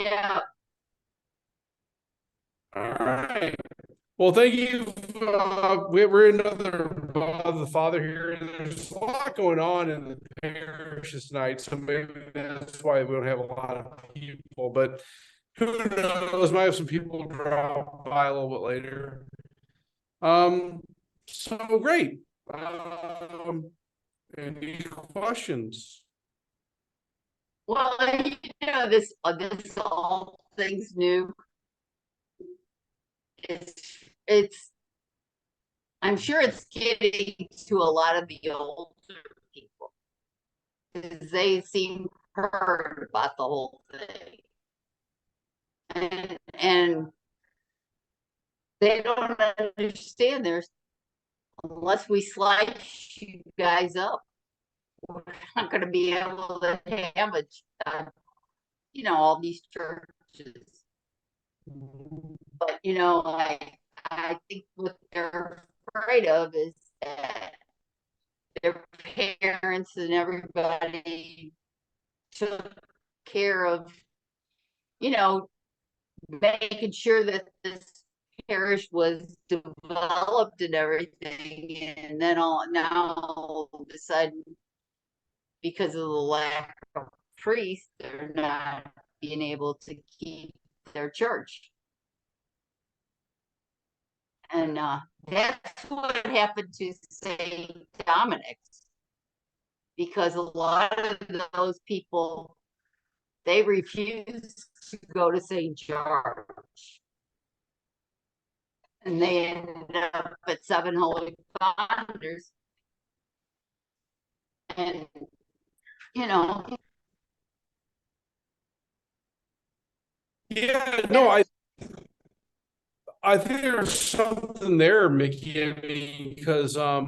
Yeah. All right. Well, thank you. We're another the Father here, and there's a lot going on in the parish tonight, so maybe that's why we don't have a lot of people. But who knows? Might have some people drop by a little bit later. Um, so great. Any questions? Well, this all things new. It's I'm sure it's getting to a lot of the older people because they seem heard about the whole thing. And they don't understand there's unless we slice you guys up, we're not going to be able to damage, all these churches. But I think what they're afraid of is that their parents and everybody took care of, you know, making sure that this parish was developed and everything, and then all now all of a sudden, because of the lack of priests, they're not being able to keep their church. And that's what happened to St. Dominic's, because a lot of those people, they refused to go to St. George. And they ended up at Seven Holy Founders. And, you know, Yeah, no, I think there's something there, Mickey. I mean, because yeah,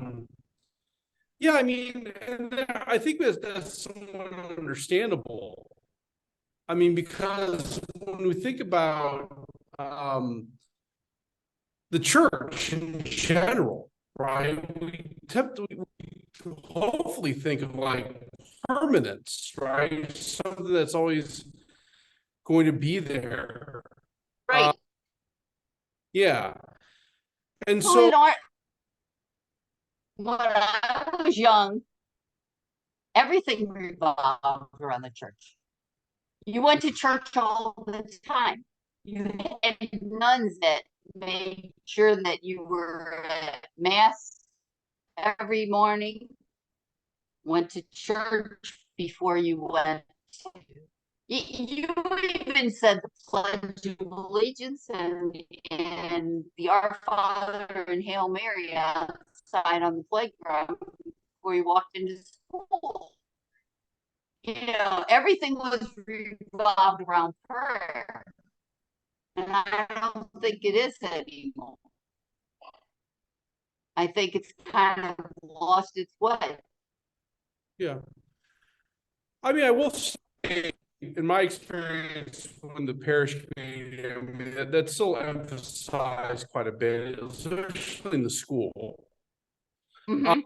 I mean, and I think that's somewhat understandable. I mean, because when we think about the church in general, right? We hopefully think of like permanence, right? Something that's always going to be there. Uh, right. yeah, and Well, so when I was young, everything revolved around the church. You went to church all the time. You had nuns that made sure that you were at mass every morning, went to church before you went. You even said the Pledge of Allegiance and the Our Father and Hail Mary outside on the playground before you walked into school. Everything was revolved around prayer. And I don't think it is anymore. I think it's kind of lost its way. yeah, I mean, I will say, in my experience in the parish community, I mean, that's still emphasized quite a bit, especially in the school. Uh, Mm-hmm.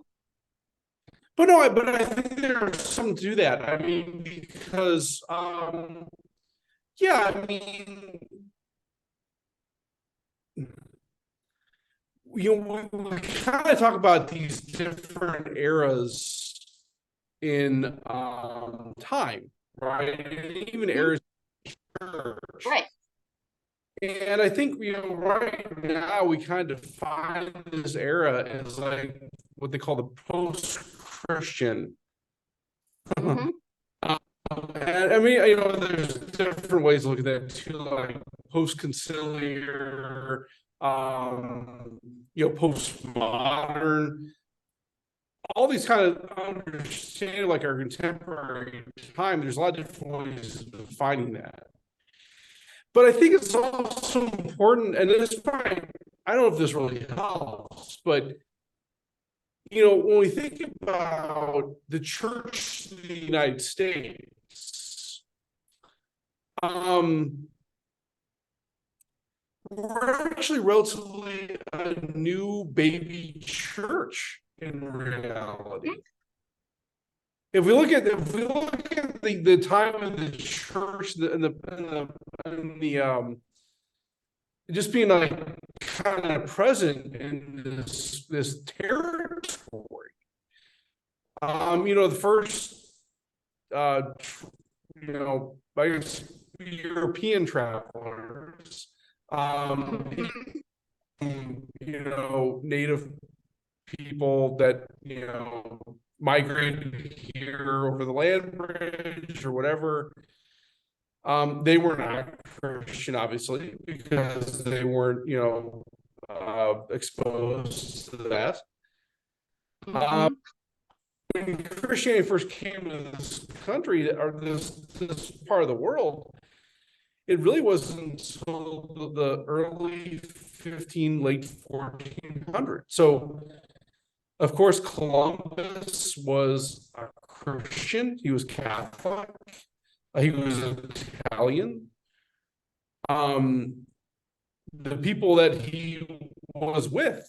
but I think there's something to that. I mean, because yeah, I mean, we kind of talk about these different eras in time, right? Even Mm-hmm. eras of church. Right. And I think, right now we kind of define this era as like what they call the post-Christian. Mm-hmm. And I mean, there's different ways to look at that too, like post-conciliar, um, postmodern, all these kind of understand like our contemporary time. There's a lot of different ways of defining that. But I think it's also important, and this probably, I don't know if this really helps, but when we think about the church in the United States, um, we're actually relatively a new baby church in reality. If we look at the time of the church and in the just being like kind of present in this territory. The first I guess European travelers, native people that migrated here over the land bridge or whatever. They were not Christian, obviously, because they weren't, exposed to that. When Christianity first came to this country or this part of the world, it really wasn't until the early late 1400s. So, of course, Columbus was a Christian. He was Catholic. He was Italian. The people that he was with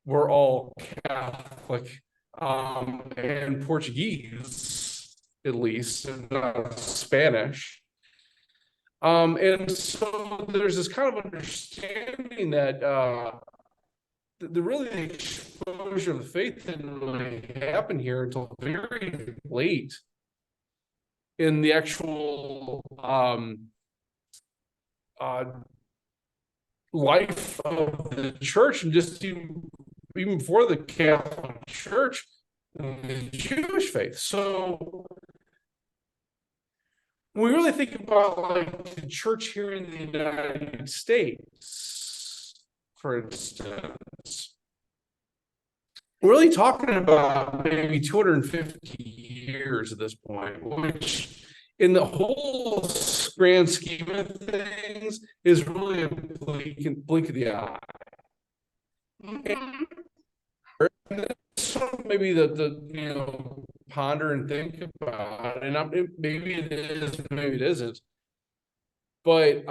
were all Catholic and Portuguese, at least, and not Spanish. And so there's this kind of understanding that the really exposure of the faith didn't really happen here until very late in the actual life of the church, and just even before the Catholic Church, the Jewish faith. So when we really think about like the church here in the United States, for instance, we're really talking about maybe 250 years at this point, which in the whole grand scheme of things is really a blink of the eye. And so maybe the ponder and think about, and maybe it is, maybe it isn't. But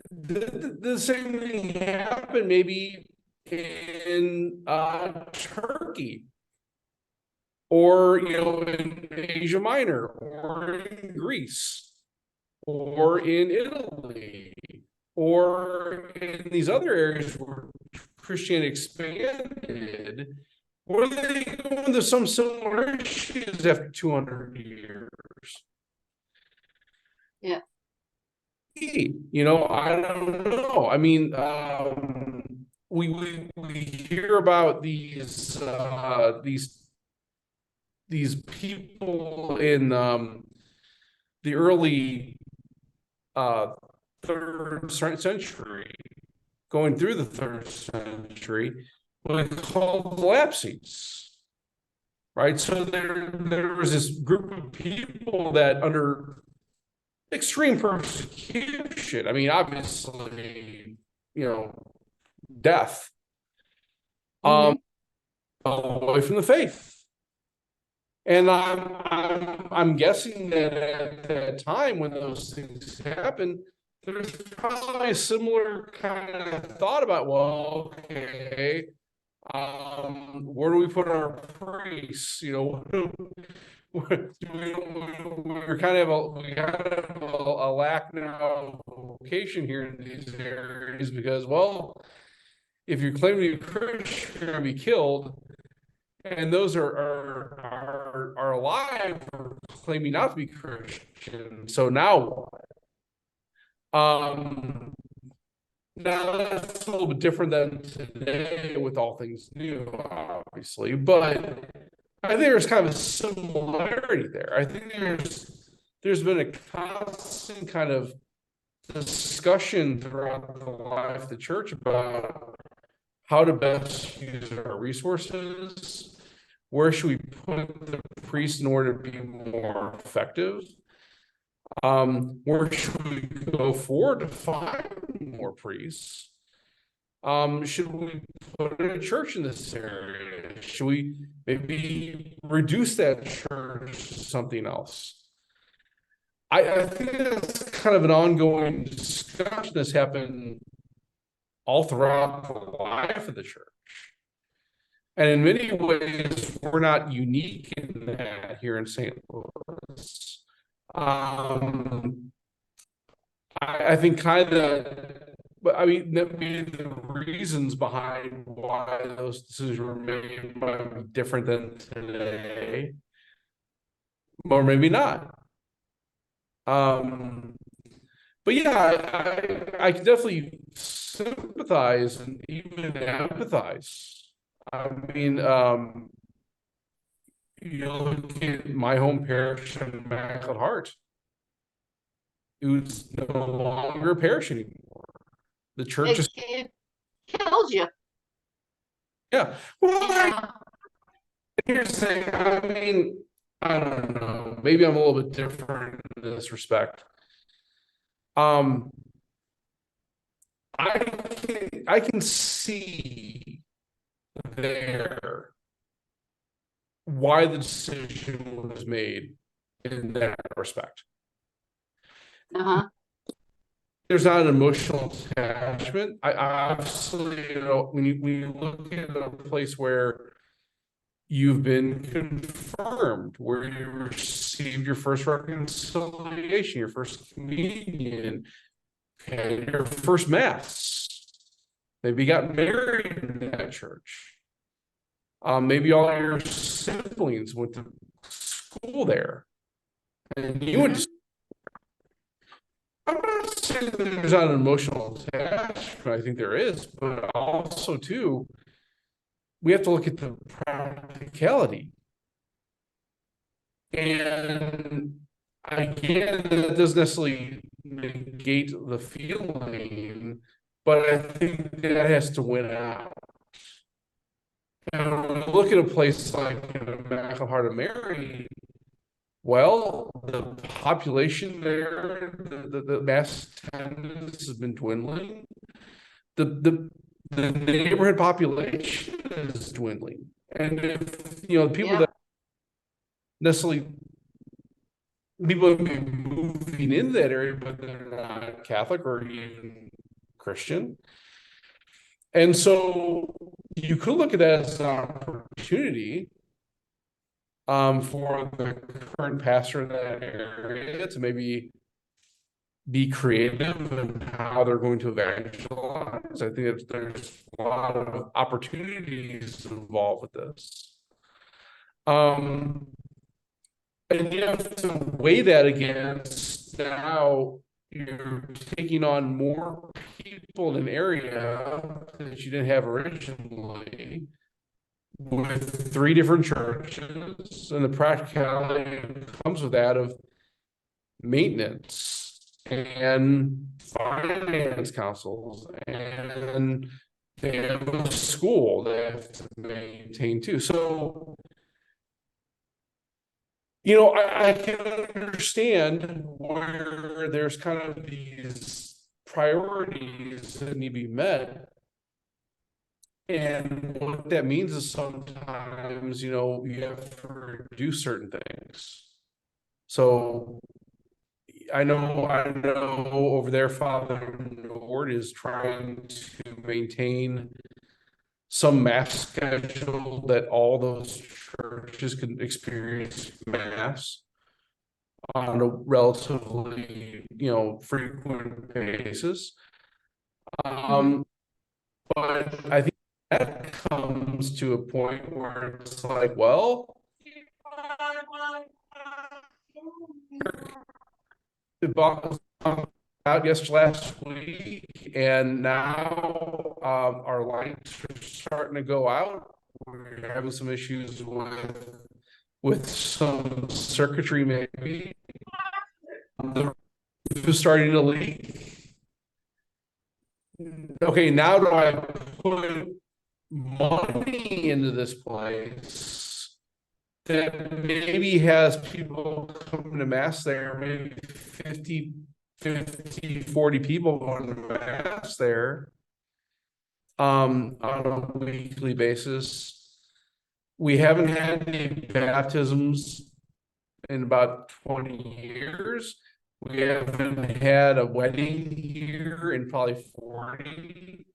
the same thing happened maybe in Turkey, or in Asia Minor, or in Greece, or in Italy, or in these other areas where Christianity expanded, were they going into some similar issues after 200 years? Yeah. I don't know. I mean, we hear about these people in the early third century, going through the third century, what they called lapses, right? So there was this group of people that under extreme persecution, I mean, obviously, death, away from the faith. And I'm guessing that at that time when those things happened, there's probably a similar kind of thought about, well, okay, where do we put our priests? We're kind of we have a lack now of vocation here in these areas, because, well, if you're claiming to be Christian, you're going to be killed. And those are alive or claiming not to be Christian. So now what? Now that's a little bit different than today with all things new, obviously. But I think there's kind of a similarity there. I think there's been a constant kind of discussion throughout the life of the church about how to best use our resources. Where should we put the priest in order to be more effective? Where should we go forward to find more priests? Should we put a church in this area? Should we maybe reduce that church to something else? I think that's kind of an ongoing discussion that's happened all throughout the life of the church. And in many ways, we're not unique in that here in St. Louis. Um, I think kind of, but I mean, maybe the reasons behind why those decisions were made might be different than today, or maybe not. Um, but yeah, I can definitely sympathize and even empathize. I mean, you look at my home parish in Immaculate Heart, who's no longer a parish anymore. The church is, It kills you. yeah. Well, Yeah. here's the thing. I mean, I don't know. Maybe I'm a little bit different in this respect. Um, I can see there why the decision was made in that respect. Uh-huh. There's not an emotional attachment. I obviously, when you look at a place where you've been confirmed, where you received your first reconciliation, your first communion, and your first mass. Maybe you got married in that church. Maybe all your siblings went to school there, and you went to. I'm not saying that there's not an emotional attachment. I think there is, but also too, we have to look at the practicality. And again, that doesn't necessarily negate the feeling, but I think that has to win out. And when we look at a place like the Immaculate Heart of Mary, well, the population there, the mass attendance has been dwindling. The neighborhood population is dwindling. And if the people Yeah. that necessarily people may be moving in that area, but they're not Catholic or even Christian. And so you could look at that as an opportunity for the current pastor in that area to maybe be creative in how they're going to evangelize. I think there's a lot of opportunities involved with this. And you have to weigh that against now you're taking on more people in an area that you didn't have originally with 3 different churches, and the practicality that comes with that of maintenance and finance councils, and they have a school they have to maintain too. So I can understand where there's kind of these priorities that need to be met. And what that means is sometimes, you have to reduce certain things. So I know over there, Father Nord is trying to maintain some mass schedule that all those churches can experience mass on a relatively, frequent basis. But I think that comes to a point where it's like, well, it bought out just last week, and now our lights are starting to go out. We're having some issues with some circuitry, maybe. The roof is starting to leak. Okay, now do I put money into this place that maybe has people coming to mass there, maybe 40 people going to mass there on a weekly basis. We haven't had any baptisms in about 20 years. We haven't had a wedding here in probably 40.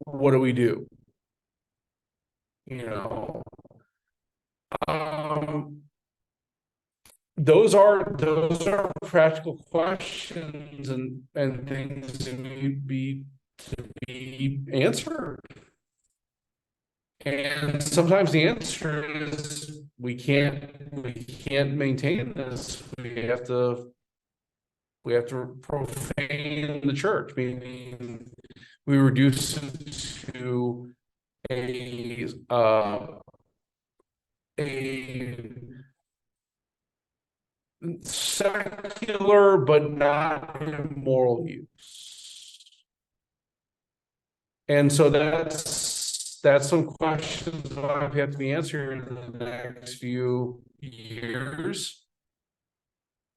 What do we do? You know, um, those are practical questions and things that need to be answered. And sometimes the answer is we can't maintain this. We have to profane the church, meaning we reduce it to a secular but not immoral use. And so that's some questions that have to be answered in the next few years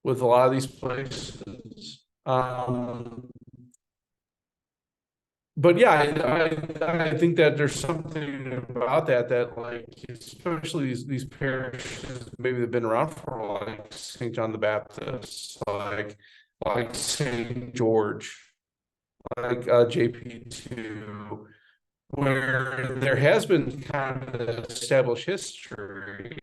with a lot of these places. But yeah, I think that there's something about that like, especially these parishes, maybe they've been around for a while, like St. John the Baptist, like St. George, like JP2, where there has been kind of established history,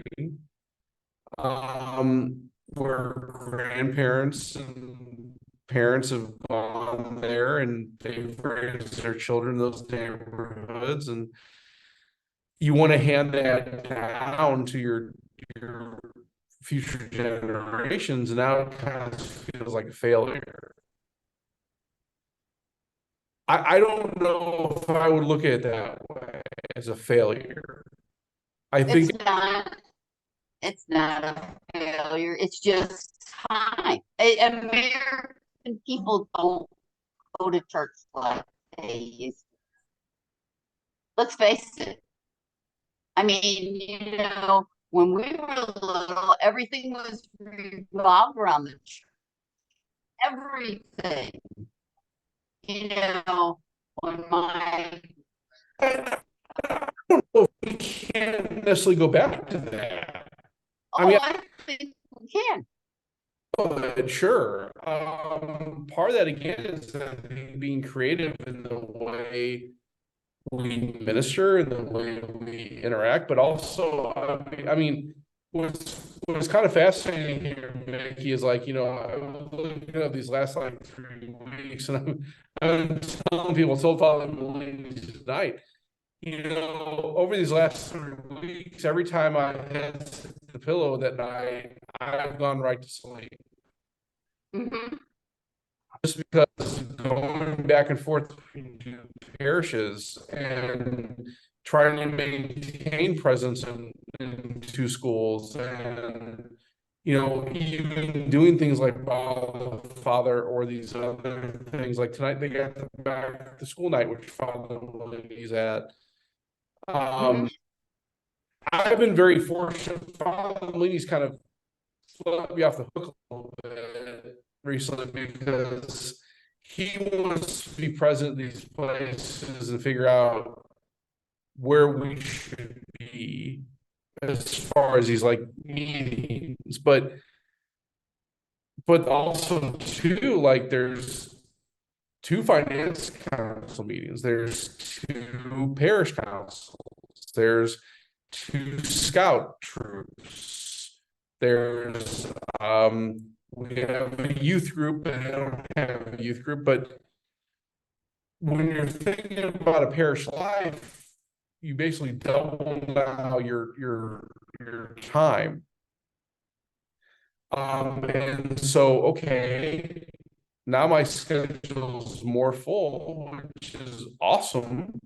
where grandparents and parents have gone there and they've raised their children in those neighborhoods, and you want to hand that down to your future generations, and now it kind of feels like a failure. I don't know if I would look at it that way as a failure. I think It's not a failure. It's just time. American people don't go to church like they used to. Let's face it. I mean, when we were little, everything was revolved around the church. Everything. When my I don't know if we can't necessarily go back to that. I think we can. But sure. Part of that again is being creative in the way we minister and the way we interact, but also, I mean, what's kind of fascinating here, Mickey, is like, I was looking at these last like 3 weeks, and I'm telling people, told Father tonight, over these last 3 weeks, every time I hit the pillow that night, I've gone right to sleep. Mm-hmm. Just because going back and forth between two parishes and trying to maintain presence in two schools, and even doing things like Father, or these other things like tonight they got back to school night, which Father is at. I've been very fortunate. Father Leahy's kind of let me off the hook a little bit recently, because he wants to be present in these places and figure out where we should be as far as these like meetings, but also too, like, there's 2 finance council meetings, there's 2 parish councils, there's 2 scout troops, there's we have a youth group, and I don't have a youth group, but when you're thinking about a parish life, you basically double now your time. And so, okay, now my schedule's more full, which is awesome.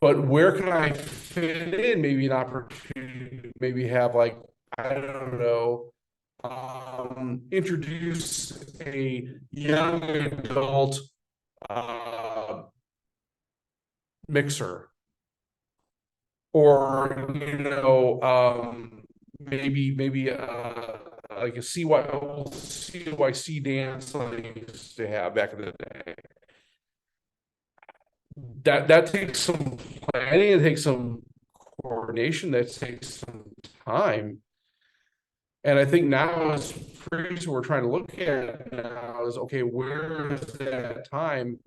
But where can I fit in maybe an opportunity to maybe have, like, I don't know, introduce a young adult mixer, or maybe like a CYC dance like I used to have back in the day. That takes some planning, it takes some coordination, that takes some time. And I think now, as priests, we're trying to look at now is, okay, where is that time?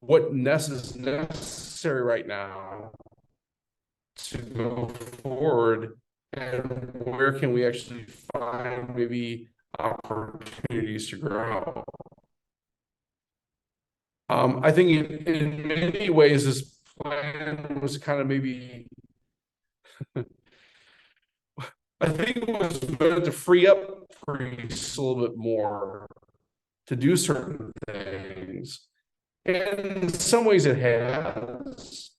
What is necessary right now to go forward and where can we actually find maybe opportunities to grow. I think in many ways this plan was kind of maybe I think it was meant to free up priests a little bit more to do certain things. And in some ways it has.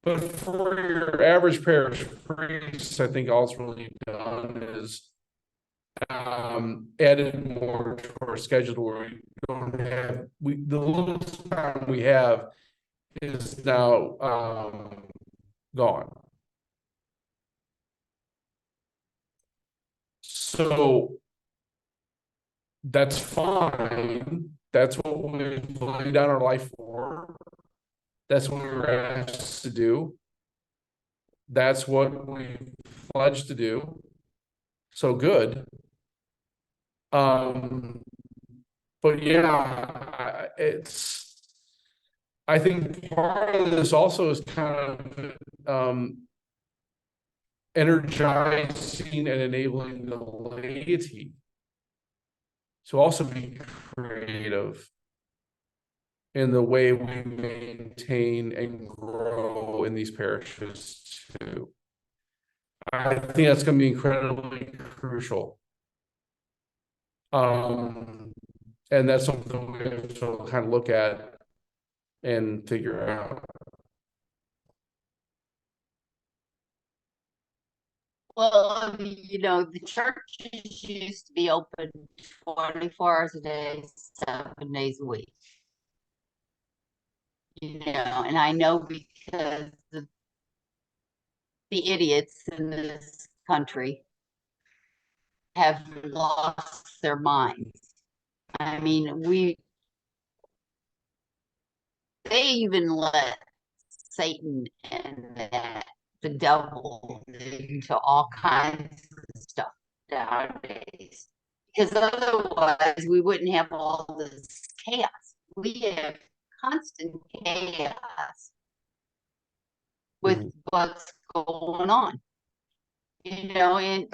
But for your average parish priest, I think all it's really done is added more to our schedule where we don't have the little time we have is now gone. So that's fine. That's what we laid down our life for. That's what we were asked to do. That's what we pledged to do. So good. But yeah, I think part of this also is kind of energizing and enabling the laity to also be creative in the way we maintain and grow in these parishes too. I think that's going to be incredibly crucial. And that's something we have to kind of look at and figure out. Well, the churches used to be open 24 hours a day, 7 days a week. And I know because the idiots in this country have lost their minds. I mean, they even let Satan and the devil into all kinds of stuff nowadays. Because otherwise we wouldn't have all this chaos. We have constant chaos with what's going on. And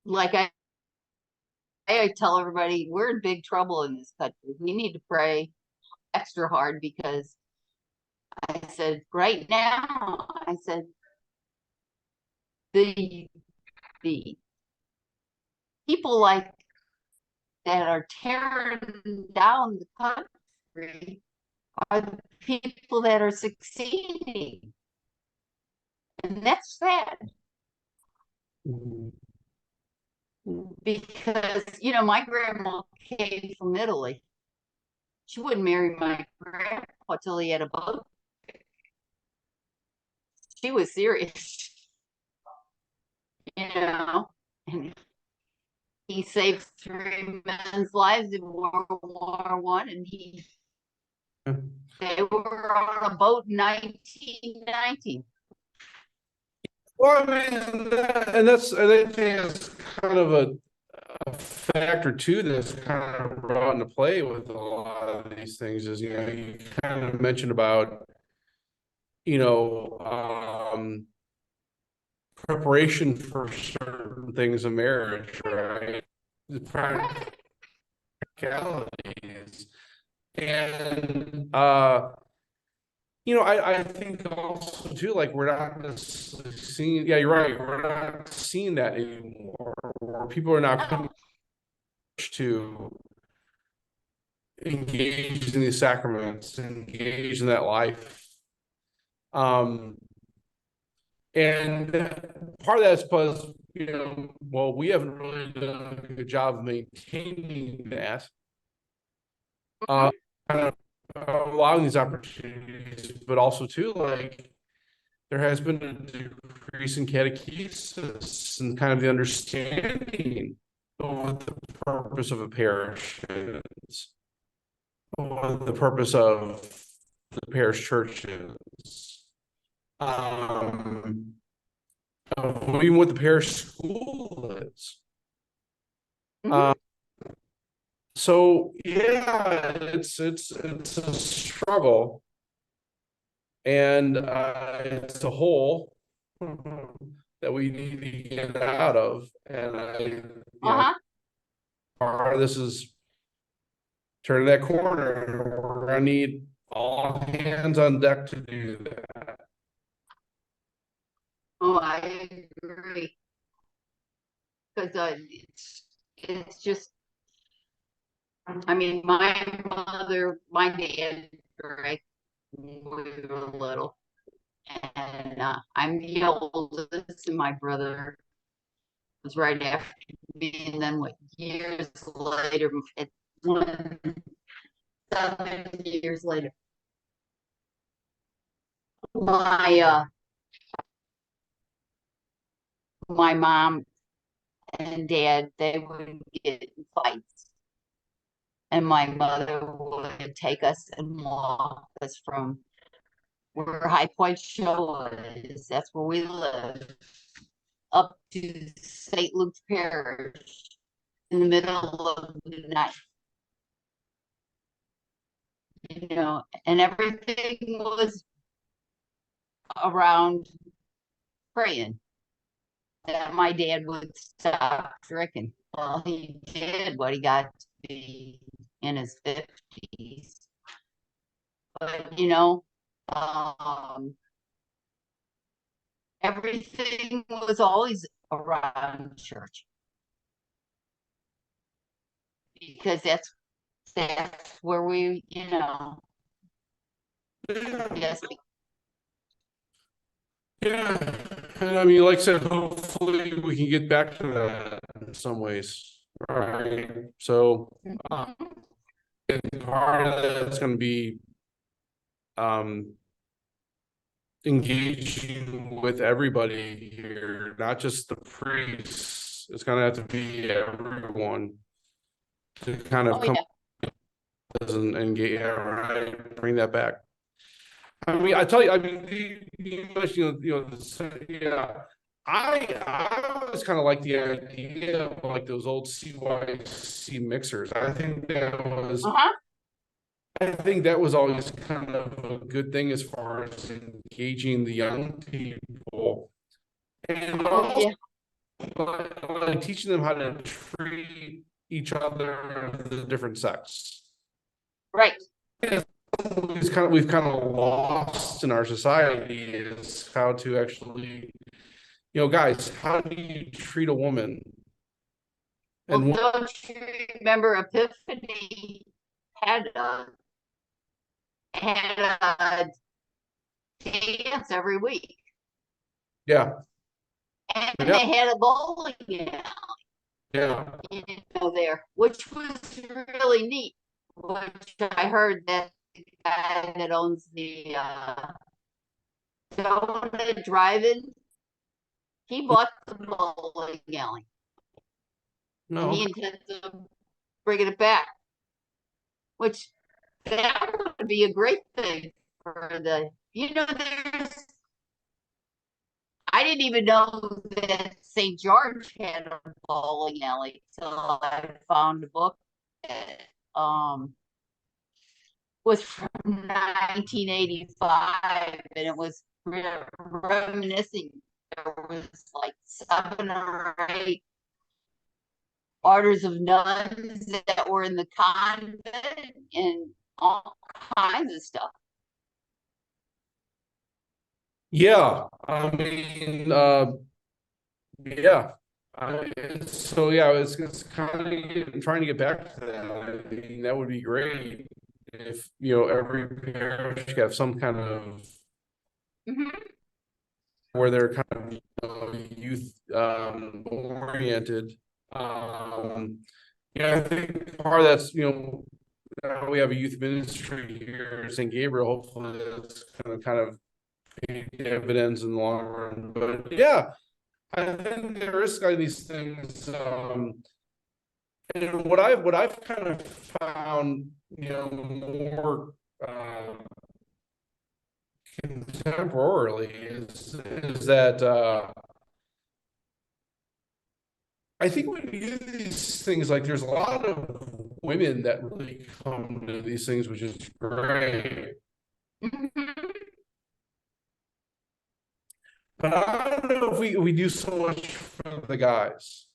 like I tell everybody, we're in big trouble in this country. We need to pray extra hard because I said, right now, I said, the people like that are tearing down the country are the people that are succeeding. And that's sad. Because, my grandma came from Italy. She wouldn't marry my grandpa till he had a boat. She was serious, and he saved 3 men's lives in World War One, and they were on a boat in 1919. Well, I mean, and I think it's kind of a factor too that's kind of brought into play with a lot of these things is, you kind of mentioned about, preparation for certain things in marriage, right? The practicalities. And I think also too, like we're not necessarily seeing, yeah, you're right, we're not seeing that anymore, where people are not coming to engage in these sacraments, engage in that life. And part of that's because, we haven't really done a good job of maintaining that. Kind of allowing these opportunities, but also too, like there has been a decrease in catechesis and kind of the understanding of what the purpose of a parish is, what the purpose of the parish church is, even what the parish school is. So yeah, it's a struggle, And it's a hole that we need to get out of. And Uh-huh. part of this is turning that corner. We're gonna need all hands on deck to do that. Oh, I agree. Because it's just, I mean, my mother, my dad, right, when we were little, and I'm the oldest, and my brother was right after me, and then what, years later, 7 years later, my my mom and dad, they would get in fights, and my mother would take us and walk us from where High Point Show is. That's where we live, up to St. Luke's Parish in the middle of the night. And everything was around praying that my dad would stop drinking. Well, he did when he got to be in his 50s. But, everything was always around church because that's where we, yes. Yeah, and I mean, like I said, hopefully we can get back to that in some ways. All right, so and part of that's going to be engaging with everybody here, not just the priests. It's going to have to be everyone to kind of Oh, come yeah. and engage. All right, bring that back. I mean, I tell you, I mean, yeah. I always kind of like the idea of like those old CYC mixers. Uh-huh. I think that was always kind of a good thing as far as engaging the young people and Oh, also yeah. like teaching them how to treat each other of the different sex. Right. We've kind of lost in our society is how to actually, guys, how do you treat a woman? Well, And don't you remember Epiphany had a had a dance every week, yeah, and yeah, they had a bowling alley, yeah, there, which was really neat. Which I heard that the guy that owns the Donut Drive-In, he bought the bowling alley, and no, he intends to bringing it back, which that would be a great thing for there's I didn't even know that St. George had a bowling alley till I found a book that was from 1985, and it was reminiscing. There was like 7 or 8 orders of nuns that were in the convent and all kinds of stuff. yeah. I mean, yeah. So yeah, it's kind of trying to get back to that. I mean, that would be great if every parish could have some kind of Mm-hmm. where they're kind of youth oriented. I think part of that's we have a youth ministry here in St. Gabriel. Hopefully, that's kind of pay dividends in the long run. But yeah, I think there is kind of these things. And what I've kind of found, more contemporarily is that I think when you do these things, like there's a lot of women that really come to these things, which is great. Mm-hmm. But I don't know if we do so much for the guys.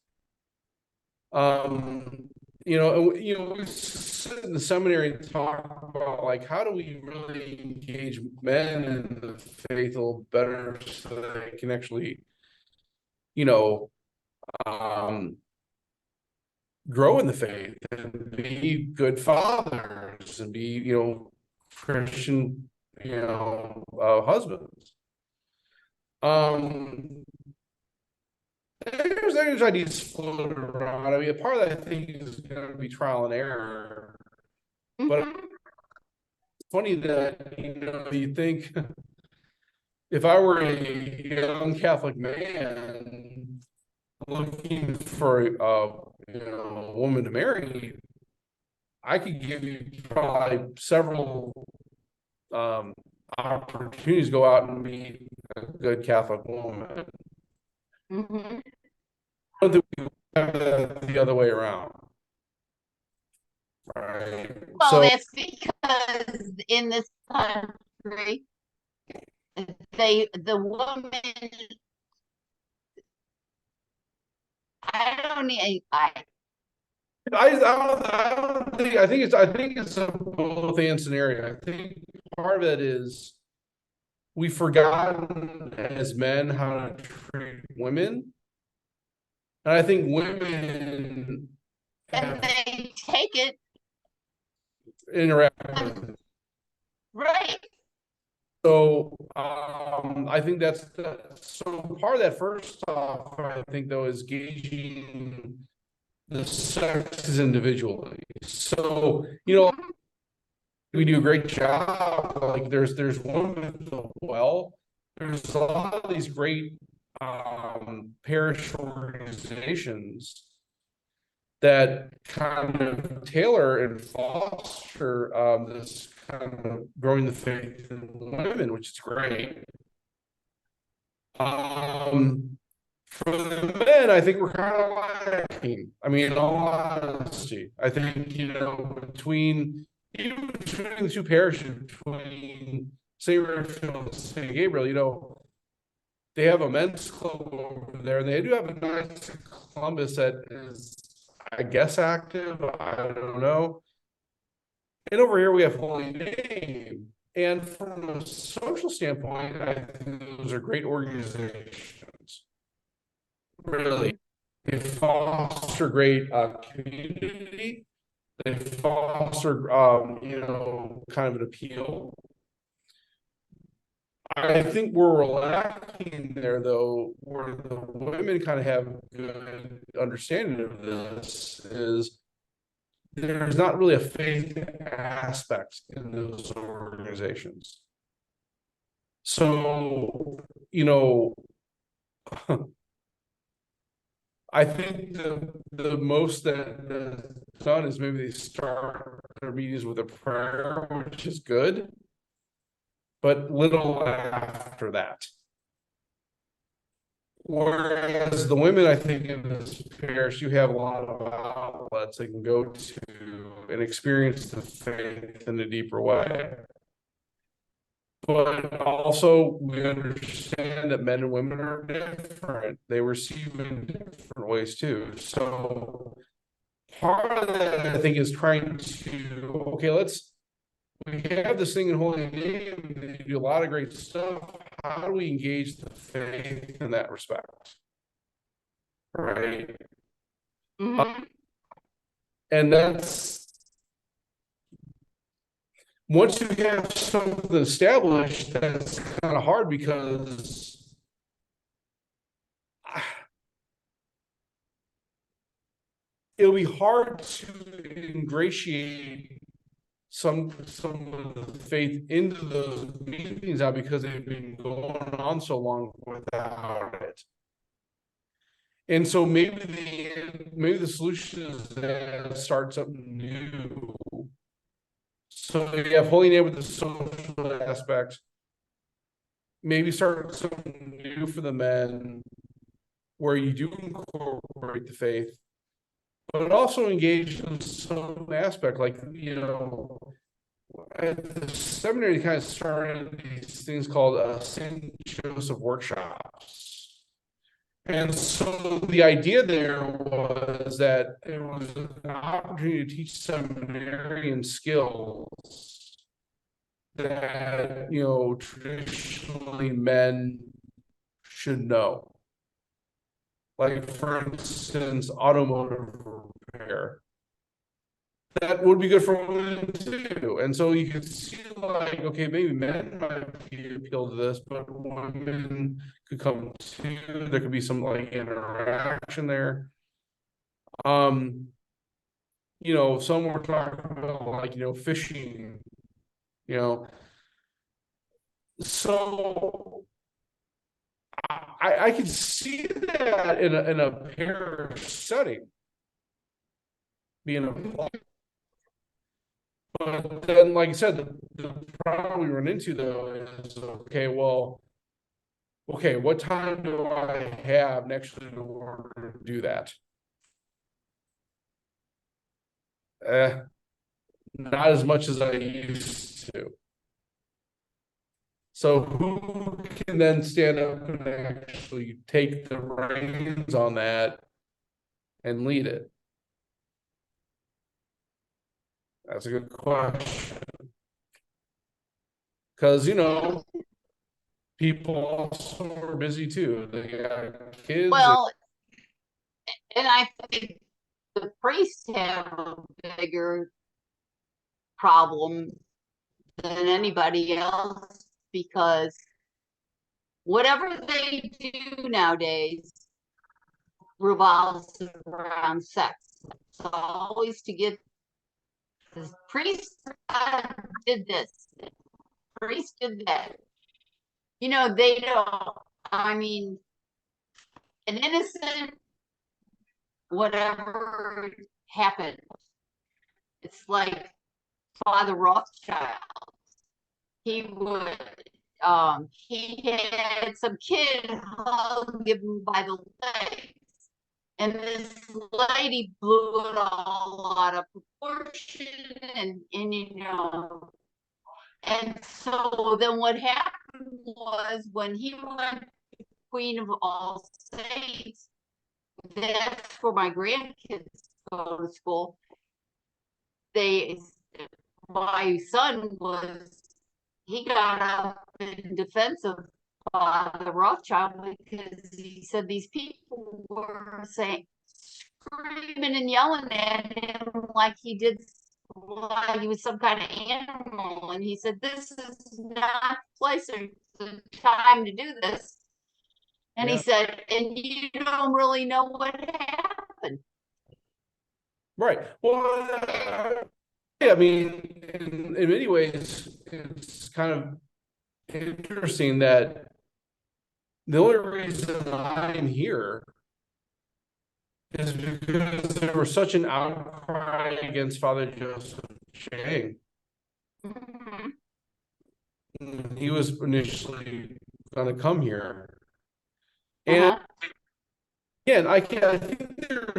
We sit in the seminary and talk about like how do we really engage men in the faith a little better so that they can actually, you know, um, grow in the faith and be good fathers and be, Christian, husbands. Um, there's ideas floated around. I mean, a part of that I think is going to be trial and error. But Mhm. it's funny that you think if I were a young Catholic man looking for a woman to marry, I could give you probably several opportunities to go out and meet a good Catholic woman. Mhm. I don't think we have that the other way around, right? Well, So that's because in this country, the woman, I don't need, I think it's a both and scenario. I think part of it is we've forgotten as men how to treat women. And I think women and have they take it interact with. right. So I think so part of that first off, I think though, is gauging the sexes individually. So, Mhm. we do a great job. Like there's one with the well. There's a lot of these great parish organizations that kind of tailor and foster this kind of growing the faith in women, which is great. For the men, I think we're kind of lacking. I mean, in all honesty, I think even between the two parishes, between St. Raphael and St. Gabriel, they have a men's club over there, and they do have a nice Columbus that is, I guess, active. I don't know. And over here we have Holy Name. And from a social standpoint, I think those are great organizations. Really, they foster great community. They foster, kind of an appeal. I think where we're lacking there, though, where the women kind of have good understanding of this, is there's not really a faith aspect in those organizations. So, I think the most that done is maybe they start their meetings with a prayer, which is good, but little after that. Whereas the women, I think, in this parish, you have a lot of outlets they can go to and experience the faith in a deeper way. But also, we understand that men and women are different. They receive in different ways too. So part of that, I think, is trying to, okay, we have this thing in Holy Name, they do a lot of great stuff. How do we engage the faith in that respect? Right. Mhm. And that's once you have something established, that's kind of hard because it'll be hard to ingratiate some of the faith into those meetings now because they've been going on so long without it. And so maybe the solution is to start something new. So you have Holy Name with the social aspect. Maybe start something new for the men where you do incorporate the faith, but also engage in some aspect, like at the seminary, they kind of started these things called St. Joseph workshops. And so the idea there was that it was an opportunity to teach seminarian skills that, you know, traditionally men should know. Like, for instance, automotive repair. That would be good for women too. And so you could see, like, okay, maybe men might be appealed to this, but women could come too. There could be some like interaction there. You know, some were talking about like, you know, fishing, you know. So I could see that in a parish setting being a, but then, like I said, the problem we run into though is, okay, well, okay, what time do I have next to in order to do that? Not as much as I used to. So who can then stand up and actually take the reins on that and lead it? That's a good question. Because, you know, people also are busy too. They got kids. Well, and I think the priests have a bigger problem than anybody else because whatever they do nowadays revolves around sex. So always to get the priest did this, the priest did that. You know, they don't, I mean, an innocent, whatever happened. It's like Father Rothschild. He would, he had some kid hug him by the legs. And this lady blew it all out of proportion and you know, and so then what happened was when he went to Queen of All Saints, that's where my grandkids go to school. They, my son was, he got up in defense of the Rothschild because he said these people were saying, screaming and yelling at him like he did, like he was some kind of animal. And he said, "This is not the place or the time to do this." And he said, "And you don't really know what happened." Right. Well, yeah, I mean, in many ways, it's kind of interesting that the only reason I'm here is because there was such an outcry against Father Joseph Chang. Mhm. He was initially going to come here, and Uh-huh. again, I think there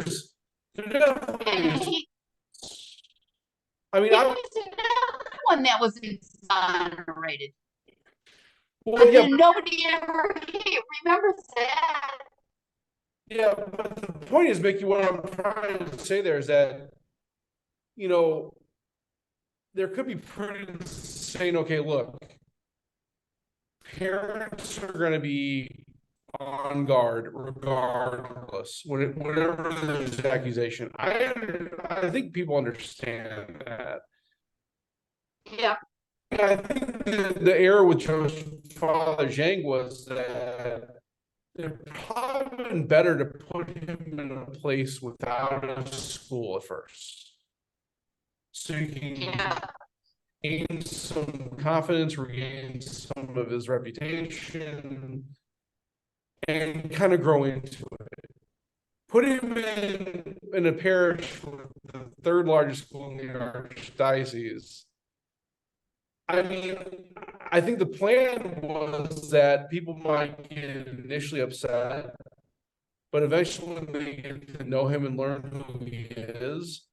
definitely And is. I mean, he I was another one that was exonerated. well, But yeah, then nobody ever remembers that. yeah. But the point is, Mickey, what I'm trying to say there is that, you know, there could be prudence saying, okay, look, parents are going to be on guard regardless, whenever there's an accusation. I think people understand that. Yeah. I think the error with Father Zhang was that it probably been better to put him in a place without a school at first, so you can Yeah. gain some confidence, regain some of his reputation, and kind of grow into it. Put him in a parish with the third largest school in the archdiocese. I mean, I think the plan was that people might get initially upset, but eventually when they get to know him and learn who he is,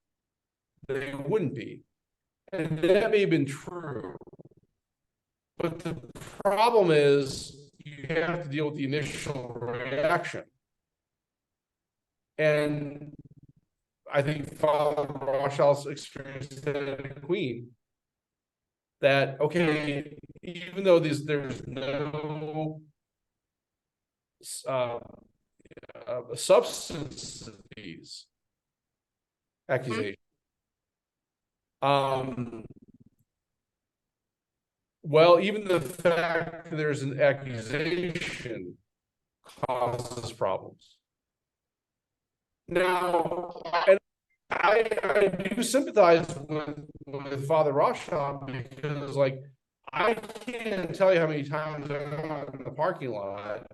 they wouldn't be. And that may have been true. But the problem is you have to deal with the initial reaction. And I think Father Rochel's experienced that at Queen. That, okay, even though there's no substance to these accusations. Well, even the fact that there's an accusation causes problems. Now, and I do sympathize with Father Rothschild, because, like, I can't tell you how many times I'm out in the parking lot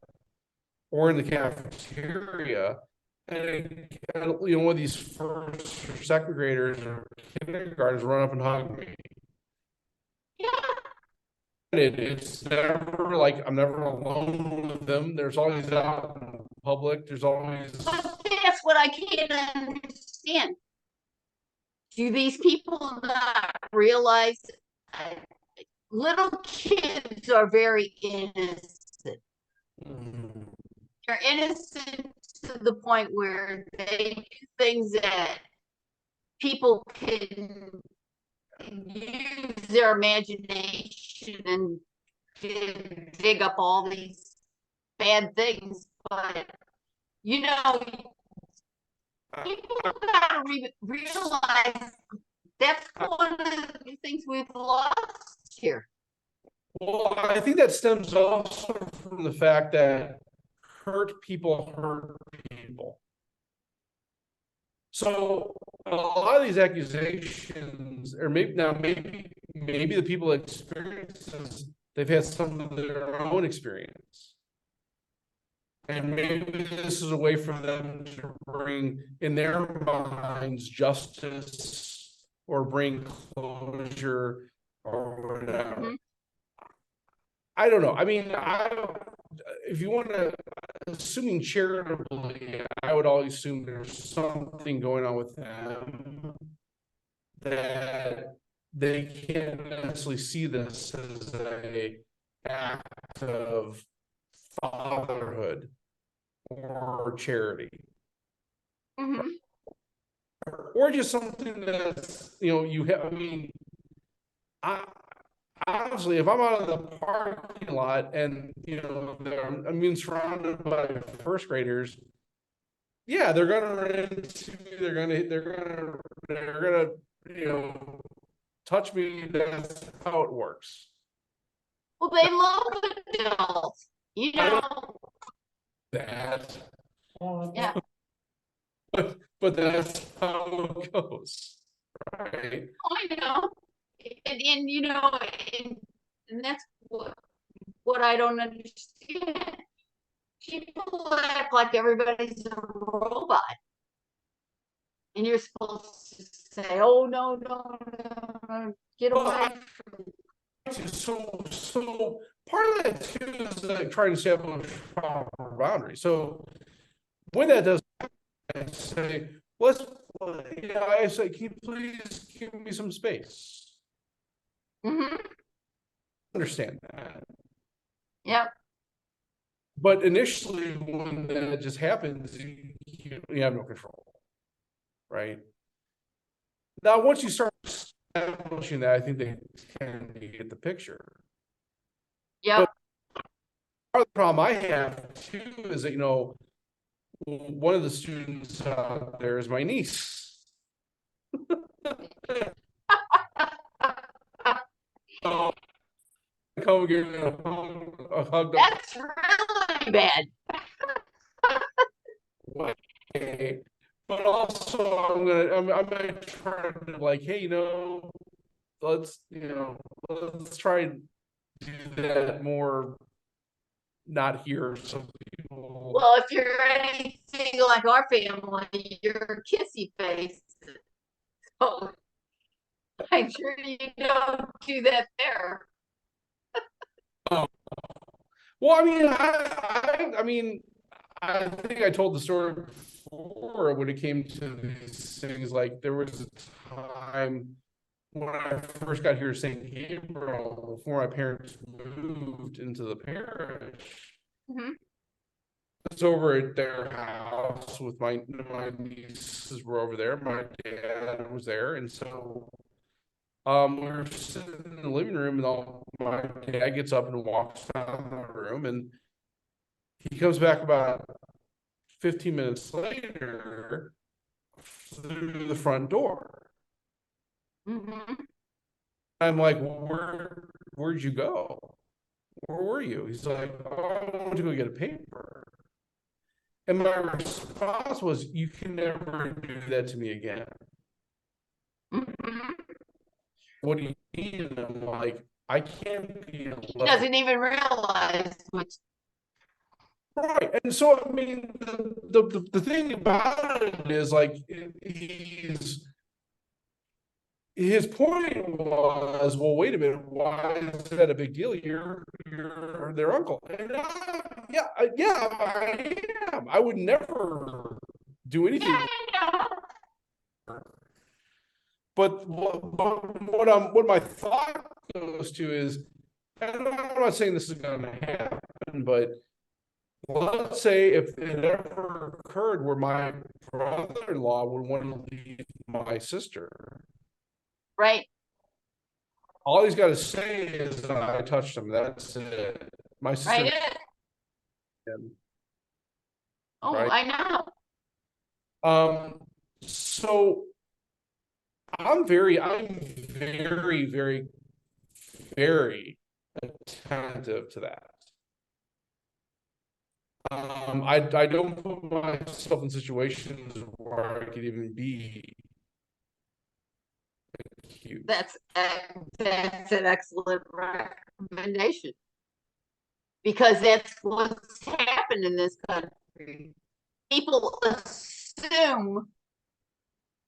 or in the cafeteria, and one of these first or second graders or kindergartens run up and hug me. Yeah. It's never like I'm never alone with them. There's always out in public. There's always. But that's what I can't understand. Do these people not realize little kids are very innocent? They're innocent to the point where they do things that people can use their imagination and dig up all these bad things. But, people gotta realize that's one of the things we've lost here. Well, I think that stems also from the fact that hurt people hurt people. So a lot of these accusations, or maybe the people that experience this, they've had some of their own experience. And maybe this is a way for them to bring in their minds justice or bring closure or whatever. I don't know. I mean, if you want to, assuming charitably, I would always assume there's something going on with them that they can't necessarily see this as a act of fatherhood or charity. Or just something that's, you have, I mean, honestly, if I'm out of the parking lot and I'm being surrounded by first graders, yeah, they're gonna run into me. They're gonna touch me. That's how it works. Well, they love adults, That. Yeah. But that's how it goes, right? I know. And that's what I don't understand. People act like everybody's a robot. And you're supposed to say, oh, no, get away from me. So part of that too is like trying to establish proper boundaries. So when that does happen, I say, I say, can you please give me some space? Understand that. Yep. But initially, when that just happens, you have no control, right? Now, once you start establishing that, I think they tend to get the picture. Yeah. Part of the problem I have too is that one of the students out there is my niece. Come give me a hug. That's really bad. Okay. But also I might try to like, hey, let's try and do that more, not here. So people. Well, if you're anything like our family, you're kissy face. So I'm sure you don't do that there. Well, I mean, I think I told the story before when it came to these things. Like there was a time when I first got here to St. Gabriel, before my parents moved into the parish, Mhm. I was over at their house with my nieces were over there. My dad was there, and so we were sitting in the living room, and my dad gets up and walks down the room, and he comes back about 15 minutes later through the front door. Mhm. I'm like, where'd you go? Where were you? He's like, oh, I went to go get a paper. And my response was, you can never do that to me again. Mhm. What do you mean? And I'm like, I can't be He left. doesn't even realize which. Right. And so, I mean, the thing about it is like, his point was, well, wait a minute, why is that a big deal? You're their uncle. And yeah, I am. I would never do anything. But what my thought goes to is, and I'm not saying this is going to happen, but let's say if it ever occurred where my brother-in-law would want to leave my sister, Right. all he's got to say is I touched him. That's it. My sister, Right. Oh, right? I know. So I'm very, very, very attentive to that. I don't put myself in situations where I could even be accused. That's an excellent recommendation, because that's what's happened in this country. People assume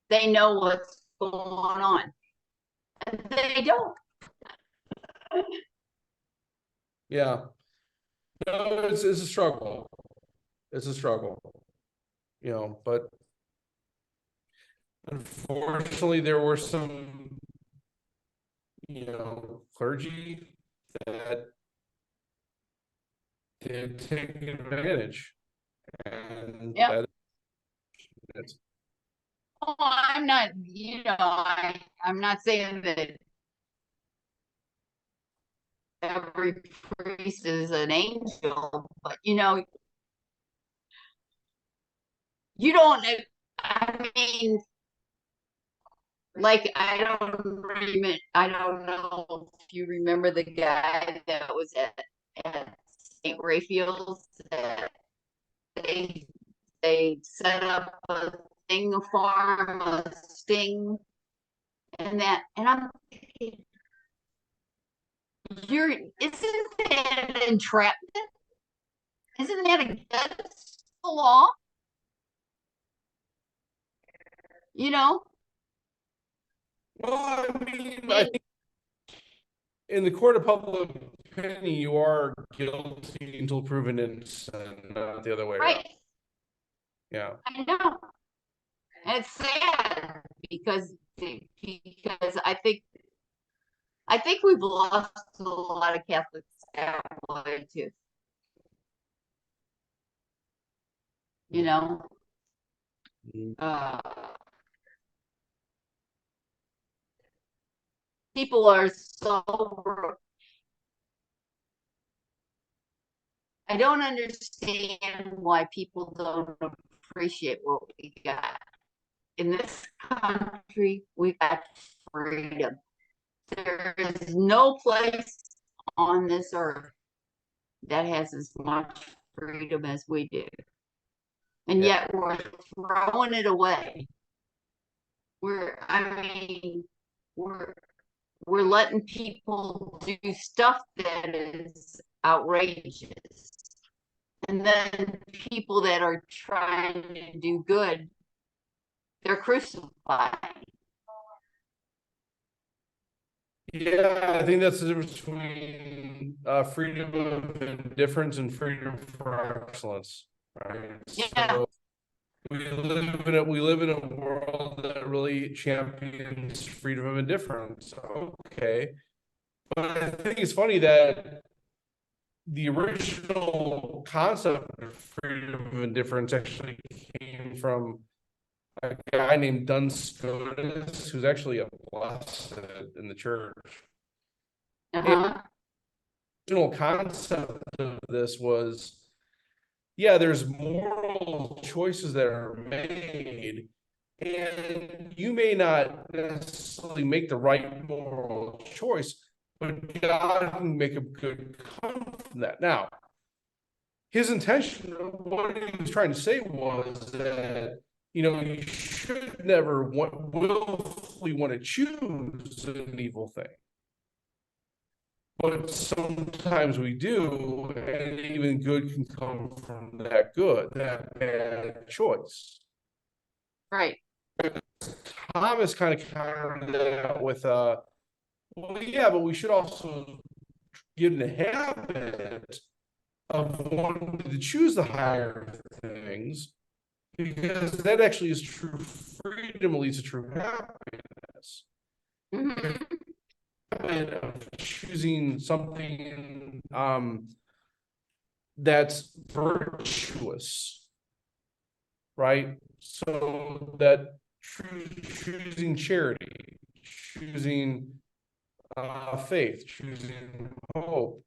they know what's going on, and they don't. Yeah. No, it's a struggle. It's a struggle, but unfortunately there were some, clergy that did take advantage. And Yep. that's Oh, I'm not, I'm not saying that every priest is an angel, but you don't, I mean, like, I don't know if you remember the guy that was at St. Raphael's, that they set up a thing, a farm, a sting, and I'm thinking, isn't that an entrapment? Isn't that against the law? You know? well, I mean, I think in the court of public opinion, you are guilty until proven innocent, not the other way around. Right. Yeah. I know. And it's sad because I think we've lost a lot of Catholics that way too. You know, uh, people are so. I don't understand why people don't appreciate what we got. In this country, we got freedom. There is no place on this earth that has as much freedom as we do. And Yeah. yet we're throwing it away. I mean, we're we're letting people do stuff that is outrageous. And then people that are trying to do good, they're crucified. Yeah, I think that's the difference between freedom of indifference and freedom for excellence, right? Yeah. we live in a world that really champions freedom of indifference. Okay. But I think it's funny that the original concept of freedom of indifference actually came from a guy named Duns Scotus, who's actually a blessed in the church. And Uh-huh. the original concept of this was, yeah, there's moral choices that are made, and you may not necessarily make the right moral choice, but God can make a good come from that. Now, his intention, what he was trying to say was that, you should never willfully want to choose an evil thing. But sometimes we do, and even good can come from that bad choice. Right. Thomas kind of countered that with, well, yeah, but we should also get in the habit of wanting to choose the higher things, because that actually is true freedom, leads to true happiness. Mhm. Of choosing something that's virtuous, right? So that choosing charity, choosing faith, choosing hope,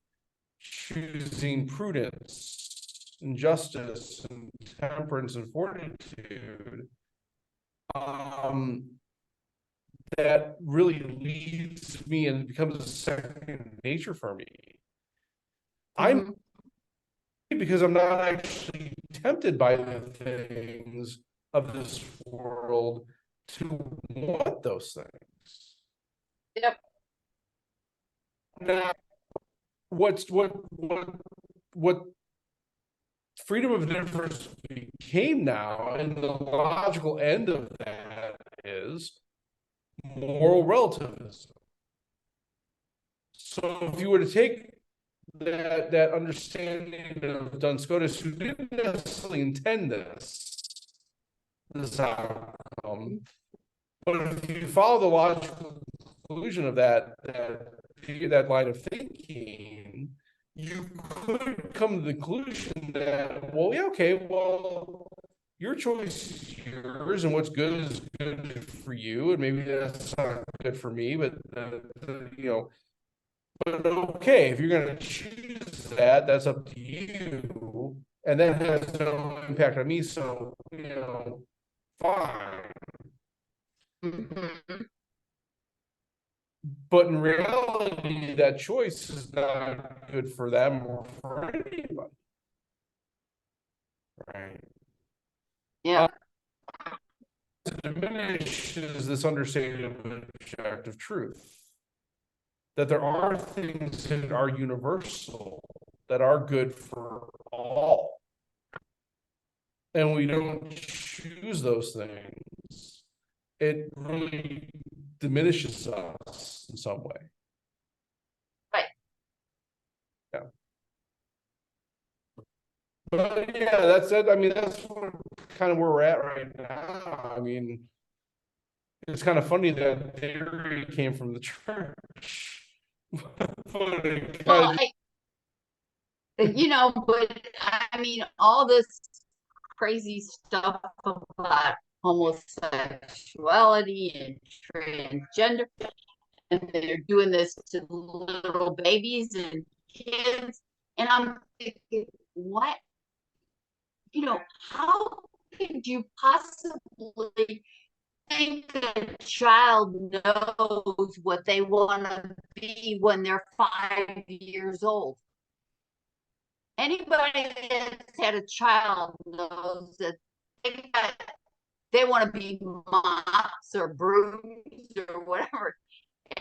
choosing prudence and justice and temperance and fortitude, that really leads me and becomes a second nature for me. I'm Mhm. because I'm not actually tempted by the things of this world to want those things. Yep. Now, what freedom of difference became now, and the logical end of that is moral relativism. So if you were to take that understanding of Duns Scotus, who didn't necessarily intend this outcome, but if you follow the logical conclusion of that line of thinking, you could come to the conclusion that, well, yeah, okay, well, your choice is yours, and what's good is good for you, and maybe that's not good for me, but but okay, if you're going to choose that, that's up to you, and that has no impact on me. So fine. Mhm. But in reality, that choice is not good for them or for anybody, right? Yeah. It diminishes this understanding of objective truth. That there are things that are universal, that are good for all. And we don't choose those things. It really diminishes us in some way. Right. Yeah. But yeah, that's it. I mean, that's kind of where we're at right now. I mean, it's kind of funny that theory came from the church. But it kind Well, of but I mean, all this crazy stuff about homosexuality and transgender, and they're doing this to little babies and kids. And I'm thinking, what? How could you possibly think a child knows what they want to be when they're 5 years old? Anybody that's had a child knows that they want to be mops or brooms or whatever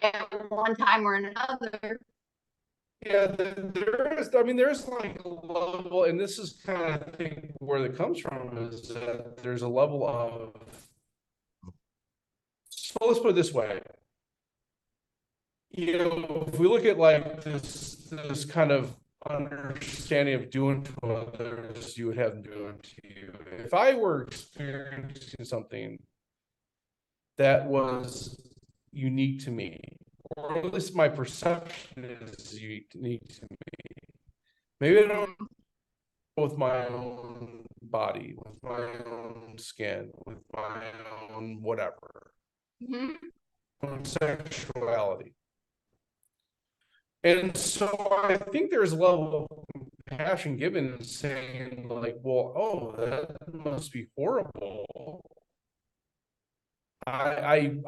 at one time or another. yeah, there is. I mean, there's like a level, and this is kind of I think where it comes from is that there's a level of. So let's put it this way. If we look at like this kind of understanding of doing to others you would have them doing to you. If I were experiencing something that was unique to me, or at least my perception is unique to me, maybe I don't with my own body, with my own skin, with my own whatever, Mhm. own sexuality. And so I think there's a level of compassion given in saying, like, well, oh, that must be horrible. I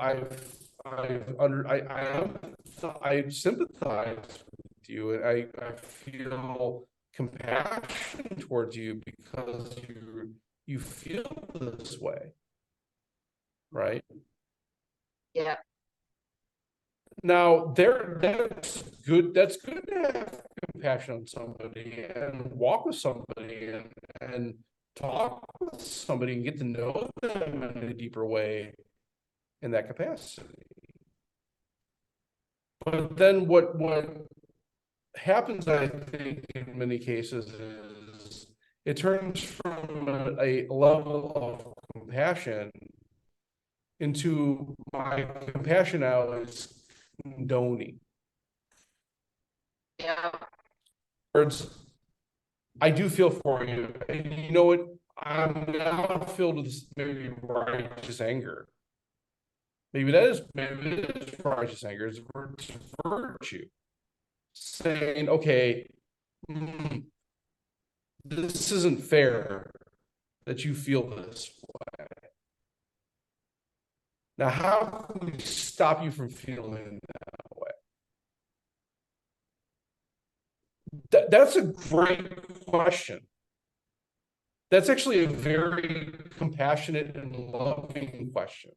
sympathize with you, and I feel compassion towards you because you feel this way, right? Yeah. Now that's good. That's good to have compassion on somebody and walk with somebody and talk with somebody and get to know them in a deeper way in that capacity. But then what happens, I think, in many cases is it turns from a level of compassion into my compassion now is condoning. Yeah. Words, I do feel for you, and you know what? I'm now filled with maybe righteous anger. Maybe it is righteous anger. It's virtue. Saying, okay, this isn't fair that you feel this way. Now, how can we stop you from feeling that way? That's a great question. That's actually a very compassionate and loving question.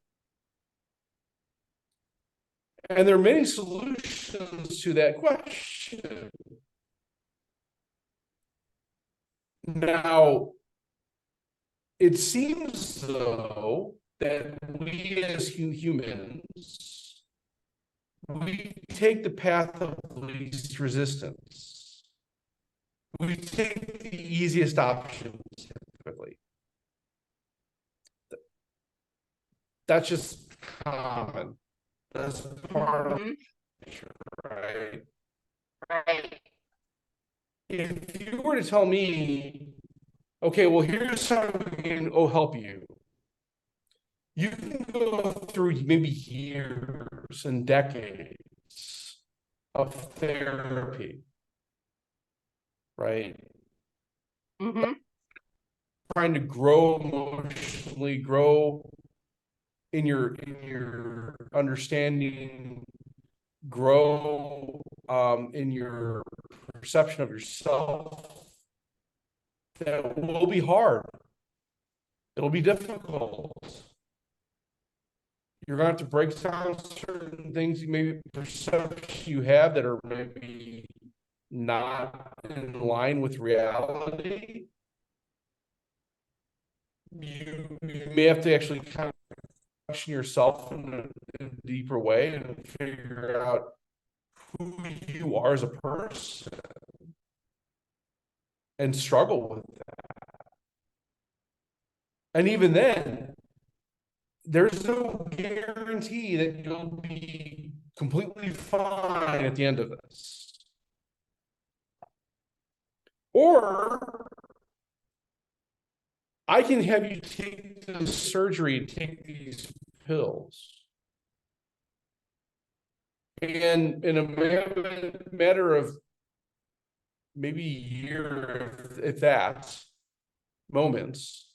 And there are many solutions to that question. Now, it seems though that we as humans, we take the path of least resistance. We take the easiest option typically. That's just common. That's part of nature, right? Right. If you were to tell me, okay, well, here's how we can help you. You can go through maybe years and decades of therapy, right? Mm-hmm. Trying to grow emotionally, grow in your understanding, grow in your perception of yourself. That will be hard. It'll be difficult. You're going to have to break down certain things, maybe perceptions you have that are maybe not in line with reality. You may have to actually kind of question yourself in a deeper way and figure out who you are as a person and struggle with that. And even then, there's no guarantee that you'll be completely fine at the end of this. Or I can have you take the surgery and take these pills. And in a matter of maybe a year, if that, moments,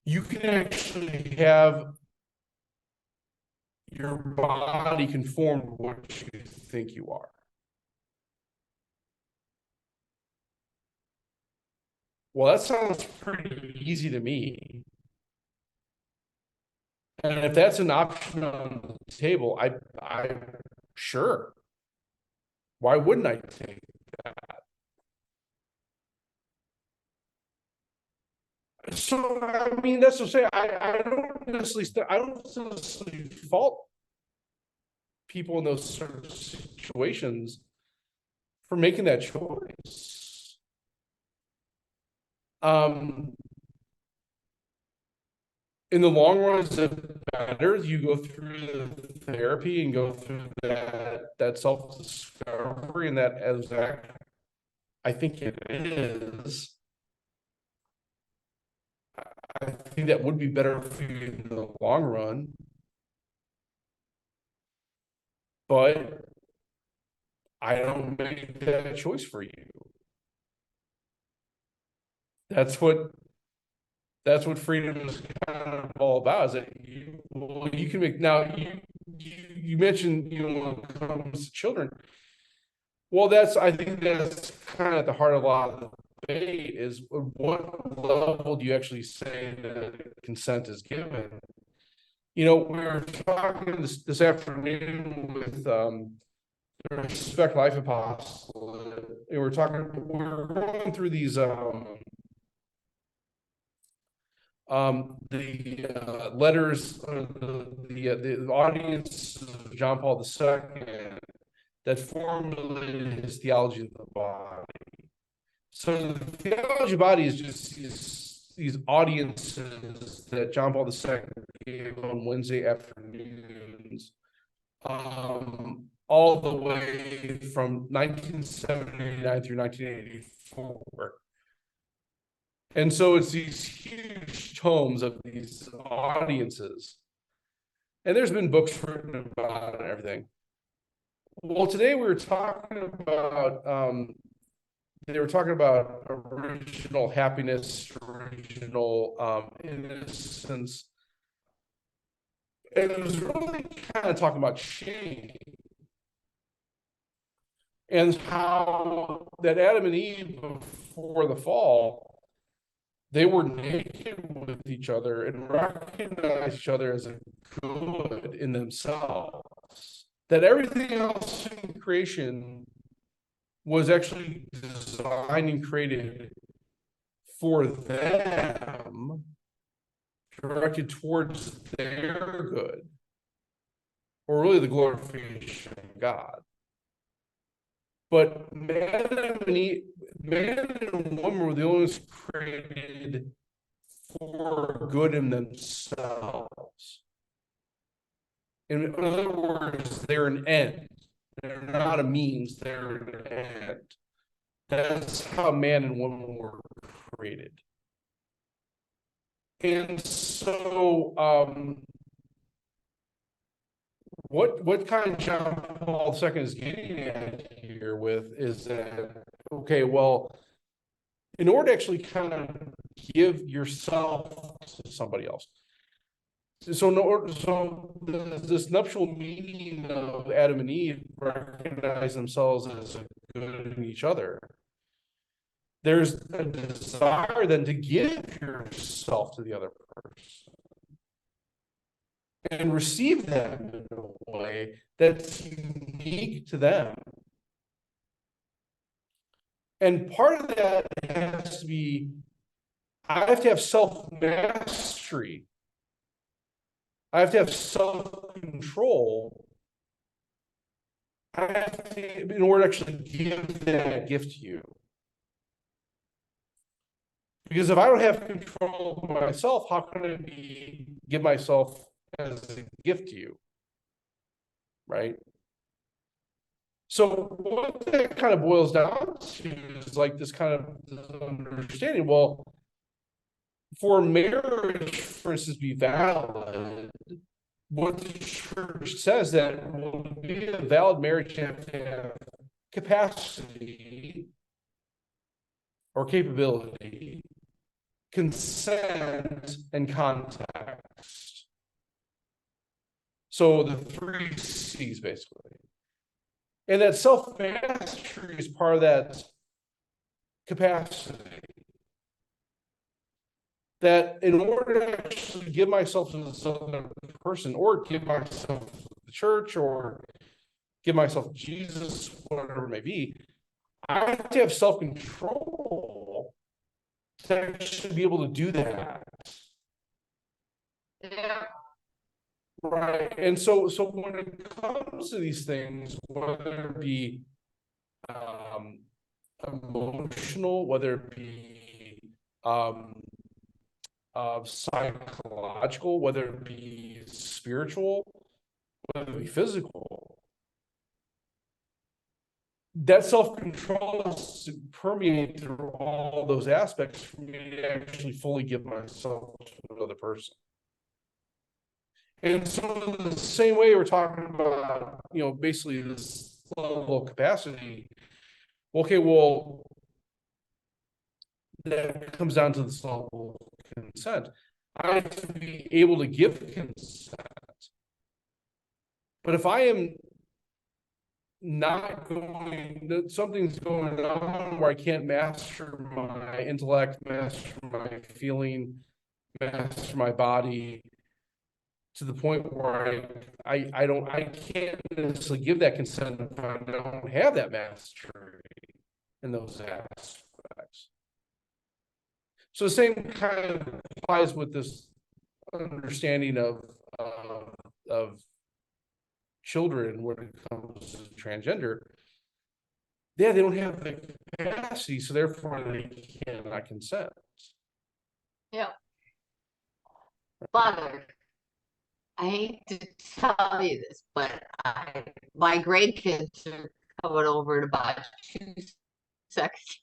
you can actually have your body conform to what you think you are. Well, that sounds pretty easy to me. And if that's an option on the table, I sure. Why wouldn't I take that? So I mean, that's to say, I don't necessarily fault people in those sort of situations for making that choice. In the long run, is it better you go through the therapy and go through that self-discovery and that as that? I think it is. I think that would be better for you in the long run. But I don't make that choice for you. That's what freedom is kind of all about. Is that you can make now you mentioned when it comes to children. Well, I think that's kind of at the heart of a lot of the debate is what level do you actually say that consent is given? We were talking this afternoon with Respect Life Apostle, and we're going through these the letters, the audience of John Paul II that formulated his theology of the body. So the theology of the body is just these audiences that John Paul II gave on Wednesday afternoons, all the way from 1979 through 1984. And so it's these huge tomes of these audiences. And there's been books written about it and everything. Well, today we were talking about, they were talking about original happiness, original innocence. And it was really kind of talking about shame. And how that Adam and Eve before the fall, they were naked with each other and recognized each other as a good in themselves. That everything else in creation was actually designed and created for them, directed towards their good, or really the glorification of God. But man and woman were the only ones created for good in themselves. In other words, they're an end. They're not a means, they're an end. That's how man and woman were created. And so, what kind of John Paul II is getting at here with is that, okay, well, in order to actually kind of give yourself to somebody else, so this nuptial meeting of Adam and Eve recognize themselves as good in each other. There's a desire then to give yourself to the other person and receive them in a way that's unique to them. And part of that has to be, I have to have self-mastery. I have to have self-control. I have to, in order to actually give that gift to you. Because if I don't have control of myself, how can I give myself as a gift to you? Right? So what that kind of boils down to is like this kind of understanding. Well, for marriage, for instance, be valid, what the church says that will be a valid marriage to have capacity or capability, consent, and context. So the 3 C's basically. And that self-mastery is part of that capacity. That in order to actually give myself to this other person, or give myself to the church, or give myself to Jesus, whatever it may be, I have to have self-control to actually be able to do that. Yeah. Right. And so when it comes to these things, whether it be emotional, whether it be psychological, whether it be spiritual, whether it be physical. That self-control has to permeate through all those aspects for me to actually fully give myself to another person. And so in the same way we're talking about, basically this level of capacity. Okay, well, that comes down to this level of consent. I have to be able to give consent. But if I am not going, something's going on where I can't master my intellect, master my feeling, master my body to the point where I can't necessarily give that consent if I don't have that mastery in those aspects. So the same kind of applies with this understanding of children when it comes to transgender. Yeah, they don't have the capacity, so therefore they cannot consent. Yeah. Father, I hate to tell you this, but my grandkids are coming over in about 2 seconds.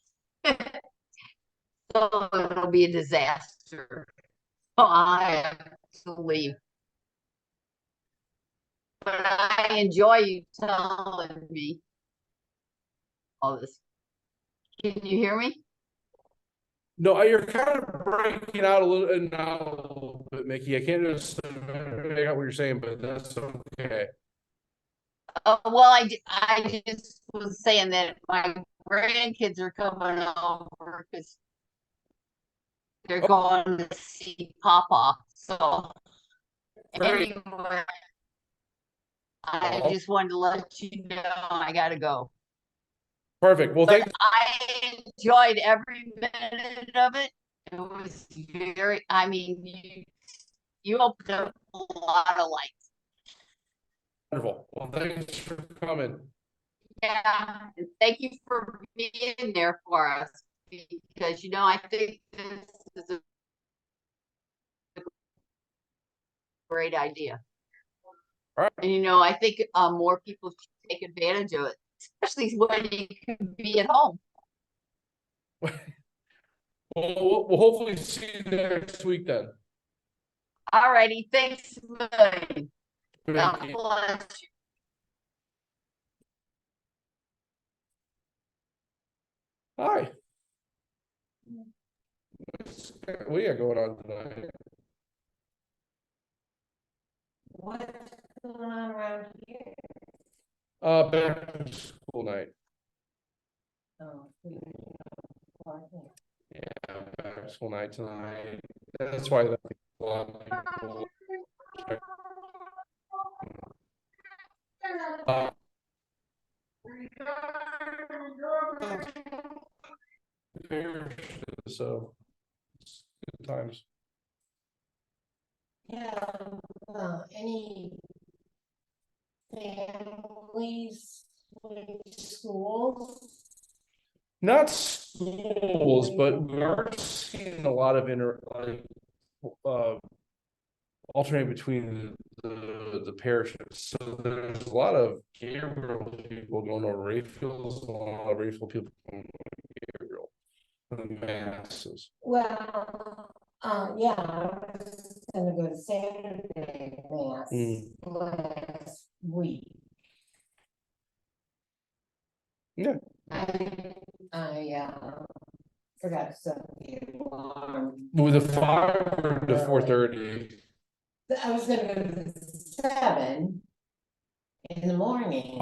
So it'll be a disaster. So I have to leave. But I enjoy you telling me all this. Can you hear me? No, you're kind of breaking out a little bit, Mickey. I can't just figure out what you're saying, but that's okay. Well, I just was saying that my grandkids are coming over because they're going to see Papa. So Right. anyway, I just wanted to let you know I gotta go. Perfect. Well, But thanks. I enjoyed every minute of it. It was I mean, you opened up a lot of light. Wonderful. Well, thanks for coming. Yeah, and thank you for being there for us because I think this is a great idea. All right. And I think more people should take advantage of it, especially when you can be at home. Well, we'll hopefully see you next week then. All righty, thanks. God Mickey. bless you. Hi. What do you got going on tonight? What's going on around here? Back to school night. Oh, Yeah, back to school night tonight. That's why a lot of people. So good times. yeah, any families with schools? Not schools, but we are seeing a lot of alternate between the parishes. So there's a lot of Gabriel people going over Rayfield, a lot of Rayfield people going over Gabriel. The masses. Well, yeah, I was gonna go to Saturday mass last week. Yeah. I forgot to set the alarm. With a 5 to 4:30. I was gonna go to 7 in the morning.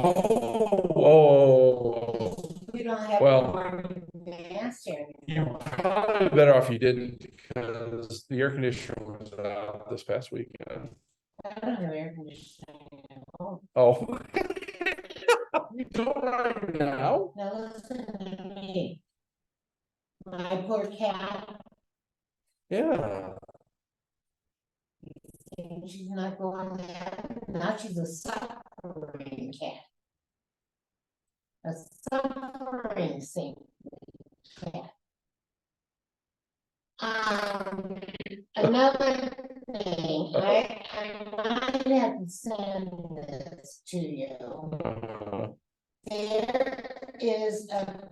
Oh. We don't have Well, alarm mass here you're anymore. probably better off you didn't because the air conditioner was out this past weekend. I don't have air conditioning at home. Oh. You don't right now? Now listen to me. My poor cat, Yeah. and she's not going there. Now she's a suffering cat. a suffering Saint cat. Another thing, I might have to send this to you. There is a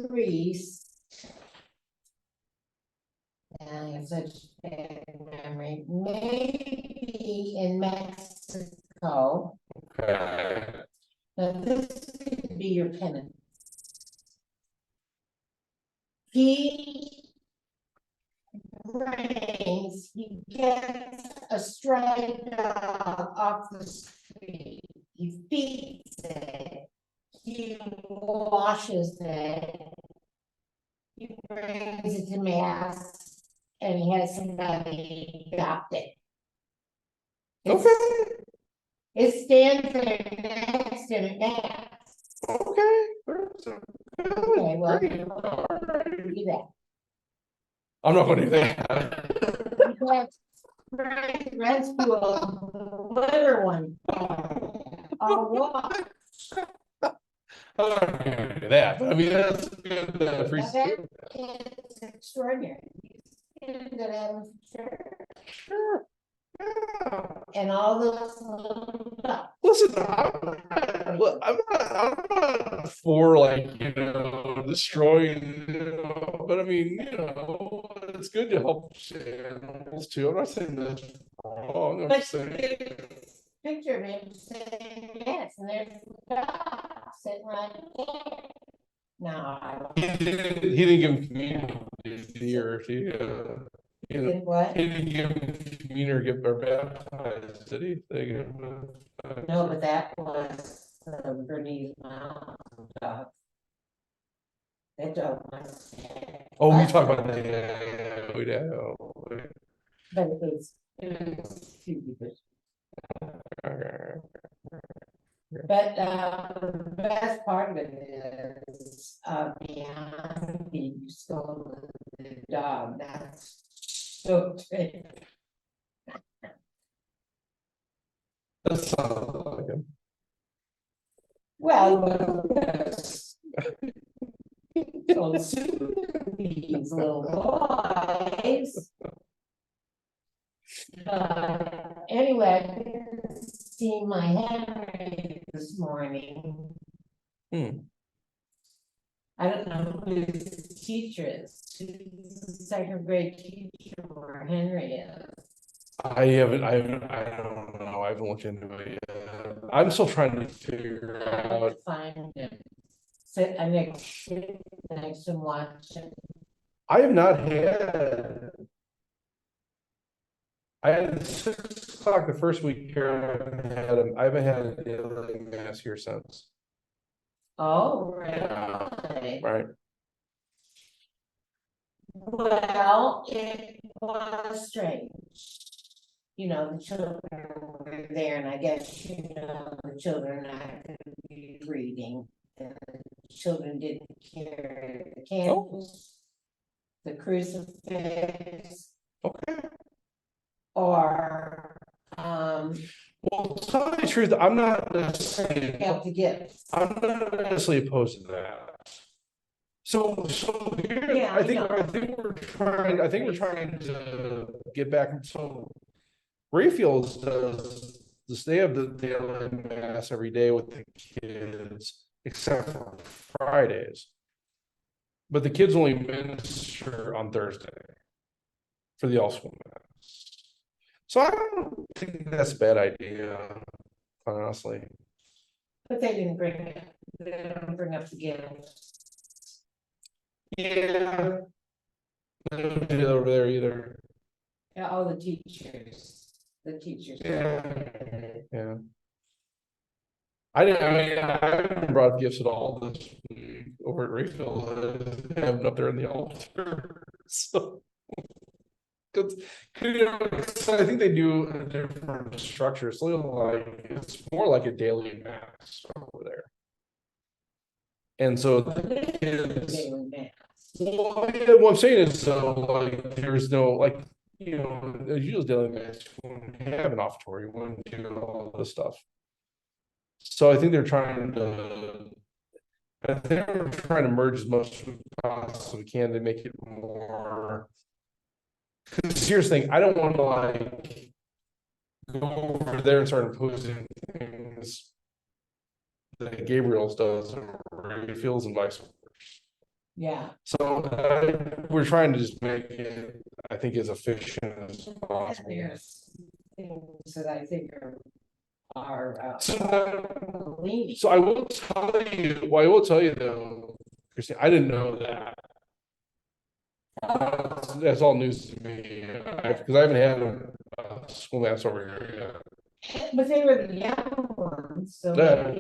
priest. And I have such bad memory, maybe in Mexico. Okay. Now this could be your penance. He he gets a stray dog off the street. He feeds it. He washes it. He brings it to mass and he has somebody adopt it. Okay. It stands there next to the mass. Okay. Okay, well, Great. you Alright. do that. I'm not gonna do that. Because rescue a litter one. Or what? I'm not gonna do that, but I mean, that's a good Now priest. that is extraordinary. That I'm sure. Sure. Yeah. And all those little ducks. Listen, I'm not for like, destroying, but I mean, it's good to help animals too. I'm not saying that's wrong. I'm But just saying. there's a picture of him saying yes, and there's a dog sitting right there. No, I don't He didn't give him communion, did he, or think what? he didn't give him communion or get or baptized, did he? They gave him, No, but that was the Bernese Mountain dog. That dog was. oh, we talk about that, yeah, we do. But it was stupid. Okay. But the best part of it is beyond the soul of the dog. That's so great. That sounds like him. Well, those these little boys. Anyway, I seen my Henry this morning. Hmm. I don't know who his teacher is. She's a second grade teacher where Henry is. I don't know. I haven't looked into it yet. I'm still trying to figure out. Find him. Sit next to him, watch him. I have not had. I had 6 o'clock the first week here. I haven't had a daily mass here since. Oh, Yeah. really? Right. Well, it was strange. The children were there, and I guess, the children had to be reading. The children didn't carry the candles, the crucifix, Okay. or Well, to tell you the truth, I'm not necessarily. help the gifts. I'm not necessarily opposed to that. So here, Yeah, I think know. I think we're trying to get back. So Rayfields does they have the daily mass every day with the kids, except for Fridays. But the kids only minister on Thursday for the all school mass. So I don't think that's a bad idea, honestly. But they didn't bring it. They didn't bring up the gifts. Yeah. They don't do that over there either. Yeah, all the teachers. The teachers. Yeah. I haven't brought gifts at all this week over at Rayfield. I have it up there in the altar. So, because I think they do a different structure. It's more like a daily mass over there. And so the kids. Well, yeah, what I'm saying is, there's no usually daily mass when you have an offertory, when you do all this stuff. So I think they're trying to I think we're trying to merge as much as we possibly can to make it more. Because here's the thing, I don't want to like go over there and start imposing things that Gabriel's does or Ray feels and vice versa. Yeah. So we're trying to just make it, I think, as efficient as possible. There's things that I think are leaning. So I will tell you, well, I will tell you though, Christine, I didn't know that. That's all news to me, because I haven't had a school mass over here yet. But they were the young ones, so. Yeah.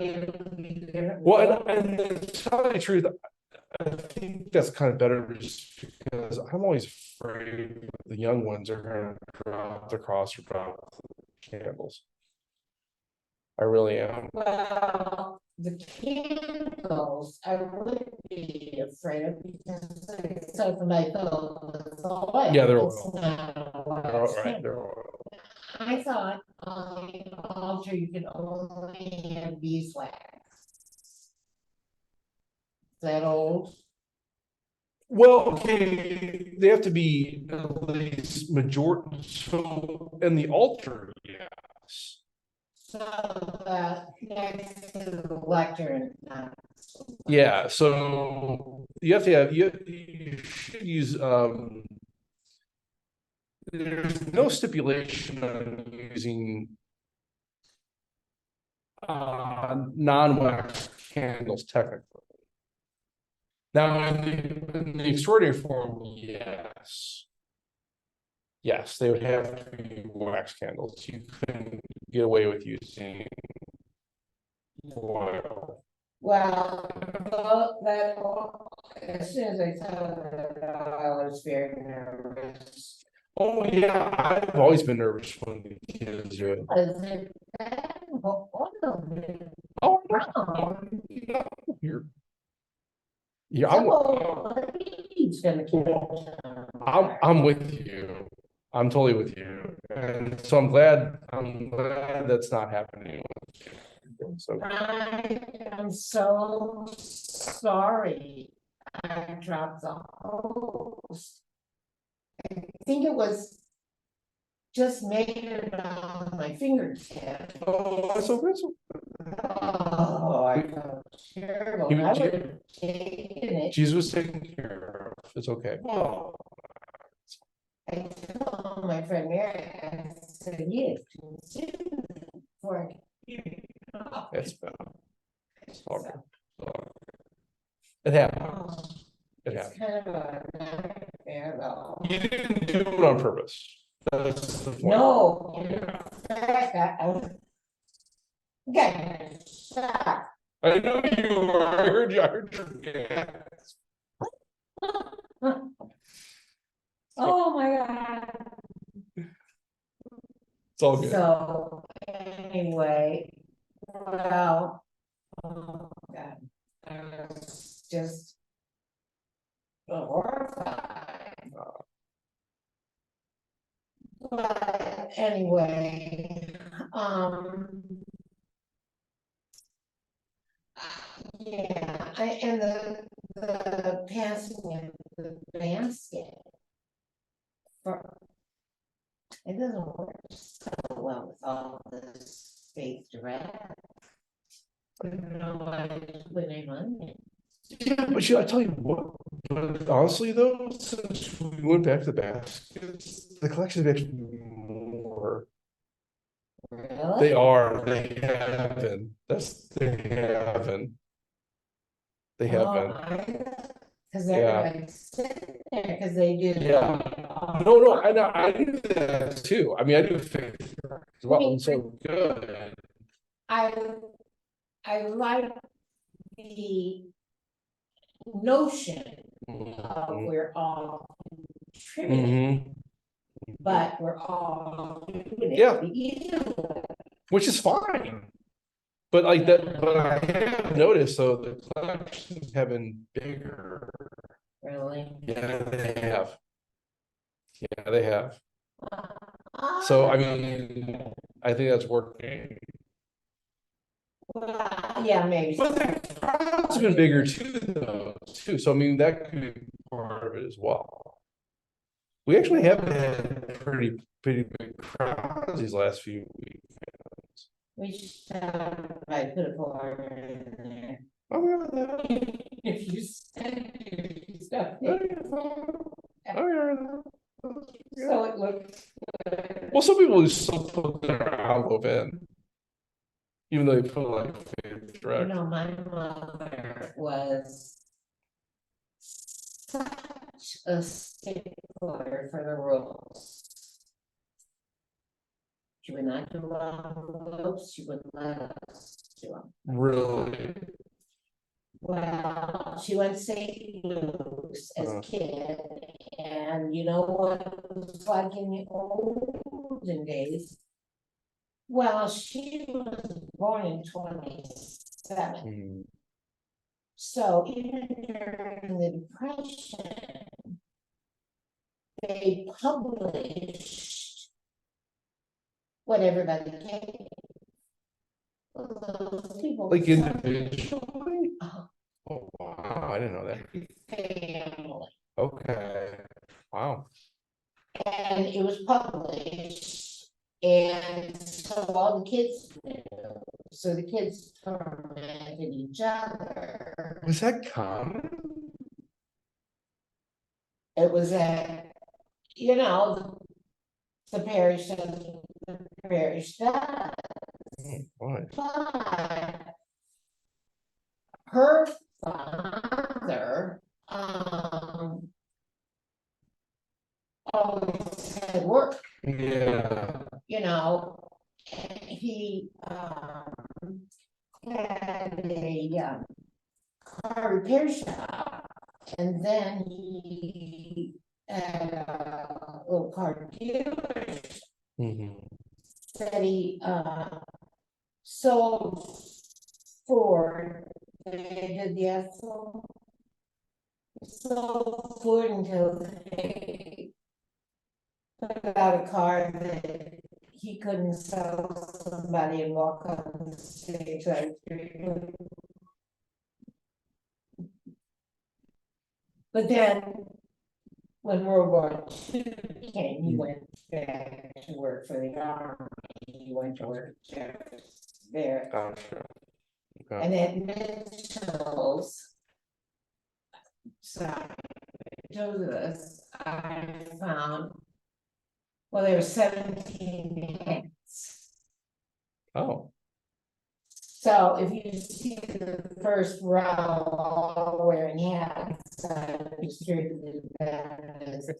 maybe- Well, and to tell you the truth, I think that's kind of better just because I'm always afraid the young ones are going to drop the cross or drop the candles. I really am. Well, the candles, I would be afraid of because aside from my phone, it's all white. Yeah, they're It's oil. not a They're all wax right. candle. They're all I thought on the altar you could only have beeswax. Is that old? well, okay, they have to be at least majority. So in the altar, yes. So that next to the lectern, Yeah, so you have to have you should use there's no stipulation on using non-wax candles technically. Now in the extraordinary form, yes. Yes, they would have to be wax candles. You couldn't get away with using oil. well, as soon as I saw that, I was very nervous. Oh yeah, I've always been nervous when the kids do it. Was it bad? Oh, Brown. no, I'm He's gonna keep it. I'm with you. I'm totally with you. And so I'm glad that's not happening. So I am so sorry. I dropped the hose. I think it was just made it on my fingertip. oh, that's so that's Oh, I felt terrible. You- I would have taken it. Jesus was taken care of. It's okay. Oh, I told my friend Mary, I said, yes, for it's bad. It's all good. It happens. It It's happens. kind of a nightmare though. You didn't do it on purpose. That's the point. No, in fact, I was. Getting shot. I know you were. I heard you. I heard your gas. Oh my God. It's all good. So anyway, well, oh God, I was just horrified. But anyway, yeah, and the passing of the basket. It doesn't work so well with all this spaced around. I don't know why I didn't put any money Yeah, but I tell you what, but honestly though, since we went back to the baskets, the collection is actually more. in. Really? They are, they have been. They have been. They have been. Cause Yeah. they're like sitting there, cause they do. Yeah. No, I do that too. I mean, I do think as well, and so good. I like the notion of we're all contributing, Mhm. but we're all doing it Yeah. together. Which is fine. But like that, but I have noticed though, the collections have been bigger. Really. Yeah, they have. Yeah, they have. Ah, So I mean, I think that's working. Well, yeah, maybe. But the crowd's been bigger too, so I mean, that could be part of it as well. We actually have had pretty big crowds these last few weeks. We just, I put a board in there. Oh, yeah, If you send your stuff, oh, yeah. so it looks good. Well, some people just still put their envelope in. Even though they put like faith You direct. know, my mother was such a stickler for the rules. She would not do envelopes, she wouldn't let us do them. Really? Well, she went to St. Luke's as a kid, and you know what it was like in the olden days? Well, she was born in 27, Hmm. so even during the Depression, they published what everybody gave. Those people. Like individually? Oh, Oh, wow, I didn't know that. family. Okay, wow. And it was published, and so all the kids knew, so the kids tormented each other. Was that common? It was you know, the parish does, the parish does, Oh, boy. but her father, always had work, Yeah. you know, and he, had a, car repair shop, and then he had a little car dealership Mhm. that he, sold Ford. They did the axle. Sold Ford until they put out a car that he couldn't sell somebody and walk on the stage like. But then, when World War II came, he went back to work for the army. He went to work there. Gotcha. Okay. And at Mitchell's, sorry, Joseph's, I found, well, there were 17 hats. Oh, So if you see the first row all wearing hats, I distributed that as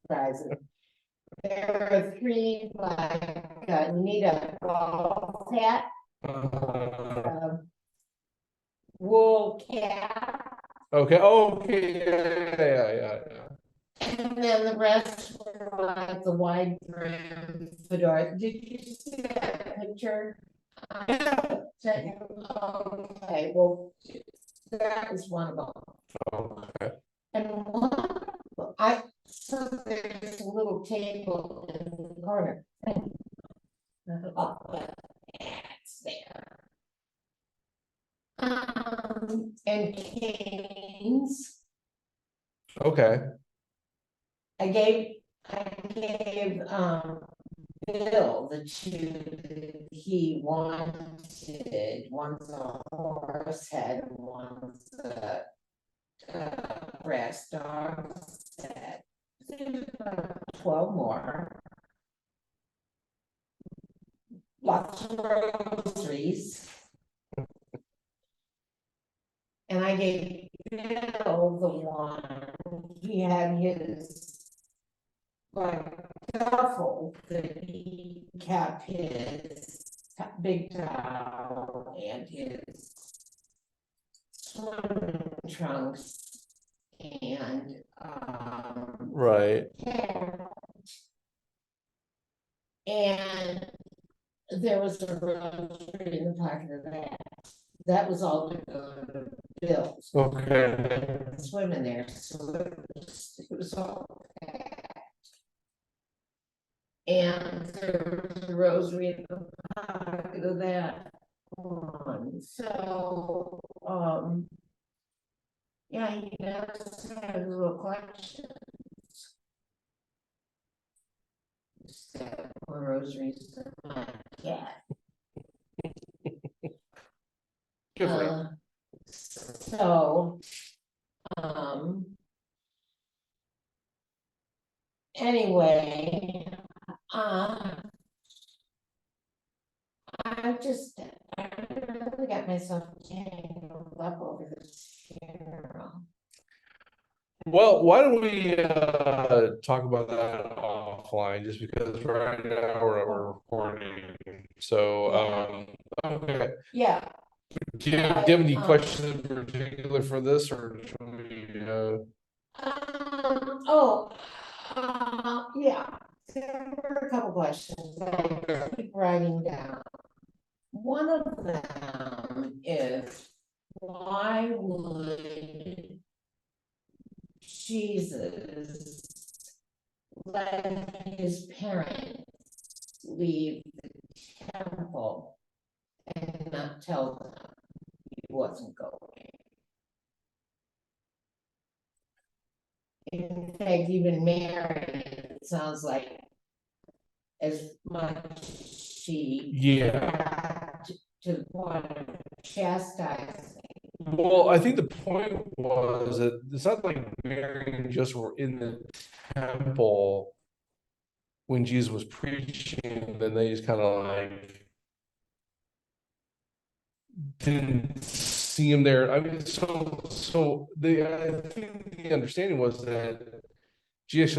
prizes. There are three, like, you need a golf hat, wool cap, okay, okay, yeah. and then the rest were like the wide brim fedora. Did you see that picture? Okay, well, that was one of them. Okay. And so there's a little table in the corner. It's there. And canes, Okay. I gave, Bill the two that he wanted, one's a horse head, and one's a brass dog set. There's about 12 more. Lots of groceries. And I gave Bill the one, he had his like duffel that he kept his big towel and his swimming trunks and Right. hair. And there was a rosary in the pocket of that. That was all the bills. Okay. Swimming there, so it was all packed. And there was a rosary in the pocket of that. So, yeah, he does have little questions. Instead of rosaries to my cat. Good for him. So, um. Anyway, I really got myself tangled up over this funeral. Well, why don't we talk about that offline, just because right now we're recording. So, okay. Yeah, Do you have any questions in particular for this, or should we, oh, yeah, there were a couple questions that I keep writing down. One of them is, why would Jesus let his parents leave the temple and not tell them he wasn't going? In fact, even Mary, it sounds like, as much she Yeah. to the point of chastising. Well, I think the point was that it's not like Mary and Joseph were in the temple when Jesus was preaching, then they just kind of like didn't see him there. I mean, so I think the understanding was that she's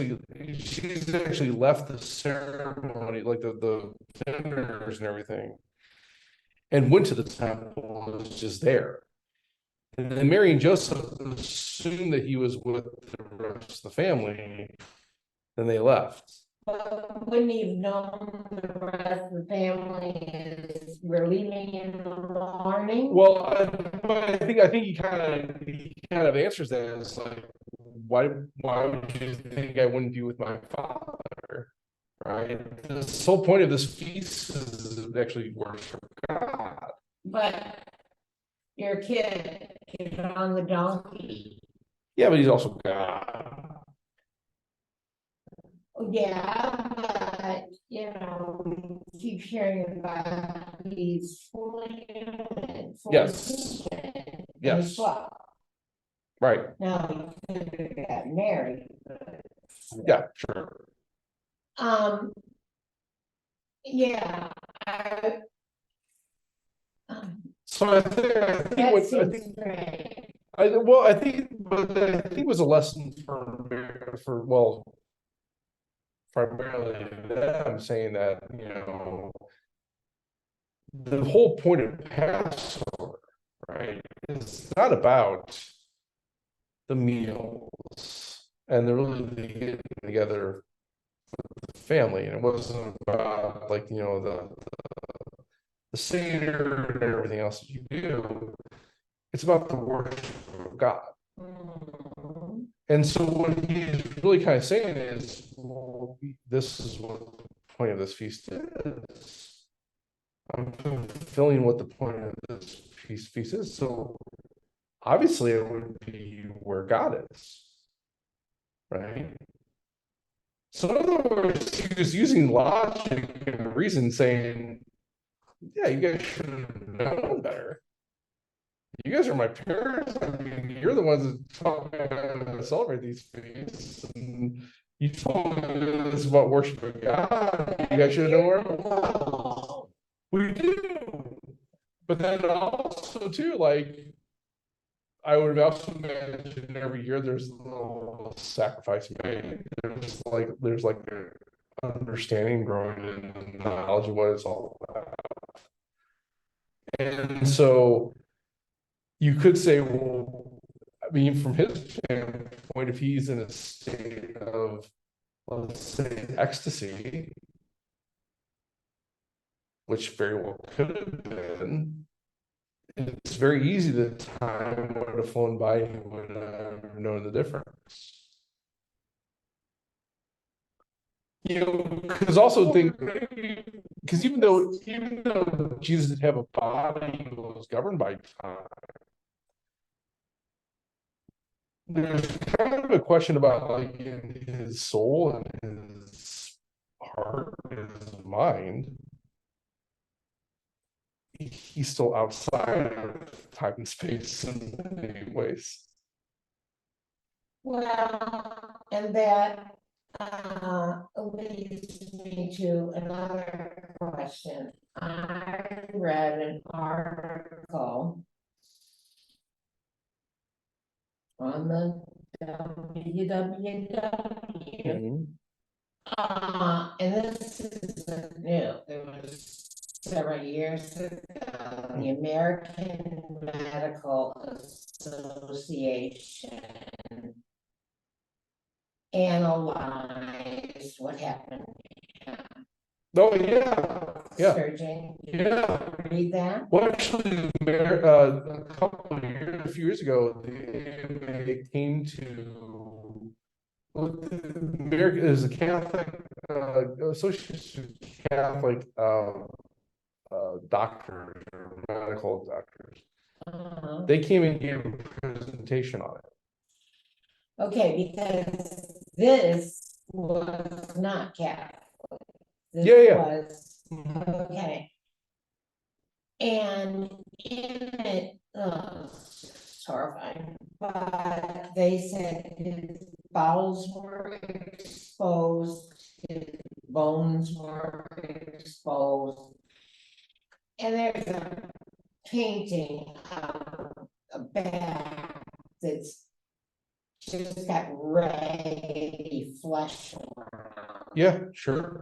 actually left the ceremony, like the vendors and everything, and went to the temple and was just there. And then Mary and Joseph assumed that he was with the rest of the family, then they left. But wouldn't he have known the rest of the family is we're leaving in the morning? Well, I think he kind of answers that as like, why would you think I wouldn't be with my father? Right? The whole point of this feast is actually worship God. But your kid is on the donkey. Yeah, but he's also God. Yeah, but we keep hearing about these fully human, fully Yes. human, and Yes. well, Right. now he could have got married. Yeah, sure. Yeah, So I think that what seems great. I think it was a lesson for well, primarily them saying that, the whole point of Passover, right, is not about the meals and really getting together with the family, and it wasn't about like the Seder and everything else that you do. It's about the worship of God. Mhm. And so what he's really kind of saying is, well, this is what the point of this feast is. I'm fulfilling what the point of this feast is. So obviously it would be where God is, right? So in other words, he was using logic and reason, saying, yeah, you guys should have known better. You guys are my parents. I mean, you're the ones that taught me how to celebrate these feasts. And you told me this is about worshiping God. You guys should have known where. We do. But then also too, like, I would have also imagined every year there's a little sacrifice made. There's like an understanding growing in knowledge of what it's all about. And so you could say, well, I mean, from his standpoint, if he's in a state of, let's say, ecstasy, which very well could have been, it's very easy that time would have flown by and he would have known the difference. Because also think, because even though Jesus didn't have a body, he was governed by time. There's kind of a question about like in his soul and his heart, his mind. He's still outside of time and space in many ways. Well, and that leads me to another question. I read an article on the www. And this isn't new. It was several years ago. The American Medical Association analyzed what happened. Oh, yeah. Surgeon, Yeah. read that? Well, actually, a few years ago, the AMA came to America is a Catholic Association of Catholic doctors or medical doctors. They came and gave a presentation on it. Okay, because this was not Catholic. This Yeah. was, okay. And in it, it's horrifying, but they said his bowels were exposed, his bones were exposed. And there's a painting of a back that's just got red flesh around. Yeah, sure.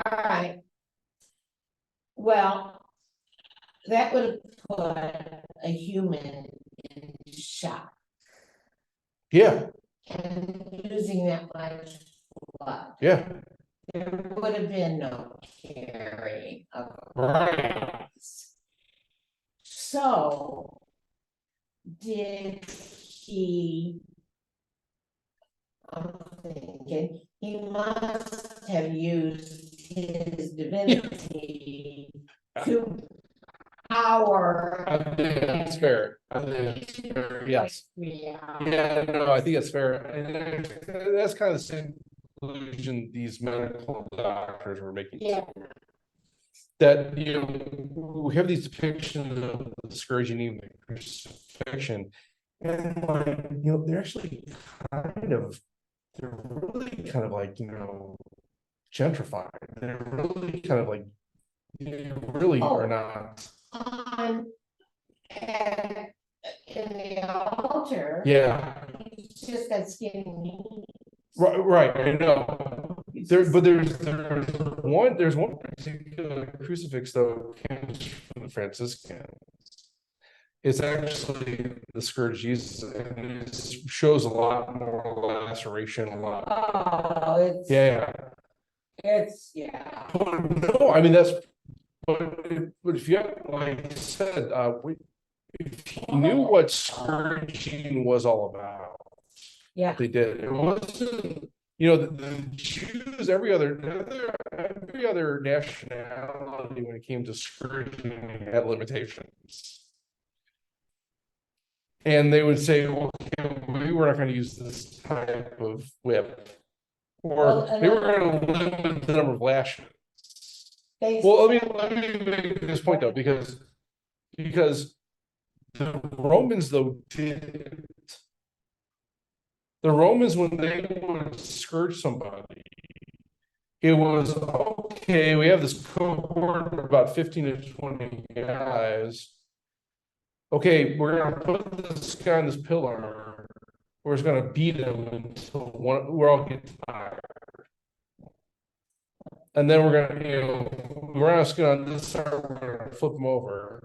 All right. Well, that would have put a human in shock. Yeah. And using that much blood, Yeah. there would have been no carrying of Right. So, did he? I'm thinking he must have used his divinity to power. I think that's fair. Yes. Yeah, no, I think that's fair. And that's kind of the same conclusion these medical doctors were making. Yeah. That, we have these depictions of the scourging and the crucifixion. And like, they're actually they're really kind of like, gentrified. They're really kind of like, really are not. In the altar. Yeah. It's just that skin. Right, I know. There's one particular crucifix though, comes from the Franciscans. It's actually the scourge Jesus, and it shows a lot more laceration, a lot. Oh, it's. Yeah. No, I mean but if you have, like I said, if you knew what scourging was all about. Yeah. They did. It wasn't, the Jews, every other nationality when it came to scourging had limitations. And they would say, well, we were not going to use this type of whip. Or they were going to limit the number of lashes. Well, let me make this point though, because the Romans though didn't. The Romans, when they would scourge somebody, it was okay. We have this cohort of about 15 to 20 guys. Okay, we're gonna put this guy on this pillar. We're just gonna beat him until we're all get tired. And then we're gonna, we're not gonna this side, we're gonna flip him over.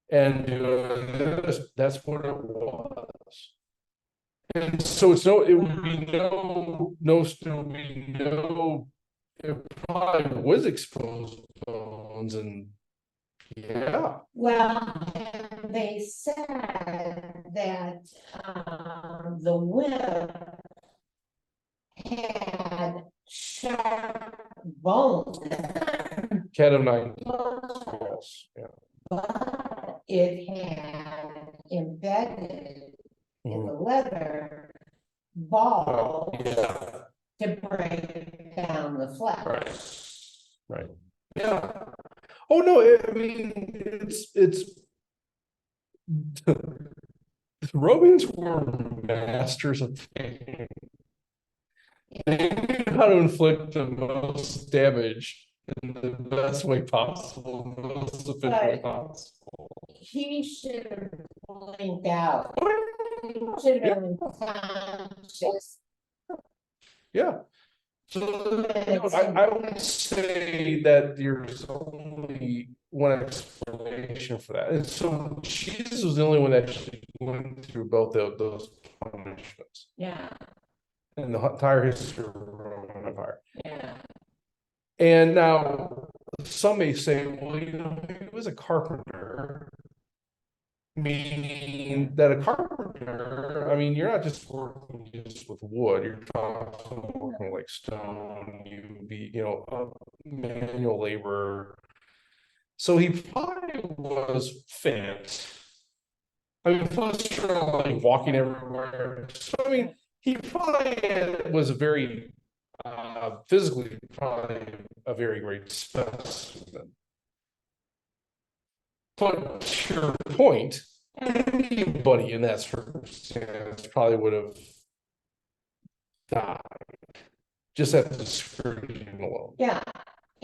And that's what it was. And so it would be it probably was exposed bones and yeah. Well, they said that the whip had sharp bones. Cat of nine. Yes, yeah. But it had embedded in the leather ball Yeah, to break down the flesh. right. Yeah. Oh, no, I mean, it's the Romans were masters of pain. They knew how to inflict the most damage in the best way possible, the most efficient way possible. He should have blinked out. Should have been conscious. Yeah. So I would say that there's only one explanation for that. And so Jesus was the only one that actually went through both of those punishments Yeah, in the entire history of the Roman Empire. yeah. And now some may say, well, he was a carpenter, meaning that a carpenter, I mean, you're not just working just with wood, you're talking working like stone, manual labor. So he probably was fit. I mean, plus like walking everywhere. So I mean, he probably was a very physically probably a very great specimen. But to your point, anybody in that circumstance probably would have died just at the description alone. Yeah,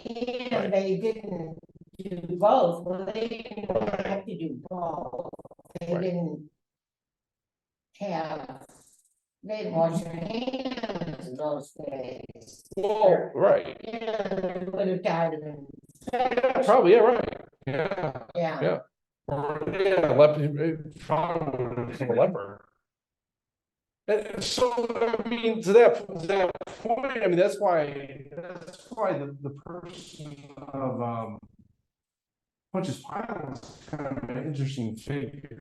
and they didn't do both, well, they didn't have to do both, they Right. didn't have, they didn't wash their hands in those days. Well, right. Yeah, they would have died of them. Probably, yeah, right. Yeah. Yeah. Yeah. Or yeah, leper, probably a leper. And so I mean, to that point, I mean that's why the person of Pontius Pilate was kind of an interesting figure.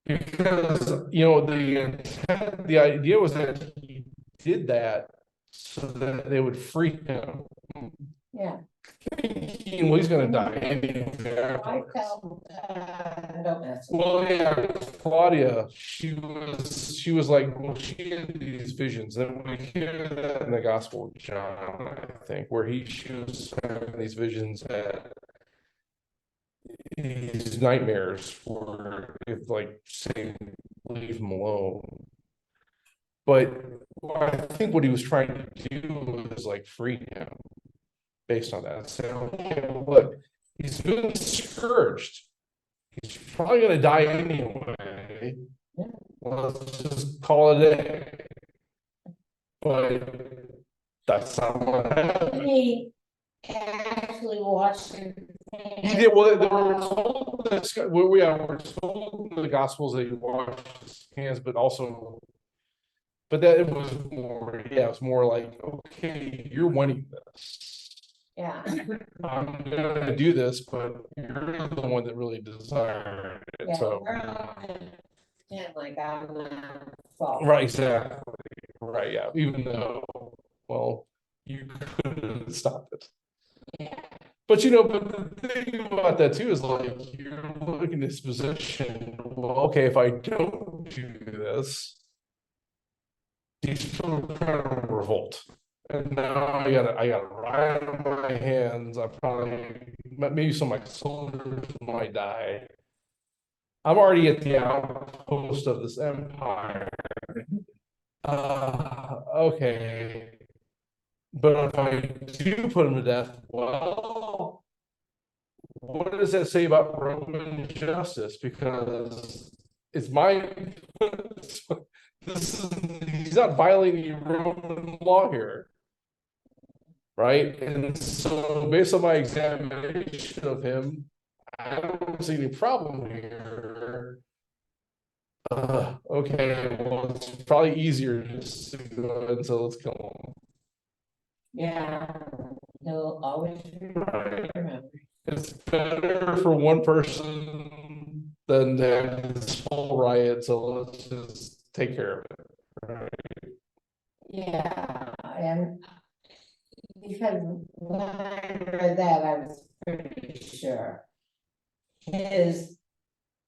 Because the idea was that he did that so that they would free him. Yeah. Well, he's gonna die. I felt, don't mess with Well, yeah, Claudia, she was like, well, she had these visions, and we hear that in the Gospel of John, I think, where she was having these visions that these nightmares were like saying, leave him alone. But I think what he was trying to do was like free him based on that. So, look, he's been scourged. He's probably going to die anyway. Let's just call it a day. But that's not what happened. He actually watched it. He did. Well, they were told this. We're told in the Gospels that he washed his hands, but that it was more. Yeah, it was more like, okay, you're wanting this. Yeah. I'm gonna do this, but you're the one that really desired it. Yeah, So like I'm not fault. right, exactly. Right, yeah. Even though, well, you couldn't stop it. Yeah. But but the thing about that too is like you're looking at this position. Well, okay, if I don't do this, these people are trying to revolt. And now I got right on my hands. I probably maybe some of my soldiers might die. I'm already at the outpost of this empire. Okay. But if I do put him to death, well, what does that say about Roman justice? Because it's my he's not violating Roman law here. Right? And so based on my examination of him, I don't see any problem here. Okay, well, it's probably easier just to go ahead and say, let's kill him. Yeah, he'll always remember. It's better for one person than to have this whole riot, so let's just take care of it. Right? Yeah, and he because when I read that, I was pretty sure. His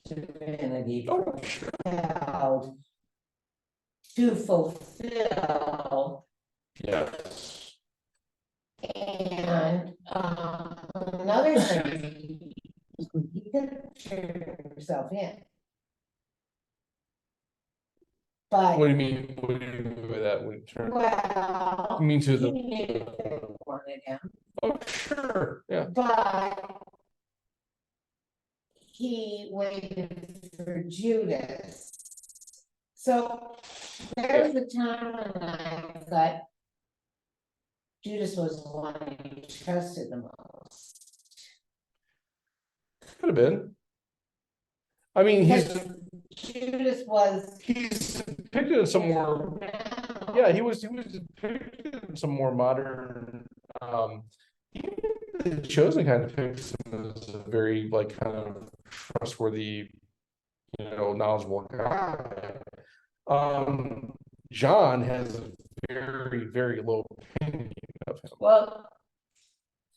divinity Oh, sure. held to fulfill. Yes. And another thing, he could turn himself in. But What do you mean? What do you mean by that? When turn? well, You mean to he the? knew they wanted him, Oh, sure. Yeah. but he waited for Judas. So there's the time when I thought Judas was the one he trusted the most. Could have been. I mean, Because Judas was. he's depicted in some more. Yeah, he was depicted in some more modern. Even the Chosen kind of depicts him as a very like kind of trustworthy, knowledgeable guy. John has a very, very low opinion of him. Well,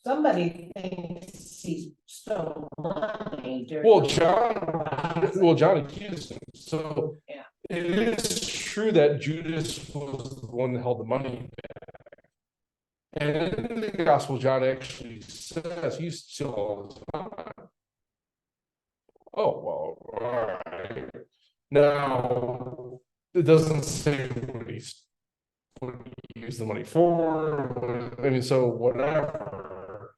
somebody thinks he stole money during. Well, John accused him. So Yeah. it is true that Judas was the one that held the money back. And in the Gospel, John actually says he stole all his money. Oh, well, all right. Now, it doesn't say what he used the money for. I mean, so whatever.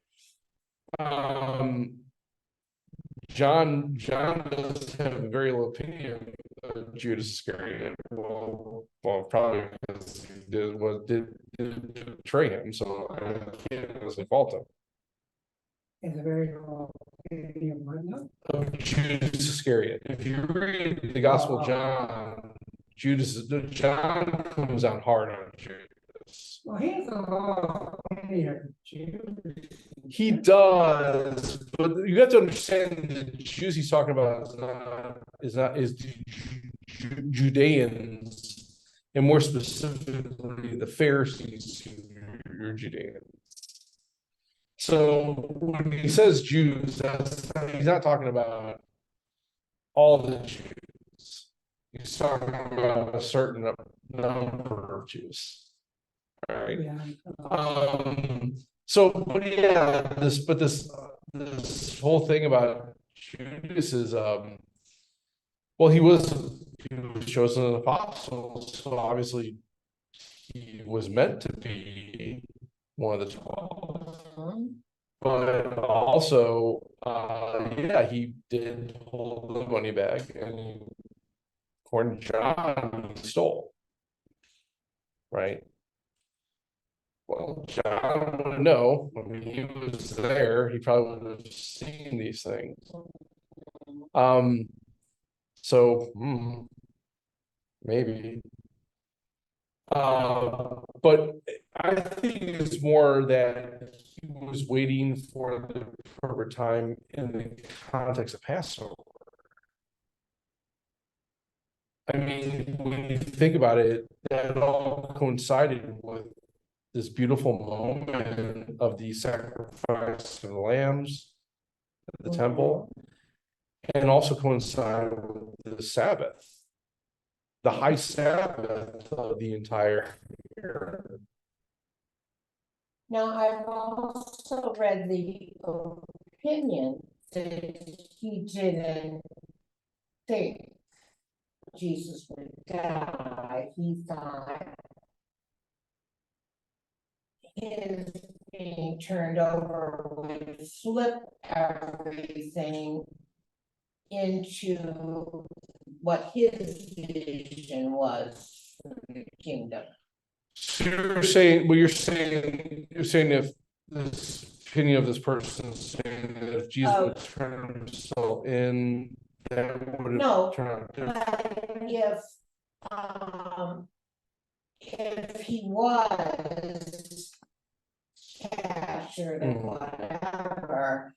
John does have a very low opinion of Judas Iscariot. Well, probably because he did betray him. So I can't honestly fault him. Is a very low opinion right now. Of Judas Iscariot. If you read the Gospel of John, John comes out hard on Judas. Well, he has a low opinion. He does, but you have to understand the Jews he's talking about is Judeans, and more specifically the Pharisees who are Judeans. So when he says Jews, he's not talking about all the Jews. He's talking about a certain number of Jews. All right. Yeah. So, but yeah, this whole thing about Judas is, well, he was chosen an apostle, so obviously he was meant to be one of the 12. But also, yeah, he did hold the money bag, and according to John, he stole. Right? Well, John would know. I mean, he was there. He probably would have seen these things. So maybe. But I think it's more that he was waiting for the appropriate time in the context of Passover. I mean, when you think about it, that all coincided with this beautiful moment of the sacrifice of the lambs at the temple, and also coincide with the Sabbath, the high Sabbath of the entire year. Now, I've also read the opinion that he didn't think Jesus would die. He thought his being turned over would flip everything into what his vision was for the kingdom. So you're saying, well, you're saying if this opinion of this person is saying that if Jesus would turn himself in, that would No, have turned out different. but if he was captured or whatever,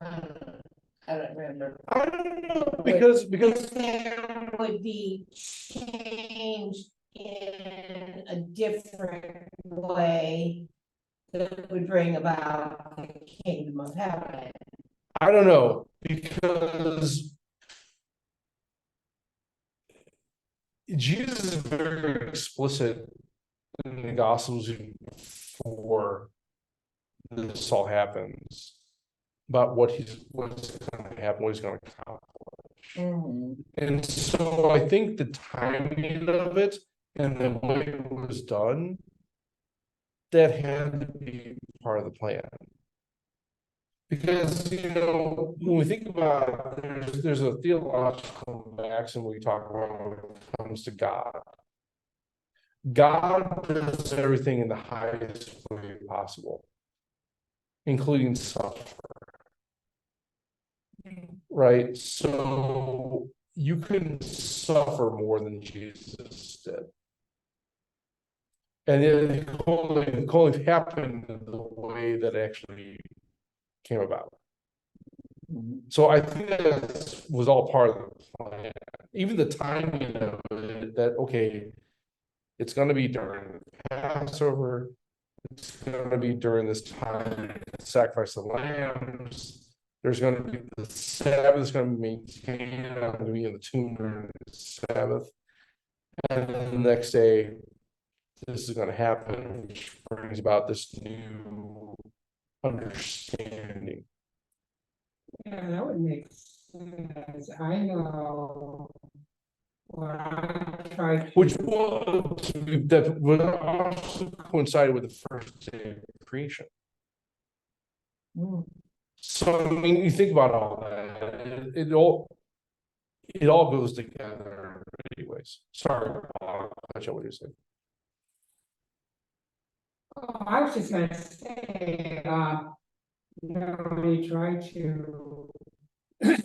I don't remember. I don't know, because there would be change in a different way that would bring about the kingdom of heaven. I don't know, because Jesus is very explicit in the Gospels before this all happens about what's going to happen, what he's going to accomplish. And so I think the timing of it and the way it was done, that had to be part of the plan. Because, when we think about it, there's a theological maxim we talk about when it comes to God. God does everything in the highest way possible, including suffer. Right? So you couldn't suffer more than Jesus did. And it only happened in the way that actually came about. So I think that was all part of the plan. Even the timing of it, that, okay, it's going to be during Passover, it's going to be during this time, sacrifice the lambs, there's going to be the Sabbath is going to be maintained, I'm going to be in the tomb during the Sabbath, and then the next day, this is going to happen, which brings about this new understanding. Yeah, that would make sense. I know what I tried to. Which was that would also coincide with the first day of creation. So I mean, you think about all that, it all goes together, anyways. Sorry, I'll catch up what you're saying. Oh, I was just gonna say, we try to put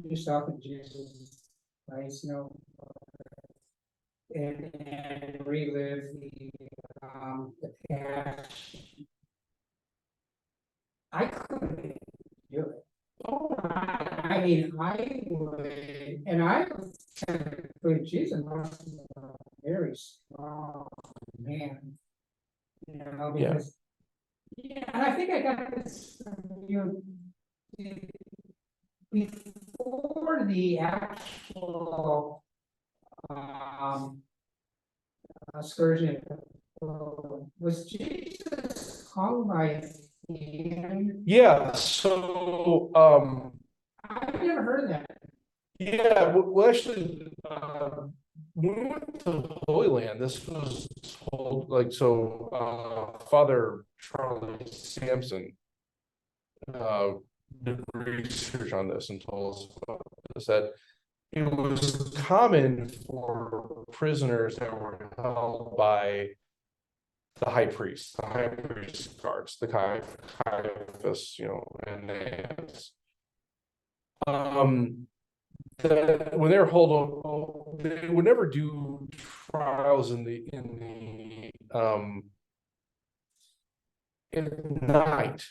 yourself in Jesus' place, and relive the past. I couldn't do it. I mean, I would, and I was kind of put Jesus was a very strong man, because. Yeah, and I think I got this, before the actual excursion, was Jesus called by a demon? Yeah, so I've never heard of that. yeah, well actually, when we went to the Holy Land, this was told, like, so Father Charlie Sampson did research on this and told us about this, that it was common for prisoners that were held by the high priest guards, the Caiaphas, and Annas. That when they were held, they would never do trials in the night.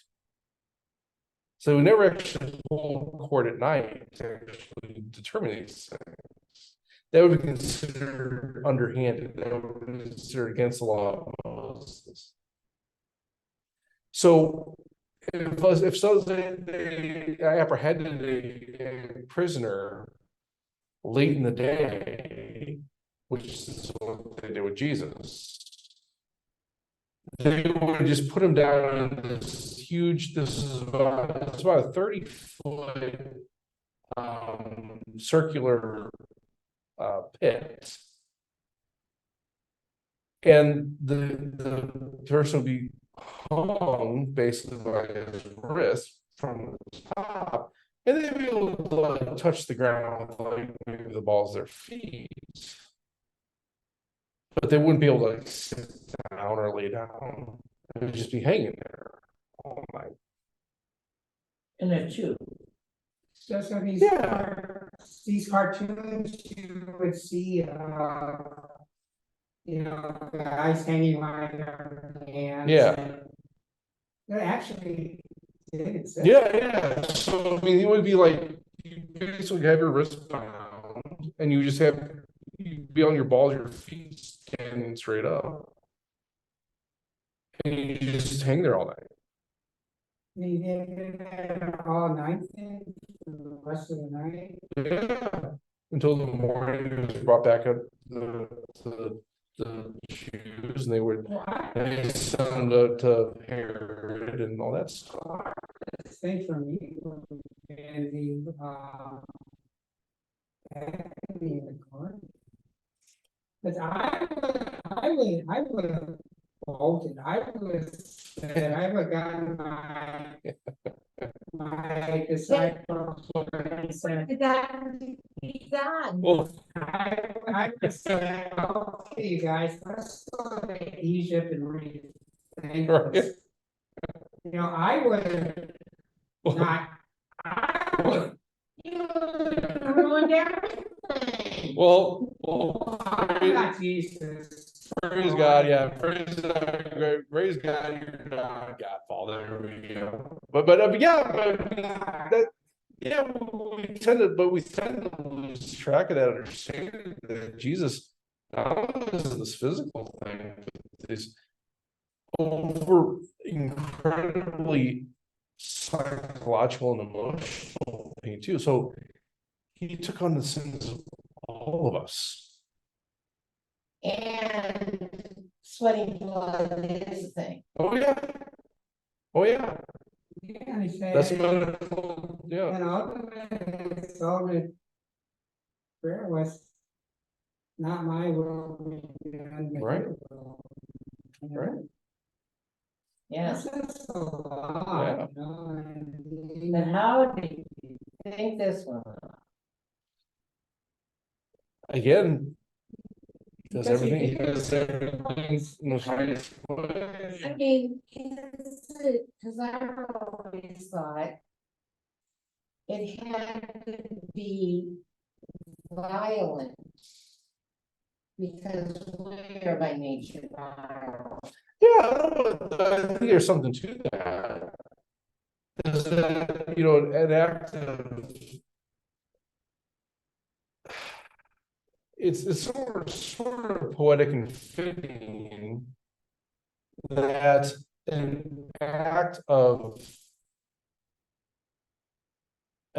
So we never actually hold court at night to actually determine these things. That would be considered underhanded. That would be considered against the law of Moses. So if so, they apprehended a prisoner late in the day, which is what they did with Jesus. They would just put him down in this huge. It's about a 30-foot circular pit, and the person would be hung basically by his wrist from the top, and they'd be able to like touch the ground with like maybe the balls of their feet, but they wouldn't be able to like sit down or lay down. They would just be hanging there all night. In a tube. So these these cartoons you would see, guys hanging by their hands. Yeah. That actually did exist. Yeah. So I mean, it would be like you basically have your wrist bound, and you just you'd be on your balls, your feet standing straight up. And you just hang there all night. You did it all night then, for the rest of the night? Yeah, until the morning, it was brought back up the shoes, and they would, they sent them to Herod and all that stuff. The thing for me would be the garden. But I would have bolted, I would have said, I would have gotten my disciples and said, That be done. Well, I would say, okay, you guys, let's go to Egypt and read. Right. You know, I would not, I would. Ruined everything. well, I'm not Jesus. praise God, yeah, praise God, you're not Godfall, there we go. But yeah, that, yeah, we tend to lose track of that understanding that Jesus, not only is this physical thing, but this over incredibly psychological and emotional pain too. So he took on the sins of all of us. And sweating blood is a thing. Oh yeah. Oh yeah. Yeah, he said. That's medical, yeah. And ultimately, his only prayer was, not my will, be done, but Right. your will. You know? Right. Yeah. This is a lot, Yeah. you know, And how do you think this one? Again, does Because he everything, he did does everything in the highest I way. mean, because I always thought it had to be violent. Because we are by nature violent. Yeah, I think there's something to that. Is that, you know, an act of, it's sort of poetic and fitting that an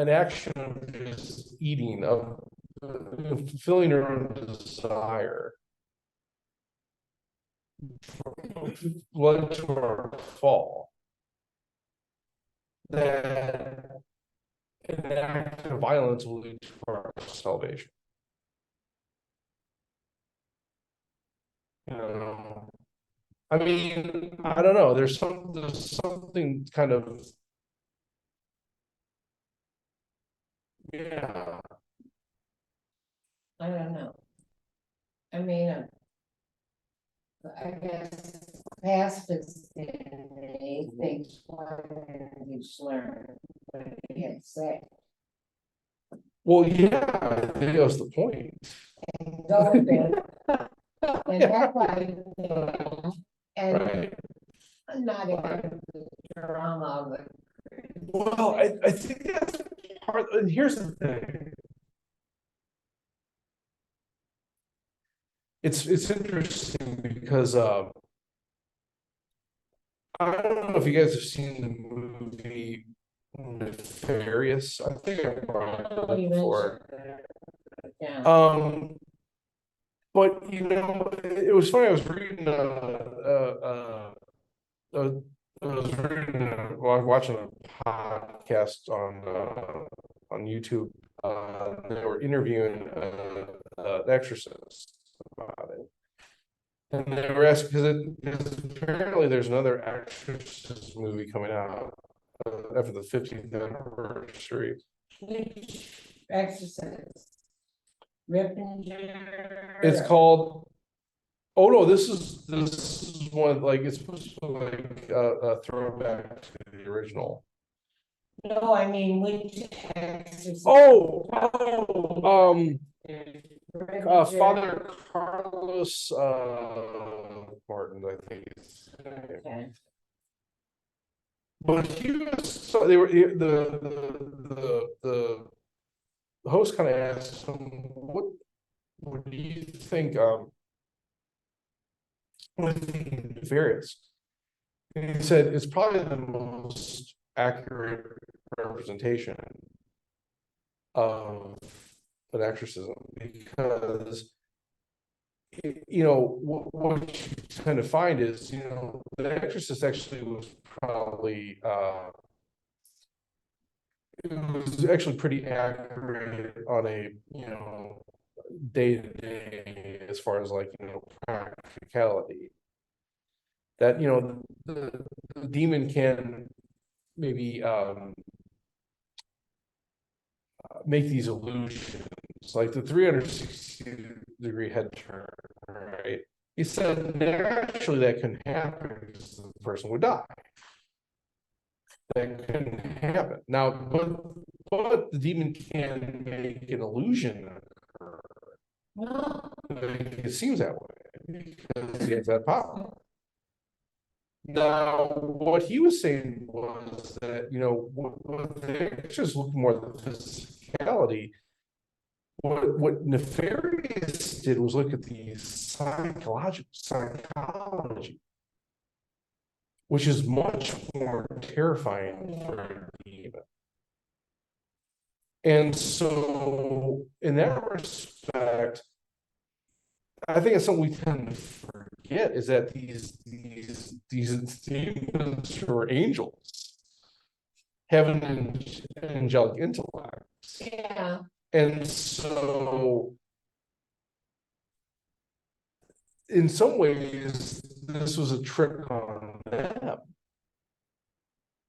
action of just eating, of fulfilling your own desire, led to our fall. That an act of violence will lead to our salvation. You know, I mean, I don't know. There's something kind of, yeah. I don't know. I mean, I guess pastors they think you learn what you had to say. Well, yeah, I think that's the point. And go with it. And that's why I think, and Right. not in the drama, but Well, I think that's part, and here's the thing. It's interesting because I don't know if you guys have seen the movie Nefarious. I think I brought it up before. yeah. But you know, it was funny. I was reading watching a podcast on YouTube. They were interviewing an exorcist about it, and they were asking because apparently there's another Exorcist movie coming out after the 50th anniversary. Exercise. Rippinger. It's called. Oh no, this is one, like, it's supposed to be like a throwback to the original. No, I mean, which exercise. Father Carlos Martin, I think it's his name. Okay. But he was, so they were the host kind of asked him, what do you think with the nefarious. And he said it's probably the most accurate representation of an exorcism, because you know what you tend to find is, you know, the exorcist actually was probably it was actually pretty accurate on a, you know, day to day, as far as like, you know, practicality. That, you know, the demon can maybe make these illusions, like the 360-degree head turn, right? He said naturally that couldn't happen because the person would die. That couldn't happen. Now, but the demon can make an illusion occur. It seems that way because he has that power. Now, what he was saying was that, you know, what they're just looking more at the physicality. What Nefarious did was look at the psychology, which is much more terrifying for a demon. And so, in that respect, I think it's something we tend to forget, is that these demons or angels have an angelic intellect. Yeah. And so, in some ways, this was a trick on them,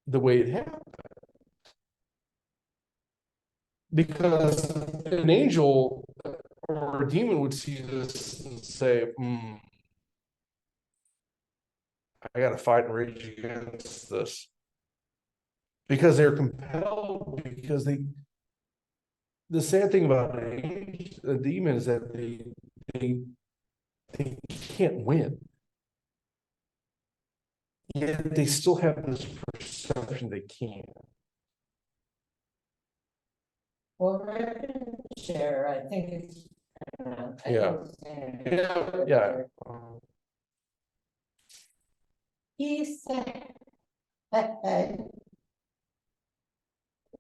the way it happened. Because an angel or a demon would see this and say, I got to fight and rage against this. Because they're compelled, because the sad thing about a demon is that they can't win. Yet they still have this perception they can. Well, sure, I think it's. Yeah. Yeah. He said,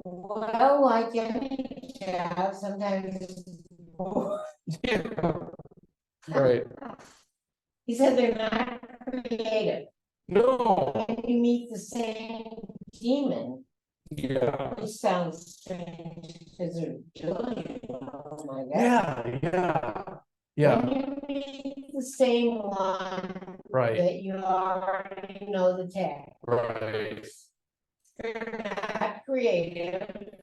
well, like any job, sometimes it's bored. Yeah. Right. He said they're not creative. No. And you meet the same demon, Yeah. which sounds strange because they're doing it. Oh my God. Yeah. When you meet the same one Right. that you already know the tag. Right. They're not creative.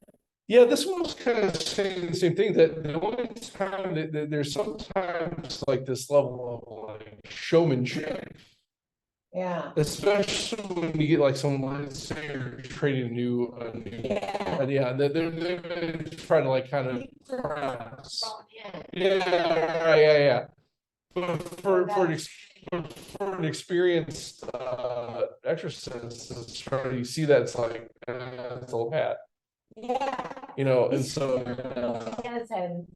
Yeah, this one was kind of saying the same thing, that the only time that there's sometimes like this level of like showmanship, Yeah. especially when you get like someone, let's say you're trading a new Yeah. they're trying to like kind of press. Yeah. But for an experienced exorcist, it's trying to see that it's like it's a hat. Yeah. You know, and so Yes, and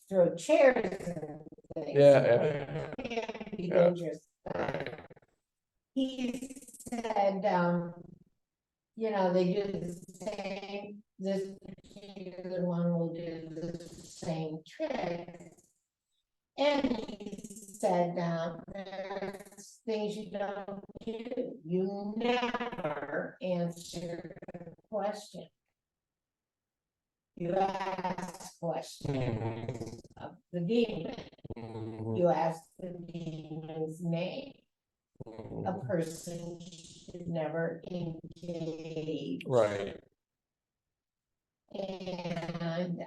throw chairs and things. yeah. Be Yeah. dangerous. He said, you know, they do the same, this particular one will do the same trick. And he said, there's things you don't do. You never answer the question. You ask questions of the demon. You ask the demon's name. A person should never engage. Right. And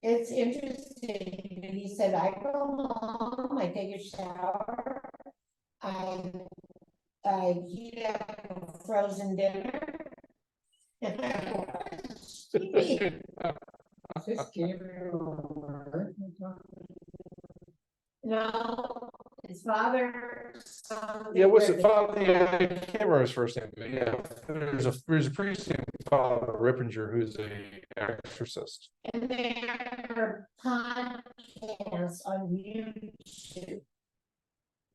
it's interesting. He said, I go home, I take a shower, I heat up a frozen dinner. And I watch TV. Just gave her. No, his father. Yeah, what's it, Father? Yeah, I can't remember his first name, but yeah, there's a priest named Father Rippinger who's a Exorcist. And there are podcasts on YouTube.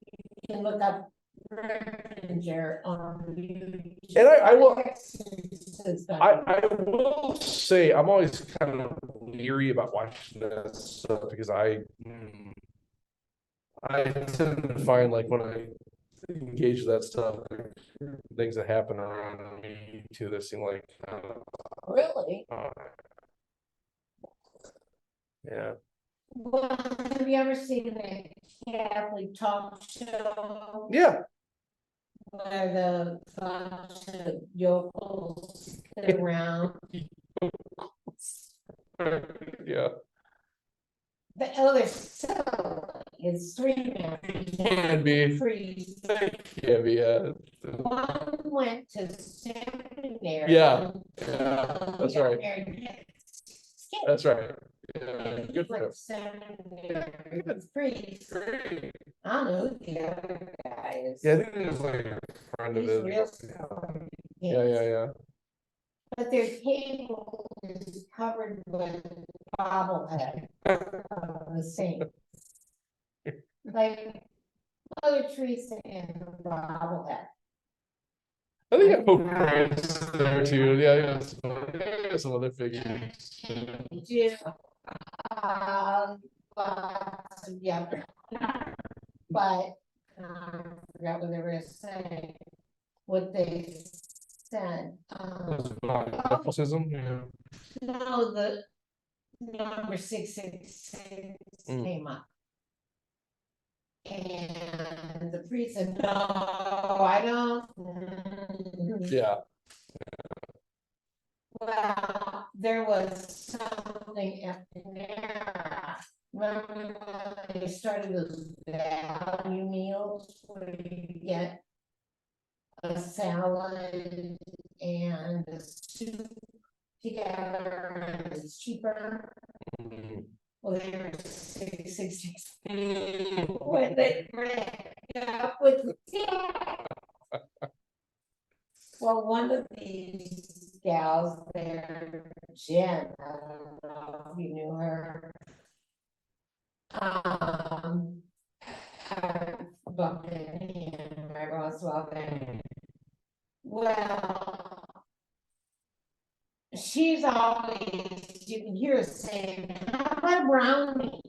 You can look up Ranger on YouTube. And I will, Exorcist on I will say, I'm always kind of leery about watching this stuff because I tend to find like when I engage with that stuff, things that happen around me too that seem like, Really? yeah. Well, have you ever seen the Catholic talk show? Yeah. Where the bunch of yokels sit around? Yeah. The other so is 3 men. Can be. Priest. Yeah, yeah. One went to seminary. Yeah. Yeah, that's right. That's That's right. Yeah, good for him. Seminary, was priest. Great. I don't know who the other guy is. Yeah, I think it was like a friend of He's his. real strong. Yeah. But their table is covered with bobblehead of the saint. Like Mother Teresa and the bobblehead. I think I Pope Francis there too. Yeah, some other figures. Just, yeah. But, I forgot what they were saying, what they said, Catholicism, yeah. no, the number 666 came up. And the priest said, no, I don't. Yeah. Well, there was something at Panera. Remember when they started those value meals where you get a salad and a soup together and it's cheaper? Well, they were 666. When they break up with well, one of these gals there, Jen, I don't know if you knew her. I bumped into him, my boss while there. Well, she's always, you can hear her saying, how about brownie?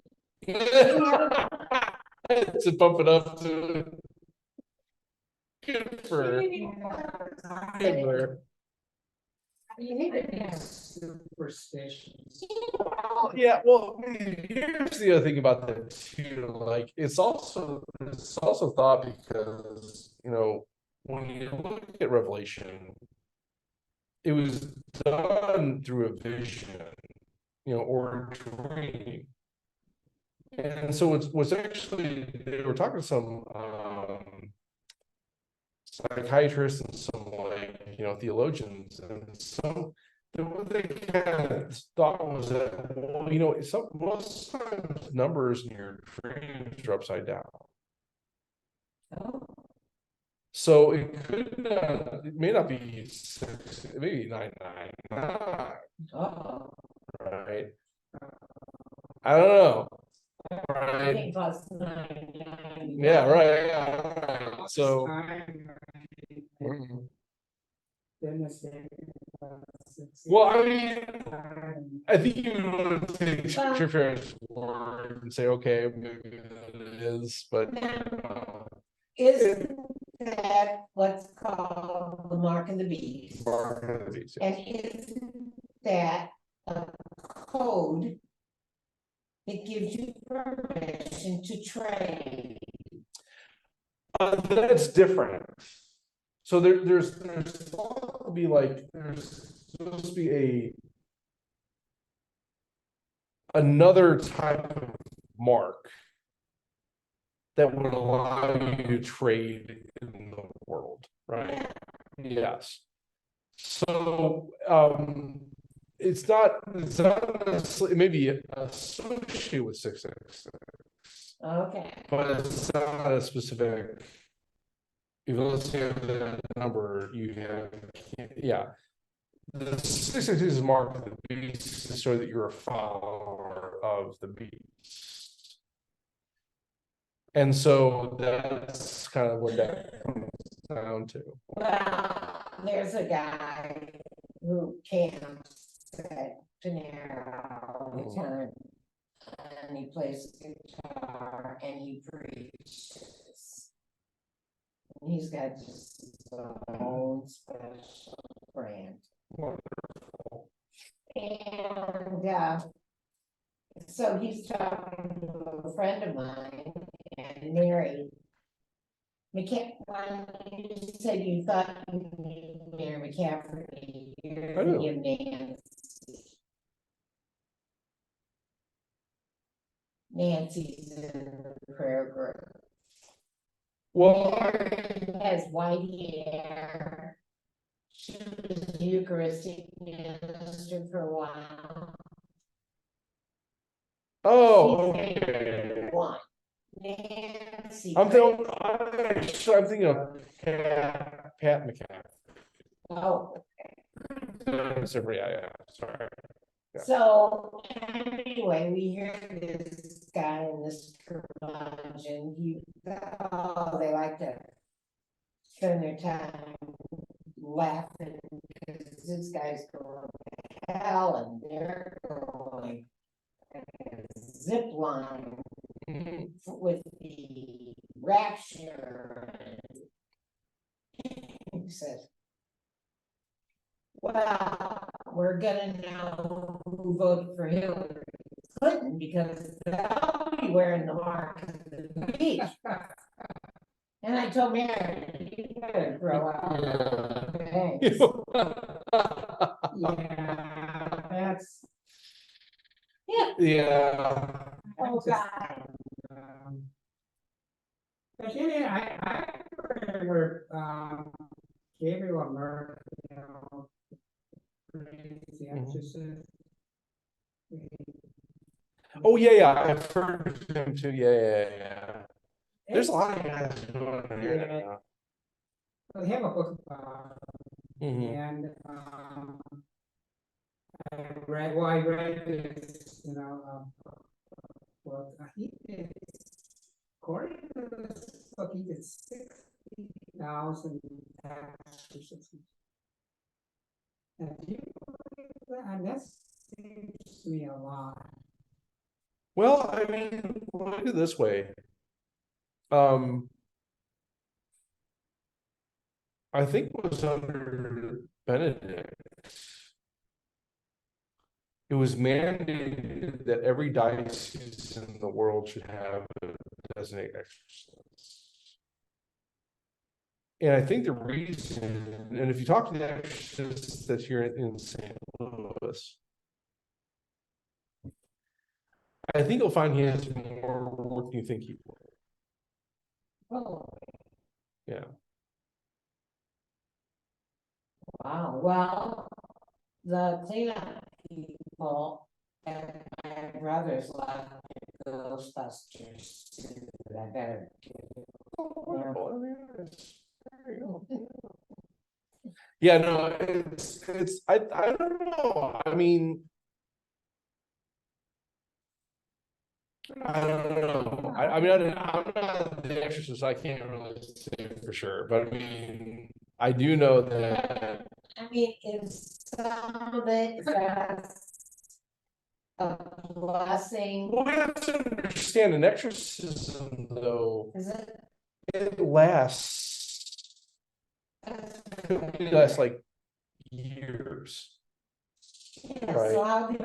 To bump it up to. Good for her. Good for her. Superstitions. Yeah, well, here's the other thing about that too. Like, it's also thought because when you look at Revelation, it was done through a vision, or a dream. And so what's actually, they were talking to some psychiatrists and some theologians, and what they kind of thought was that, most times numbers in your dreams are upside down. So it may not be 6, maybe 999. Right? I don't know. Right. Yeah, right. Yeah. So. Well, I mean, I think you want to take Scripture parents' word and say, okay, maybe it is, but isn't that what's called the mark of the beast? yeah. And isn't that a code that gives you permission to trade? That's different. So there's supposed to be another type of mark that would allow you to trade in the world, right? Yes. So it's not necessarily, maybe associated with 666. Okay. But it's not a specific. If you let's say the number you have, yeah. the 666 is mark of the beast to show that you're a follower of the beast. And so that's kind of what that comes down to. Well, there's a guy who camps at Panera all the time. And he plays guitar and he preaches. And he's got just his own special brand. Wonderful. And so he's talking to a friend of mine and Mary. When you said you thought you knew Mary McCaffrey, you're I do. thinking of Nancy. Nancy's in the prayer group. Well, Mary has white hair. She was a Eucharistic minister for a while. oh, She's okay. one. Nancy. I'm thinking of Pat McCaffrey. Oh, Yeah, sorry. Yeah. so anyway, we hear this guy in this curmudgeon, they like to spend their time laughing because this guy's going to hell and they're going zip line Mhm. with the rapture. He says, well, we're gonna know who voted for Hillary Clinton because they'll be wearing the mark of the beach. And I told Mary, you better grow up. Thanks. Yeah, that's. Yeah. Yeah. Oh, God. But yeah, I remember, Gabriel Murray, the Mhm. Exorcist. Oh yeah, I've heard of him too. Yeah. There's a lot of guys doing it here now. They have a book about it, Mhm. and, I read this, book, he did, according to this book, he did 60,000 exorcisms. And do you believe that? And that seems to me a lot. Well, I mean, look at it this way. I think it was under Benedict. It was mandated that every diocese in the world should have a designated exorcist. And I think the reason, and if you talk to the exorcist that's here in St. Louis, I think you'll find he has more work than you think he will. Oh, Yeah. wow, well, the cleanup people and my brothers left Ghostbusters too, I better. Wonderful. I mean, there you go. Yeah, no, I don't know. I mean, I don't know. I mean, I'm not the exorcist. I can't really say for sure, but I mean, I do know that. I mean, is some of it just a blessing? Well, we have to understand an exorcism, though, Is it? it lasts. It lasts like years. Yeah, Right. so how do you?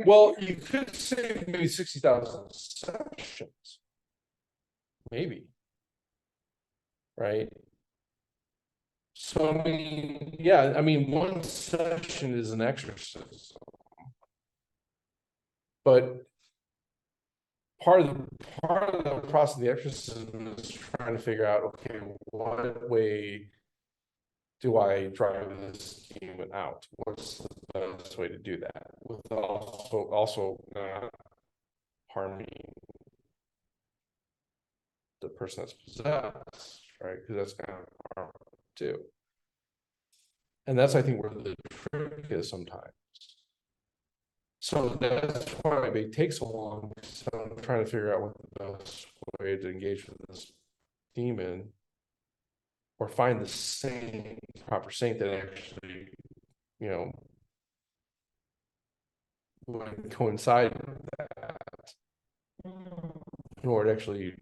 Well, you could say maybe 60,000 sessions. Maybe. Right? So, I mean, yeah, I mean, one session is an exorcism. But part of the process of the exorcism is trying to figure out, okay, what way do I drive this demon out? What's the best way to do that with also not harming the person that's possessed, right? Because that's kind of harmful too. And that's, I think, where the trick is sometimes. So that's why it may take so long, because I'm trying to figure out what the best way to engage with this demon, or find the saint, proper saint that actually, you know, would coincide with that, in order to actually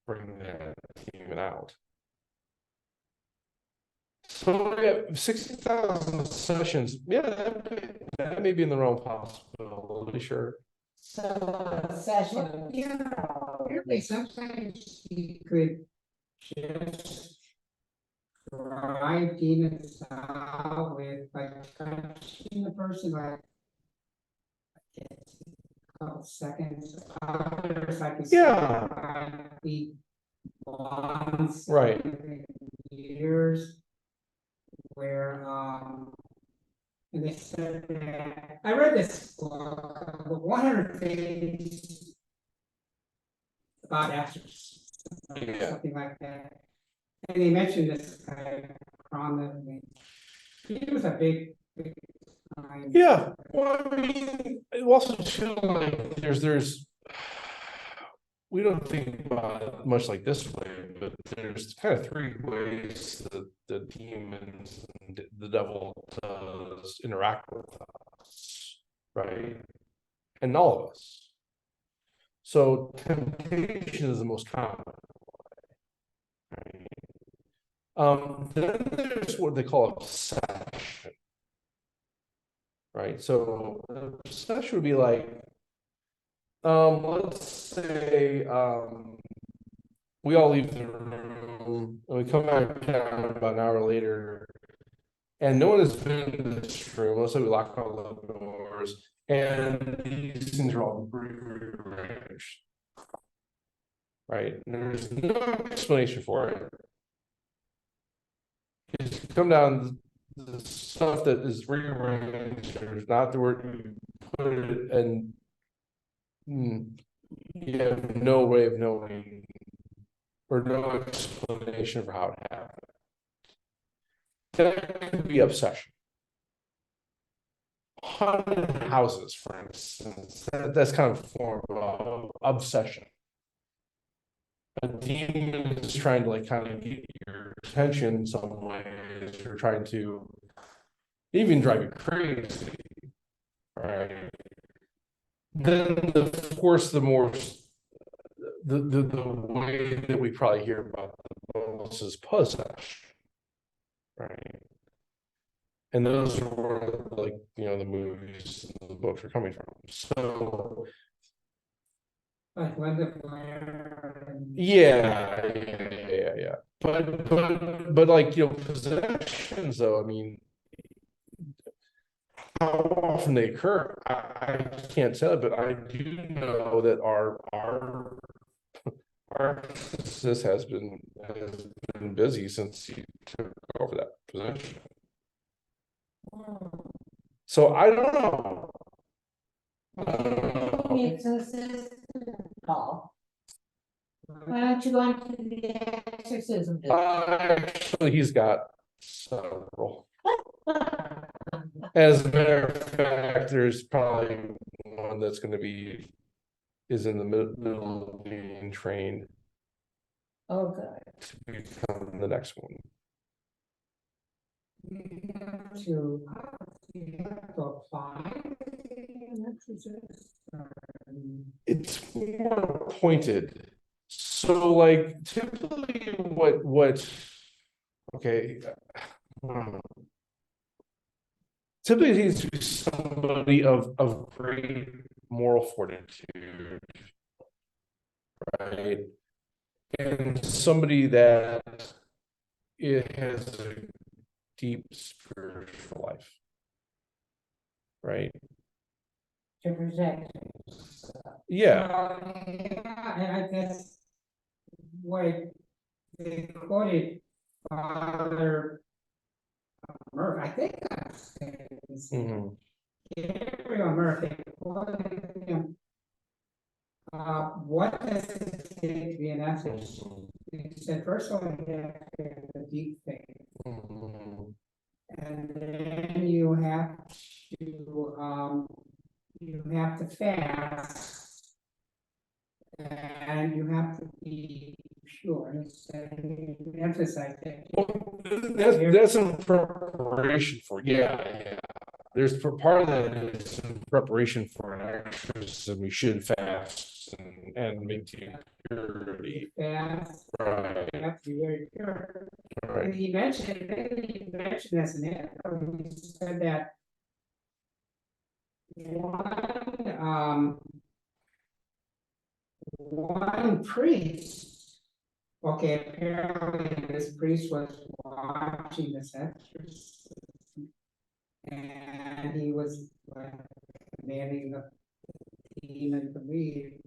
bring that demon out. So yeah, 60,000 sessions. Yeah, that may be in the realm of possibility, sure. So a session. Yeah, really, sometimes you could just drive demons out with like touching the person like a couple seconds. Others I could Yeah. be once Right. every years where and they said that I read this book, the 100 things about astros, Yeah. something like that. And they mentioned this guy, Cromwell. He was a big time. Yeah, well, I mean, it also too, like, there's, we don't think about it much like this way, but there's kind of three ways that the demons and the devil does interact with us, right? And all of us. So temptation is the most common way, right? Then there's what they call obsession. Right, so obsession would be like, let's say, we all leave the room and we come back down about an hour later, and no one has been in this room. Let's say we lock all the doors, and these things are all rearranged. Right, and there's no explanation for it. You come down, the stuff that is rearranged, there's not the word you put it, and you have no way of knowing, or no explanation for how it happened. That could be obsession. Haunted houses, for instance, that's kind of a form of obsession. A demon is trying to like kind of get your attention in some ways, you're trying to even drive you crazy, right? Then of course the more the way that we probably hear about the most is possession, right? And those are where, like, you know, the movies and the books are coming from. So Like Linda Blair. And yeah. But like, you know, possessions though, I mean, how often they occur, I can't tell, but I do know that our physicist has been busy since he took over that position. So I don't know. Who needs an assistant, Paul? Why don't you go into the exorcism business? Actually, he's got several. As a matter of fact, there's probably one that's going to be is in the middle of being trained Oh, good. to become the next one. You have to apply. It's more pointed. So like typically what okay, typically it needs to be somebody of great moral fortitude, right? And somebody that it has a deep spiritual life, right? To protect. Yeah. Yeah, that's what they quoted Father Murphy, I think that's Mhm. Gabriel Murphy quoted him. What does it take to be an ethics? He said, first of all, you have to have a deep faith. Mhm. And then you have to fast. And you have to be pure, and emphasize that. Well, that's in preparation for, yeah. There's part of that is in preparation for an exorcism, we should fast and maintain purity. Fast, Right, you have to be very pure. And right. he mentioned this in it, he said that one priest, okay, apparently this priest was watching this exorcism, and he was like commanding the demon to leave,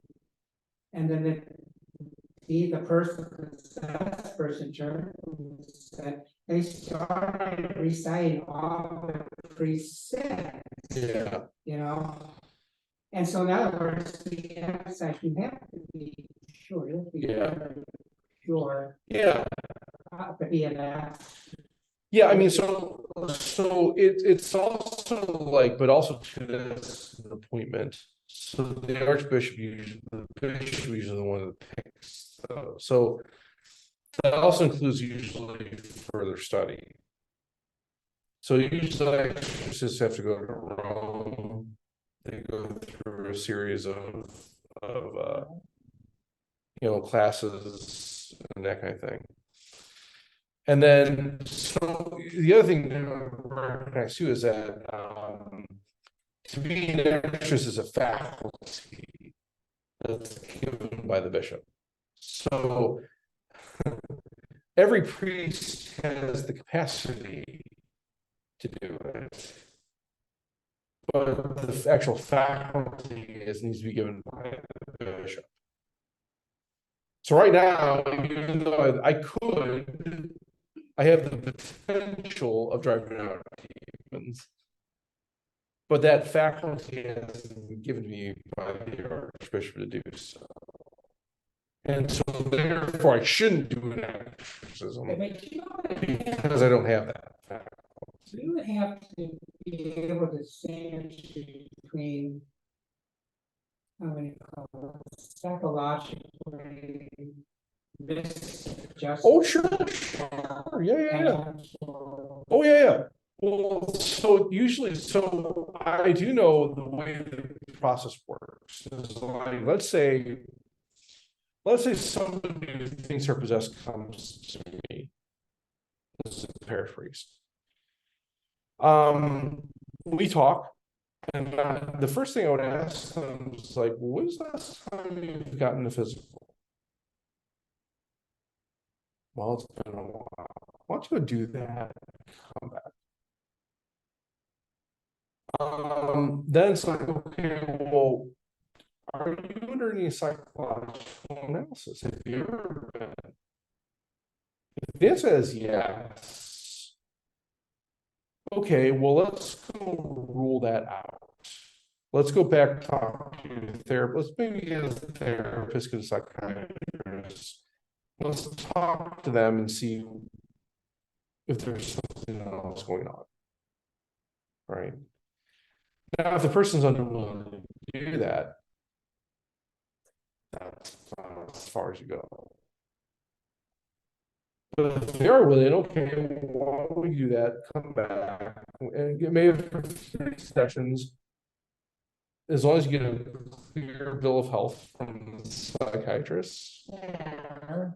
and then the possessed person turned and said, they started reciting all the priest said, Yeah, you know? And so in other words, the emphasize, you have to be sure, you have to be Yeah. very sure, yeah. to be an ass. Yeah, I mean, so it's also like, but also to this an appointment. So the archbishop usually, the bishop usually the one that picks those. So that also includes usually further study. So usually exorcists have to go to Rome. They go through a series of classes and that kind of thing. And then, so the other thing to recognize too is that to be an exorcist is a faculty that's given by the bishop. So every priest has the capacity to do it, but the actual faculty needs to be given by the bishop. So right now, even though I have the potential of driving out demons, but that faculty has been given to me by the archbishop to do so. And so therefore I shouldn't do an exorcism But you know, because I don't have that faculty. you would have to be able to distinguish between, how many call it, psychologically, just. Oh, sure. Yeah. Oh, yeah. Well, so usually, so I do know the way the process works. Is like, let's say somebody who thinks they're possessed comes to me. This is a parish priest. We talk, and the first thing I would ask them is like, when's the last time you've gotten a physical? Well, it's been a while. Why don't you go do that? Come back. Then it's like, okay, well, are you under any psychological analysis? Have you ever been? If the answer is yes, okay, well, let's go rule that out. Let's go back, talk to the therapist. Let's maybe get a therapist, get a psychiatrist. Let's talk to them and see if there's something else going on. Right. Now, if the person's unwilling to do that, that's as far as you go. But if they are willing, okay, why don't we do that? Come back and get maybe 3 sessions. As long as you get a clear bill of health from the psychiatrist Yeah.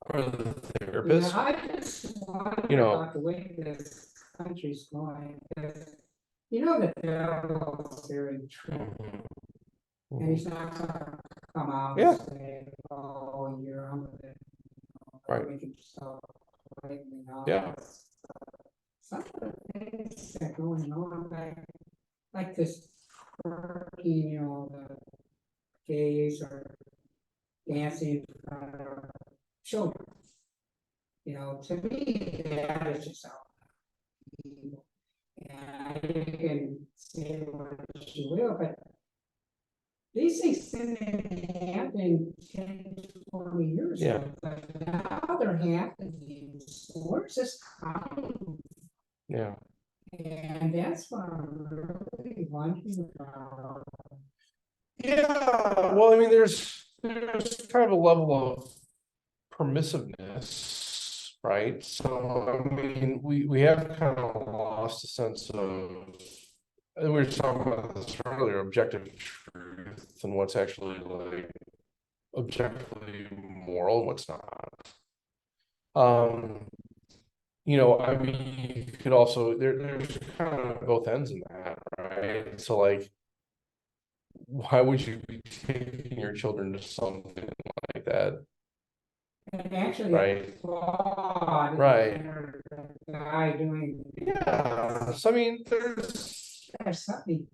or the therapist. I just wonder about the way this country's going. You know that devil's very true, and he's not gonna come out and say, "Oh, you're on with it." Right. Making yourself right, you know. Yeah. Some of the things that are going on, like this quirky, you know, the gays are dancing in front of children. You know, to me, that is just out evil. And you can say what you will, but these things didn't happen 10, 20 years ago. But now they're happening. Where's this coming? Yeah. And that's what I'm really wondering about. Yeah, well, I mean, there's kind of a level of permissiveness, right? So, I mean, we have kind of lost a sense of, and we were talking about this earlier, objective truth and what's actually like objectively moral, and what's not. You know, I mean, you could also there's kind of both ends in that, right? So like, why would you be taking your children to something like that, And actually, right? applaud. Right. The guy doing. Yeah, so I mean, There's something.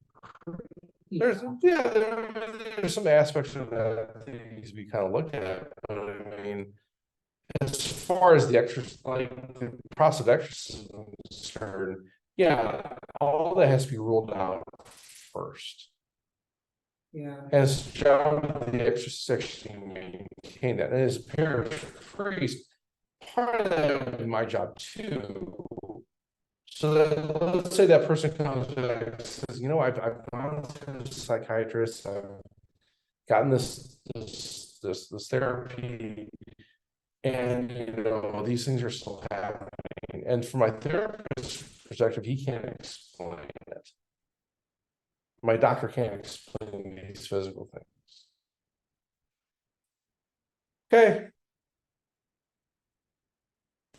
there's yeah, there's some aspects of that that needs to be kind of looked at. But I mean, as far as the exercise, like the process of exercism is concerned, yeah, all that has to be ruled out first. Yeah. As job of the exercise to maintain that, and as a parish priest, part of that would be my job too. So that, let's say that person comes back and says, you know, I've gone to a psychiatrist, I've gotten this therapy, and you know, these things are still happening. And from my therapist's perspective, he can't explain it. My doctor can't explain these physical things. Okay.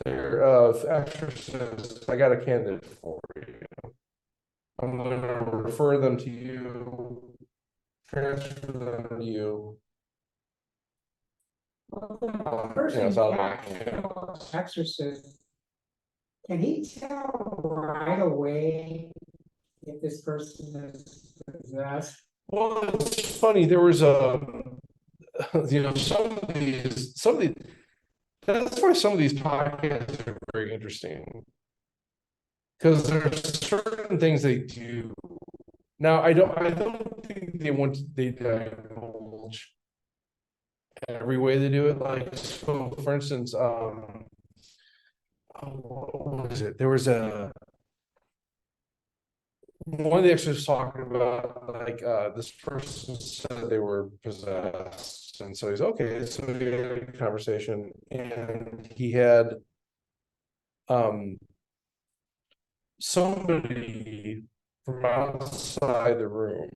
There, exorcist, I got a candidate for you. I'm gonna refer them to you, transfer them to you. Person it's out of my actual exorcist, can he tell right away if this person is possessed? Well, it's funny, there was a, you know, some of these, that's why some of these podcasts are very interesting. Because there's certain things they do. Now, I don't think they divulge every way they do it. Like, so for instance, what was it? There was one of the extras talking about like this person said they were possessed, and so he's okay. So we had a conversation, and he had somebody from outside the room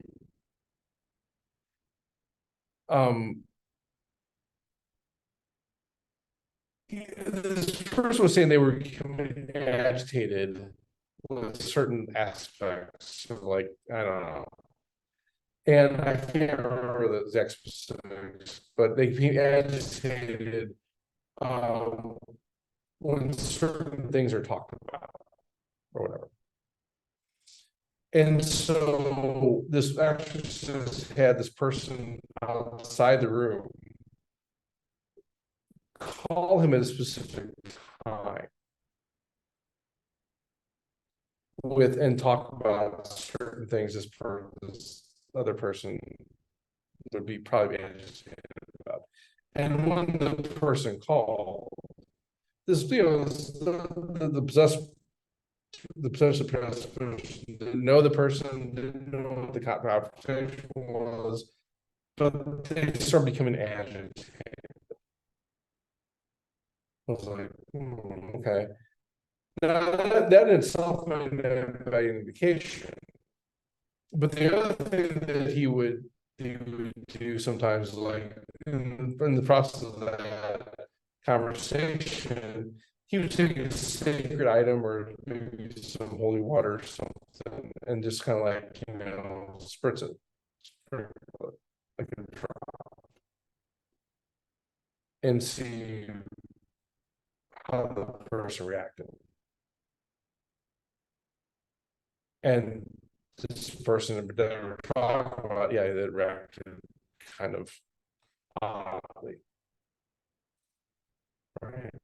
this person was saying they were becoming agitated with certain aspects of like, I don't know. And I can't remember the exact specifics, but they became agitated when certain things are talked about or whatever. And so this exorcist had this person outside the room call him at a specific time with and talk about certain things this other person would be probably agitated about. And when the person called, this, you know, the possessive person didn't know the person, didn't know what the conversation was, but they started becoming agitated. I was like, okay. Now that in itself might have been by indication. But the other thing that he would do sometimes, like in the process of that conversation, he would take a sacred item or maybe some holy water or something, and just kind of like, you know, spritz it, like a drop, and see how the person reacted. And this person that we're talking about, yeah, that reacted kind of oddly. Right.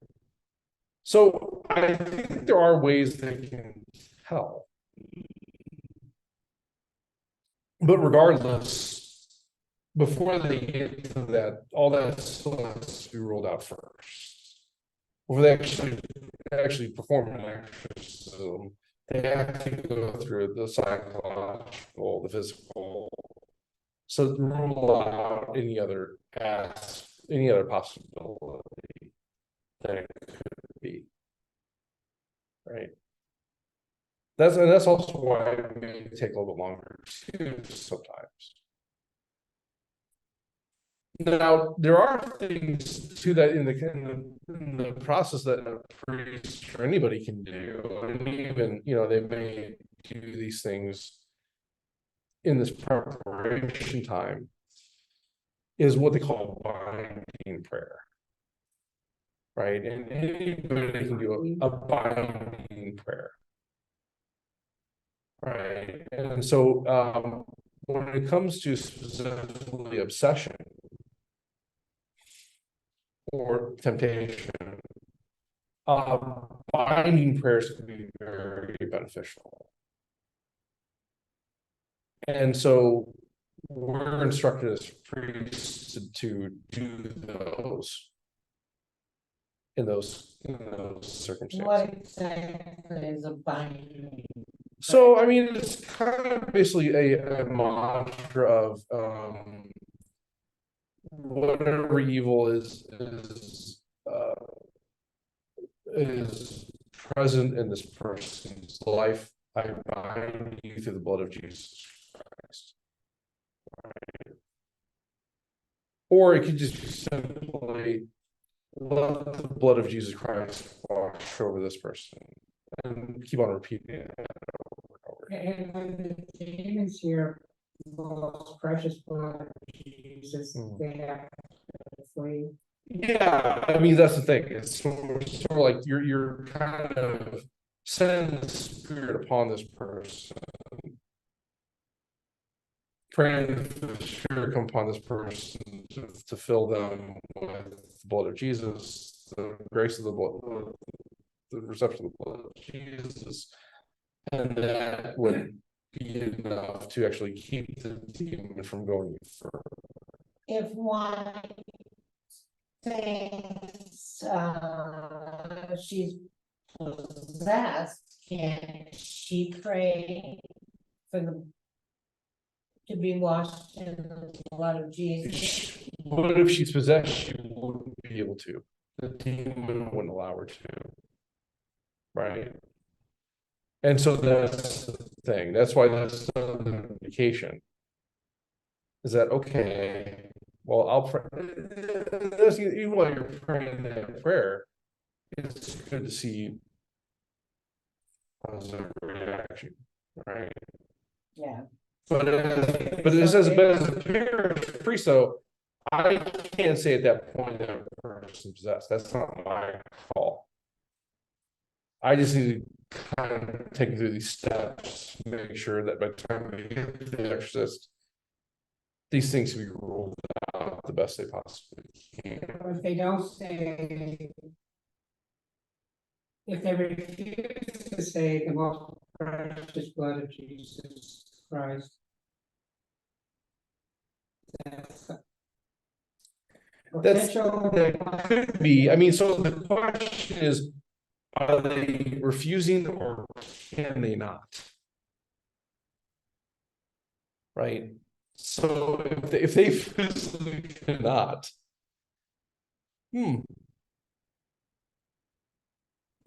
So I think there are ways they can help. But regardless, before they get to that, all that still has to be ruled out first. Before they actually perform an exorcism, They have to go through the psychological, the physical. So rule out any other possibility that it could be. Right. That's also why it may take a little bit longer too sometimes. Now, there are things to that in the process that a priest or anybody can do, and even, they may do these things in this preparation time, is what they call binding prayer. Right, and anybody can do a binding prayer. Right, and so when it comes to specifically obsession or temptation, binding prayers can be very beneficial. And so we're instructed as priests to do those in those circumstances. What exactly is a binding? So, I mean, it's kind of basically a mantra of whatever evil is present in this person's life, I bind you through the blood of Jesus Christ. Right. Or it could just be simply let the blood of Jesus Christ wash over this person, and keep on repeating it over and over. And the demons here, the most precious blood of Jesus, they have to flee. Yeah, I mean, that's the thing. It's sort of like you're kind of sending the spirit upon this person, praying for the spirit come upon this person to fill them with the blood of Jesus, the grace of the blood, the reception of the blood of Jesus, and that would be enough to actually keep the demon from going further. If one thinks she's possessed, can she pray for to be washed in the blood of Jesus? What if she's possessed? She wouldn't be able to. The demon wouldn't allow her to. Right. And so that's the thing. That's why that's the indication. Is that okay? Well, I'll pray. Even while you're praying that prayer, it's good to see positive reaction, right? Yeah. But it says, but as a priest, though, I can't say at that point that a person's possessed. That's not my call. I just need to kind of take through these steps, make sure that by the time we get to the exorcist, these things can be ruled out the best they possibly can. If they don't say, if they refuse to say the most precious blood of Jesus Christ, that could be. I mean, so the question is, are they refusing or can they not? Right. So if they physically cannot,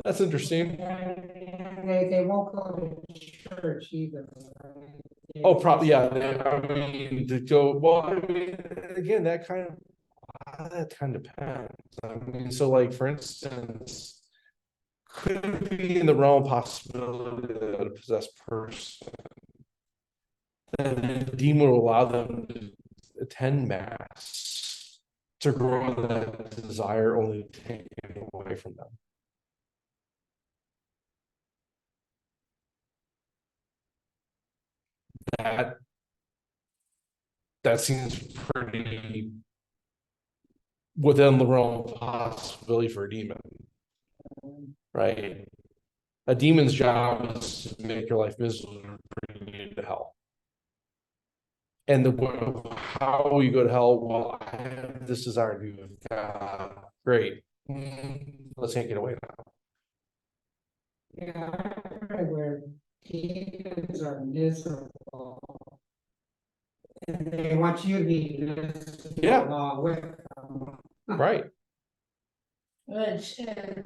that's interesting. They won't go to church either. Right? Oh, probably, yeah. I mean, to go, well, I mean, again, that kind of depends. I mean, so like, for instance, could it be in the realm of possibility that a possessed person, and the demon will allow them to attend mass to grow that desire only to take it away from them? That seems pretty within the realm of possibility for a demon, right? A demon's job is to make your life miserable and bring you to hell. And how you go to hell? Well, I have this desire to be with God. Great. Let's take it away now. Yeah, I read where demons are miserable. And they want you to be miserable Yeah. along with them. Right. Which is,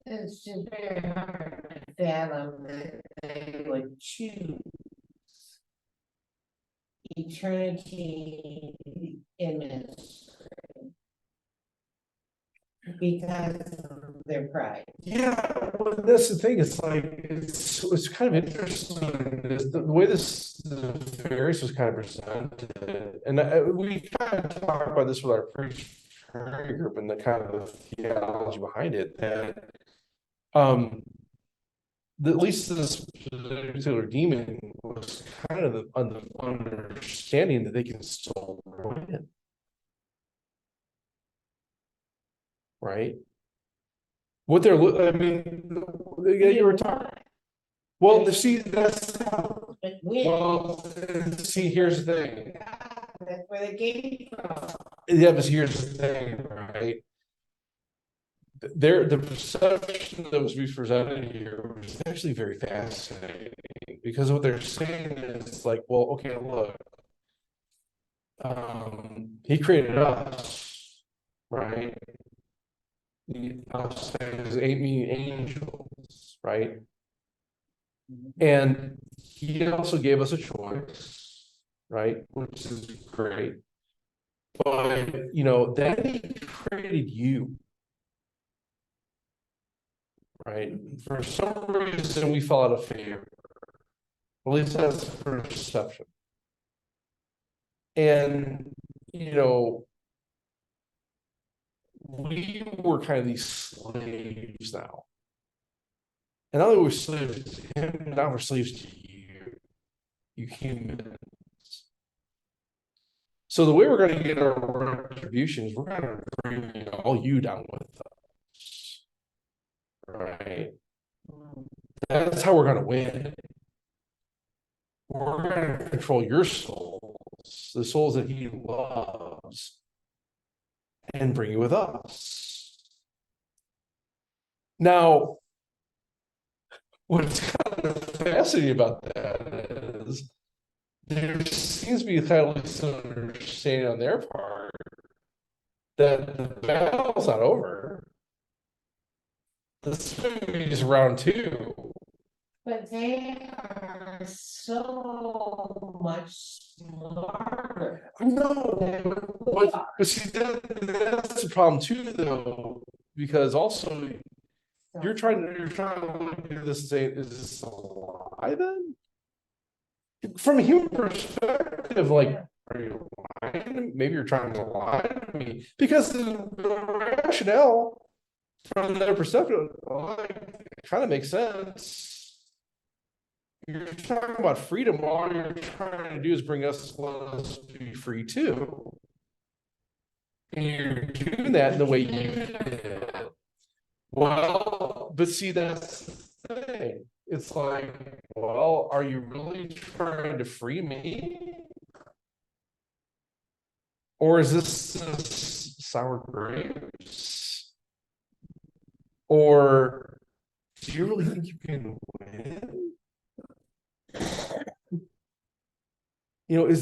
it's just very hard to fathom that they would choose eternity in ministry because of their pride. Yeah, well, that's the thing. It's like it's kind of interesting is the way the various was kind of presented, and we kind of talk about this with our prayer group and the kind of theology behind it. That at least this particular demon was kind of on the understanding that they can still win, right? What they're, I mean, you were talking. Well, see, that's But when, well. See, here's the thing. that's where they came from. Yeah, but here's the thing, right? The perception that was presented here was actually very fascinating because what they're saying is like, well, okay, look, he created us, right? Us as angels, right? And he also gave us a choice, right? Which is great. But then he created you. Right? For some reason we fell out of favor. At least that's the perception. And we were kind of these slaves now. And not only were we slaves to him, now we're slaves to you humans. So the way we're going to get our retribution is we're going to bring all you down with us. Right? That's how we're going to win. We're going to control your souls, the souls that he loves, and bring you with us. Now, what's kind of fascinating about that is there seems to be kind of some understanding on their part that the battle's not over. This is round 2. But they are so much smarter. No, but see, that's the problem too, though, because also you're trying to look at this and say, is this a lie then? From a human perspective, like, are you lying? Maybe you're trying to lie to me because the rationale from their perspective, kind of makes sense. You're talking about freedom. All you're trying to do is bring us, let us be free too. And you're doing that in the way you did. Well, but see, that's the thing. It's like, well, are you really trying to free me? Or is this sour grapes? Or do you really think you can win? Do you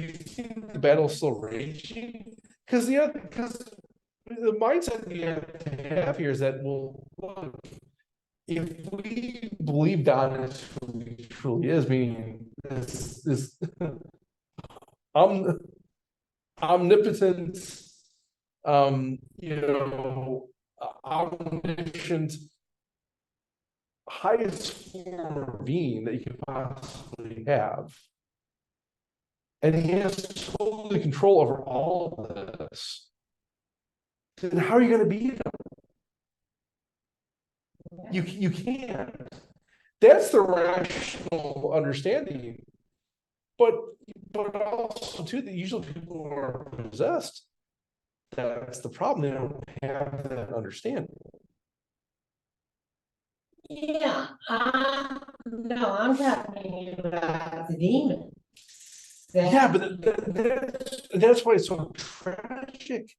think the battle's still raging? Because the mindset you have to have here is that, well, look, if we believe God is who he truly is, meaning this omnipotent, omniscient, highest form of being that you could possibly have. And he has total control over all of this. Then how are you going to beat him? You can't. That's the rational understanding. But also too, that usually people who are possessed, that's the problem. They don't have that understanding. Yeah, no, I'm talking about the demon. Yeah, but that's why it's so tragic.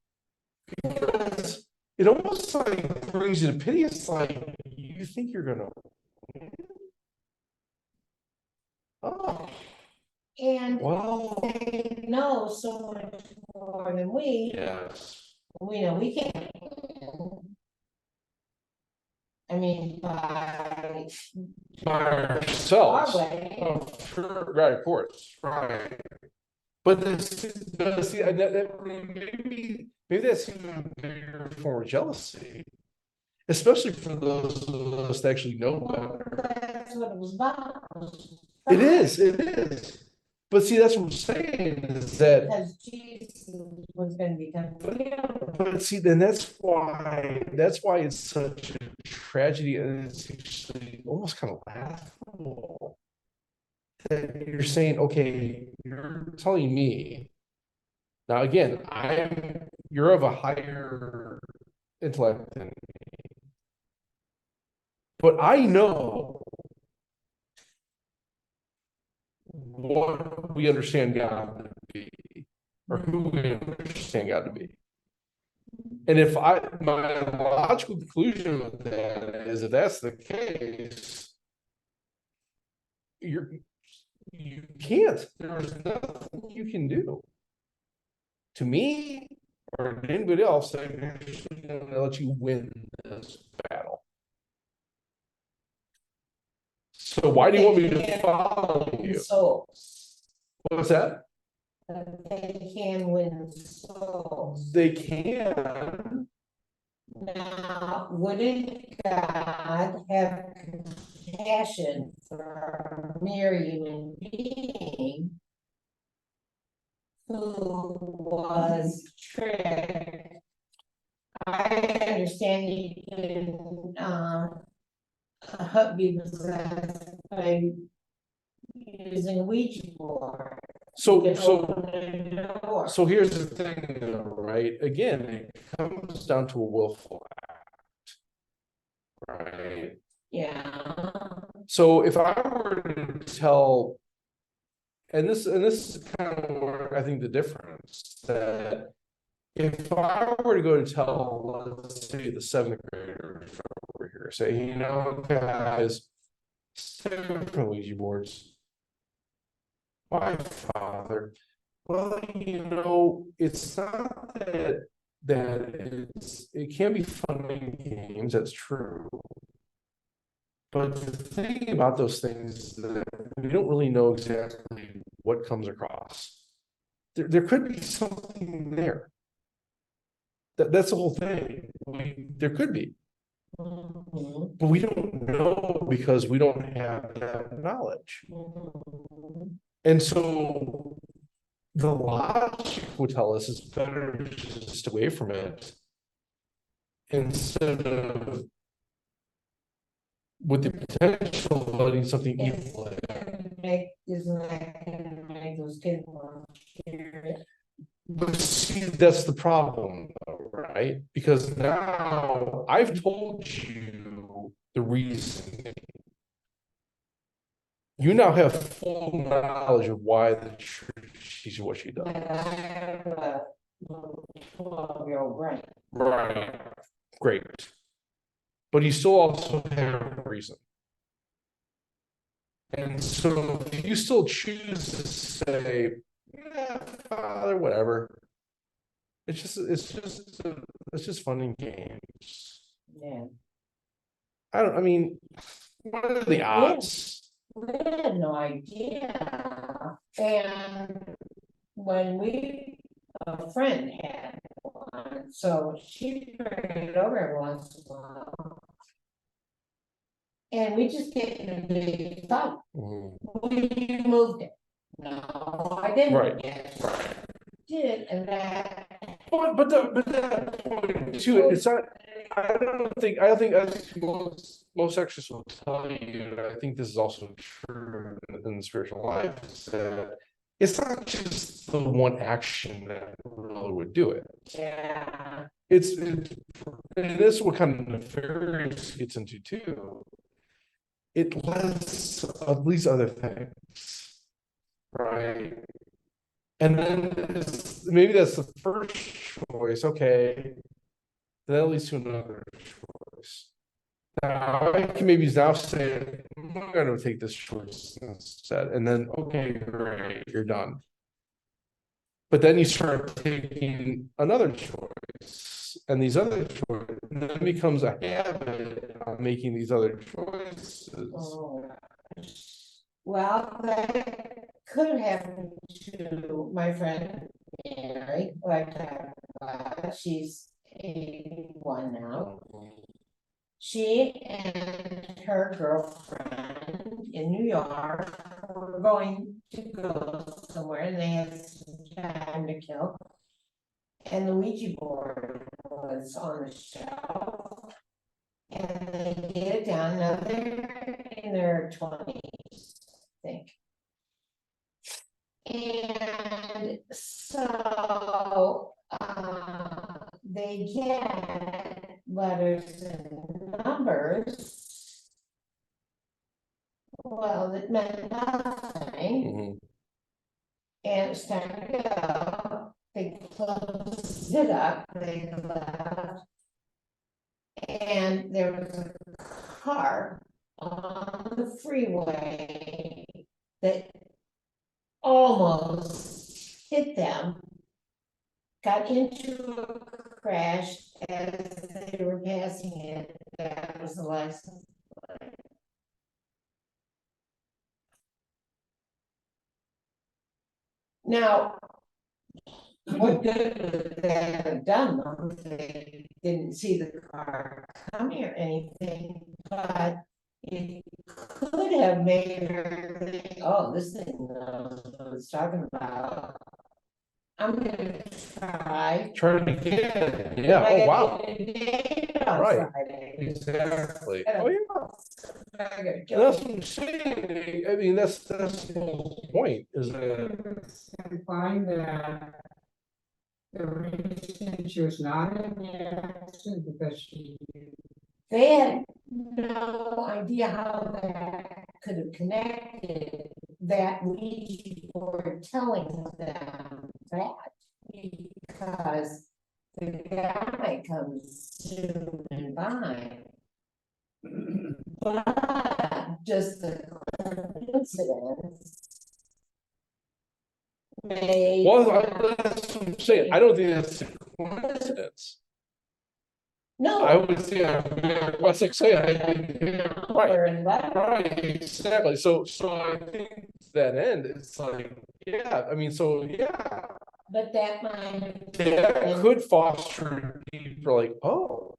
Because it almost like brings you to pity. It's like you think you're gonna Oh, And well, they know so much more than we, yes. we know we can't. I mean, by By our ourselves. way. Oh, sure, right, of course, right. But see, maybe that's even a bigger form of jealousy, especially for those of us that actually know better. That's what it was about. It is. But see, that's what I'm saying is that, Because Jesus was gonna become. but see, then that's why it's such a tragedy, and it's actually almost kind of laughable that you're saying, okay, you're telling me now again, you're of a higher intellect than me, but I know what we understand God to be, or who we understand God to be. And if my logical conclusion of that is if that's the case, you can't. There's nothing you can do to me or to anybody else that actually gonna let you win this battle. So why do you want me to follow you? Souls. What's that? They can win souls. They can. Now, wouldn't God have compassion for a mere human being who was tricked? I understand you can, be possessed by using a Ouija board. You So can so open a door. so here's the thing, though, right? Again, it comes down to a willful act, right? Yeah. So if I were to tell, and this is kind of where I think the difference that if I were to go to tell, let's say the seventh graders over here, say, you know, guys, stay away from Ouija boards. My father, well, you know, it's not that it can be fun in games, that's true. But the thing about those things is that we don't really know exactly what comes across. There could be something there. That's the whole thing. There could be, Mhm. but we don't know because we don't have that knowledge. Mhm. And so the logic would tell us it's better to just away from it instead of with the potential of letting something evil in. Isn't that gonna make those kids more curious? But see, that's the problem, though, right? Because now I've told you the reason. You now have full knowledge of why the church sees what she does. But I have a 12-year-old brain. Right. Great. But you still also have a reason. And so if you still choose to say, yeah, father, whatever. It's just fun and games. Yeah. I mean, what are the odds? We had no idea. And when a friend had one, so she bring it over every once in a while. And we just get the thought, Mhm. we moved it. No, I didn't. Right. Yes, I did, and that. But that point too, it's not. I don't think most experts will tell you, and I think this is also true in the spiritual life, is that it's not just the one action that really would do it. Yeah. And this is what kind of nefarious gets into too. It lets of these other things, right? And then maybe that's the first choice. Okay, then that leads to another choice. Now, I can maybe now say, I'm gonna take this choice instead, and then, okay, great, you're done. But then you start taking another choice, and these other choices, and then it becomes a habit of making these other choices. Oh. Well, that could happen to my friend Mary, who I talked about. She's 81 now. She and her girlfriend in New York were going to go somewhere and they had some time to kill. And the Ouija board was on the shelf. And they get it down. Now they're in their 20s, I think. And so they get letters and numbers. Well, it meant nothing. Mhm. And it's time to go. They closed it up, they left. And there was a car on the freeway that almost hit them. Got into a crash as they were passing it. That was the license plate. Now, what good would that have done them if they didn't see the car coming or anything? But it could have made her think, oh, this thing knows what it's talking about. I'm gonna try. Trying to get, yeah, Like oh, I wow, did today on Right. Friday. exactly, oh, yeah. I gotta That's kill what I'm saying, I mean, that's the whole point, is that, I find that the reason she was not in the accident because she, They had no idea how that could have connected that Ouija board telling them that. Because the guy comes zooming by. But just the coincidence. Made well, that's what I'm saying, I don't think that's a coincidence. I no, would say, what's like saying, right, number and letter. right, exactly, so I think to that end, it's like, yeah, I mean, so, yeah. But that might. That could foster deeper, like, oh,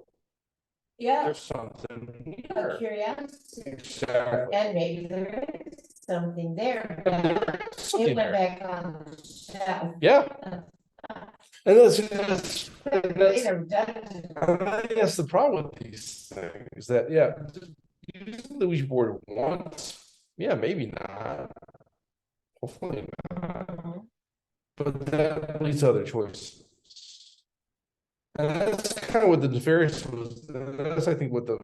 Yeah, there's something a here. curiosity. Exactly. And maybe there is something there, And but there is it something went there. back on the shelf. Yeah, and that's, Later, done. I think that's the problem with these things, that, yeah, using the Ouija board once, yeah, maybe not. Hopefully not, but that leads to other choices. And that's kind of what the nefarious was, that's, I think, what the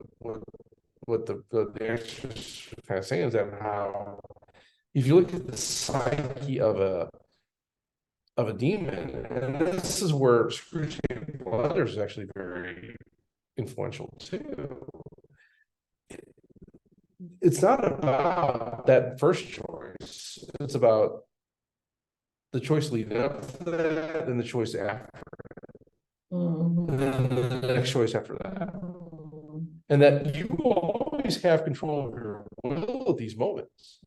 extras kind of saying, is that how, if you look at the psyche of a demon, and this is where Screwtape Letters is actually very influential too. It's not about that first choice, it's about the choice leading up to that and the choice after, Mhm. and then the next choice after that. And that you always have control of your will at these moments.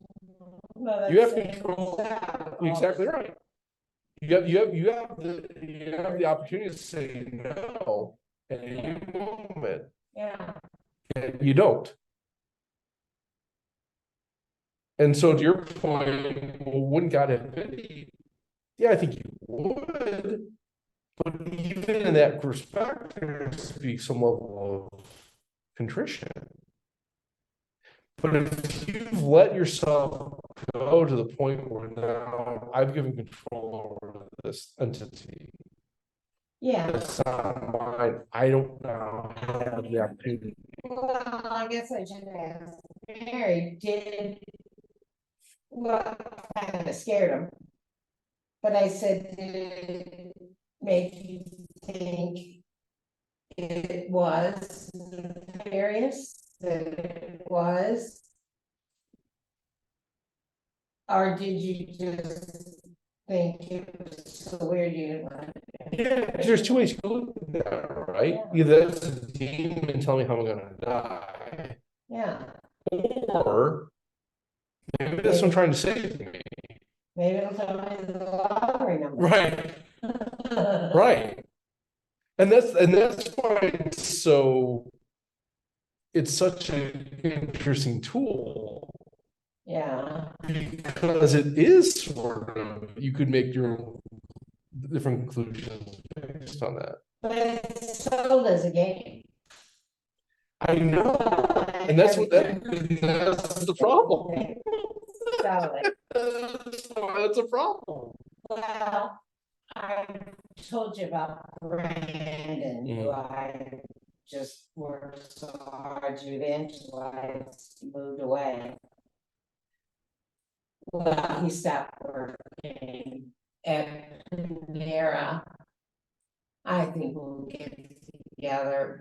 Well, You have that's control, it. exactly right. You have the opportunity to say no at any moment, Yeah, and you don't. And so to your point, well, wouldn't God have pity? Yeah, I think you would. But even in that perspective, there has to be some level of contrition. But if you've let yourself go to the point where now I've given control over this entity, yeah. it's not mine, I don't now have the opportunity. Well, I guess I should ask Mary, did, well, kind of scared him. But I said, did it make you think it was nefarious? that it was? Or did you just think it was so weird you didn't want to? Yeah, 'cause there's two ways to look at that, right? Either that's a demon telling me how I'm gonna die, Yeah, or maybe that's what I'm trying to say to me. maybe it'll tell me the lottery number. Right, right. And that's why it's such an interesting tool, Yeah, because it is sort of, you could make your own different conclusions based on that. but it's sold as a game. I know, and that's that's the problem. So, That's a problem. well, I told you about Brandon, who I just worked so hard to evangelize, he moved away. Well, he stopped working at Panera. I think we'll get together.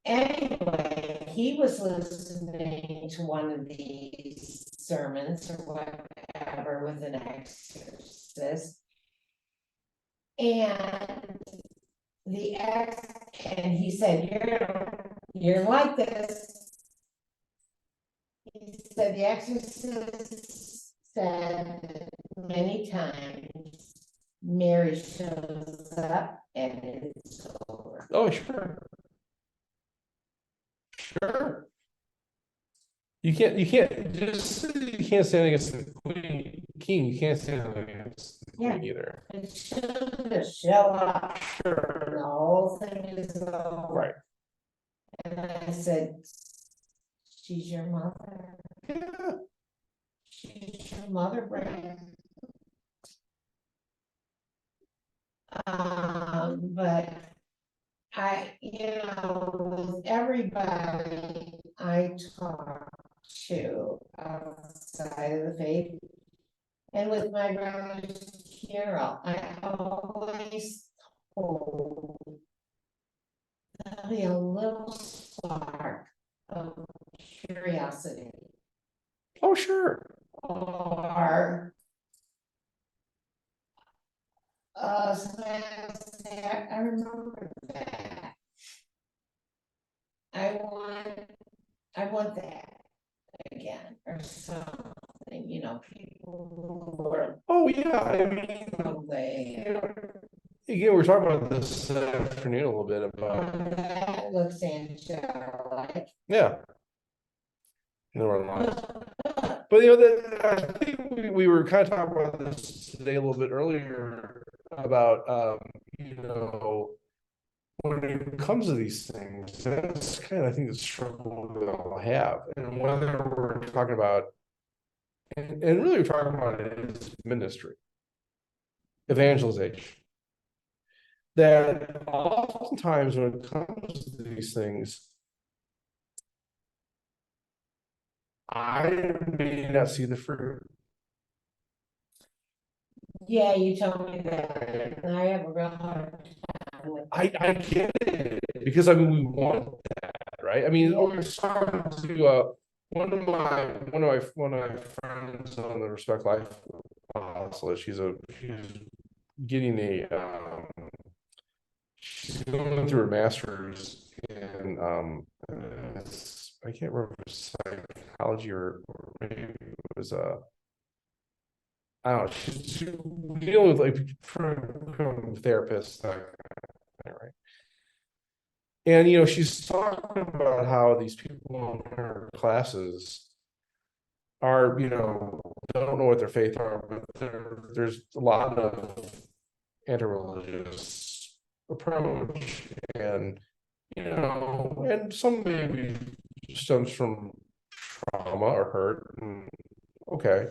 Anyway, he was listening to one of these sermons or whatever with an exorcist. And and he said, you're like this. He said the exorcist said that many times Mary shows up and it's over. Oh, sure. Sure. You can't stand against the king. You can't stand against the queen either. It should just show up. Sure. And the whole thing is over. Right. And I said, she's your mother. Yeah. She's your mother, Brandon. But with everybody I talk to outside of the faith, and with my grandmother's funeral, I always told there'll be a little spark of curiosity. Oh, sure. Or I remember that. I want that again, or something, people were Oh, yeah. I mean, away. again, we're talking about this afternoon a little bit about, That looks angelic. yeah. No lines. But I think we were kind of talking about this today a little bit earlier about when it comes to these things, that's kind of I think the struggle we all have, and whether we're talking about and really we're talking about it is ministry, evangelization. That oftentimes when it comes to these things, I may not see the fruit. Yeah, you told me that, and I have a real hard time with. I get it, because I mean we want that, right? I mean, I was talking to one of my friends on the Respect Life Apostolate. She's getting she's going through her master's in I can't remember if it's psychology or maybe it was I don't know, she's dealing with like from therapists, right? And she's talking about how these people in her classes are, don't know what their faith are, but there's a lot of anti-religious approach, and and some maybe stems from trauma or hurt. Okay.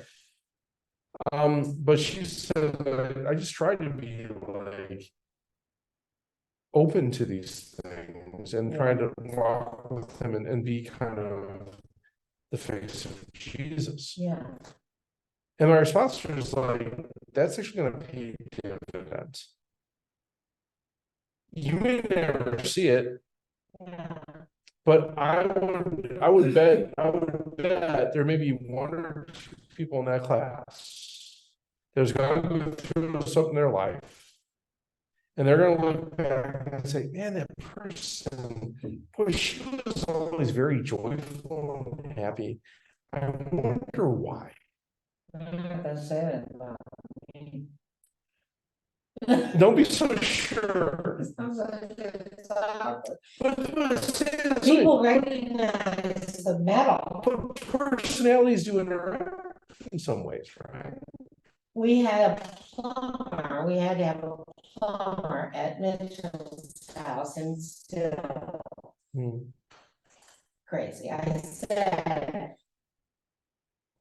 But she said, I just tried to be like open to these things and trying to walk with him and be kind of the face of Jesus. Yeah. And my response was like, that's actually going to pay dividends. You may never see it, Yeah. But I would bet there may be one or two people in that class that's gonna go through something in their life. And they're gonna look back and say, man, that person, boy, she was always very joyful and happy. I wonder why. That's it. about me. Don't be so sure. Sounds like it's awkward. But People recognize the metal. but personalities do interact in some ways, right? We had a plumber, we had to have a plumber at Mitchell's house and still Hmm. crazy. I said,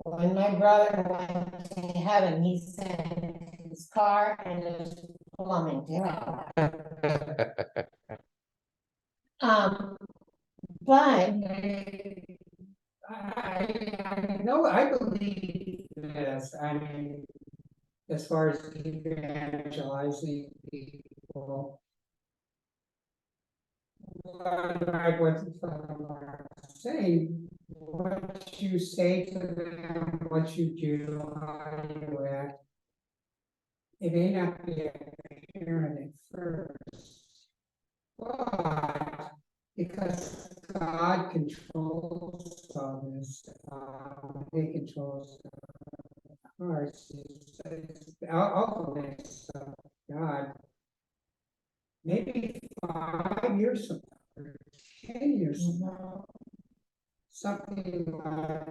when my brother went to heaven, he sent his car and his plumbing to hell. But I know, I believe this, I mean, as far as evangelizing people. Like what saying, what you say to them, what you do, how you act. It may not be apparent at first, but because God controls all this, He controls hearts, ultimately, God. Maybe 5 years from now, or 10 years from now, something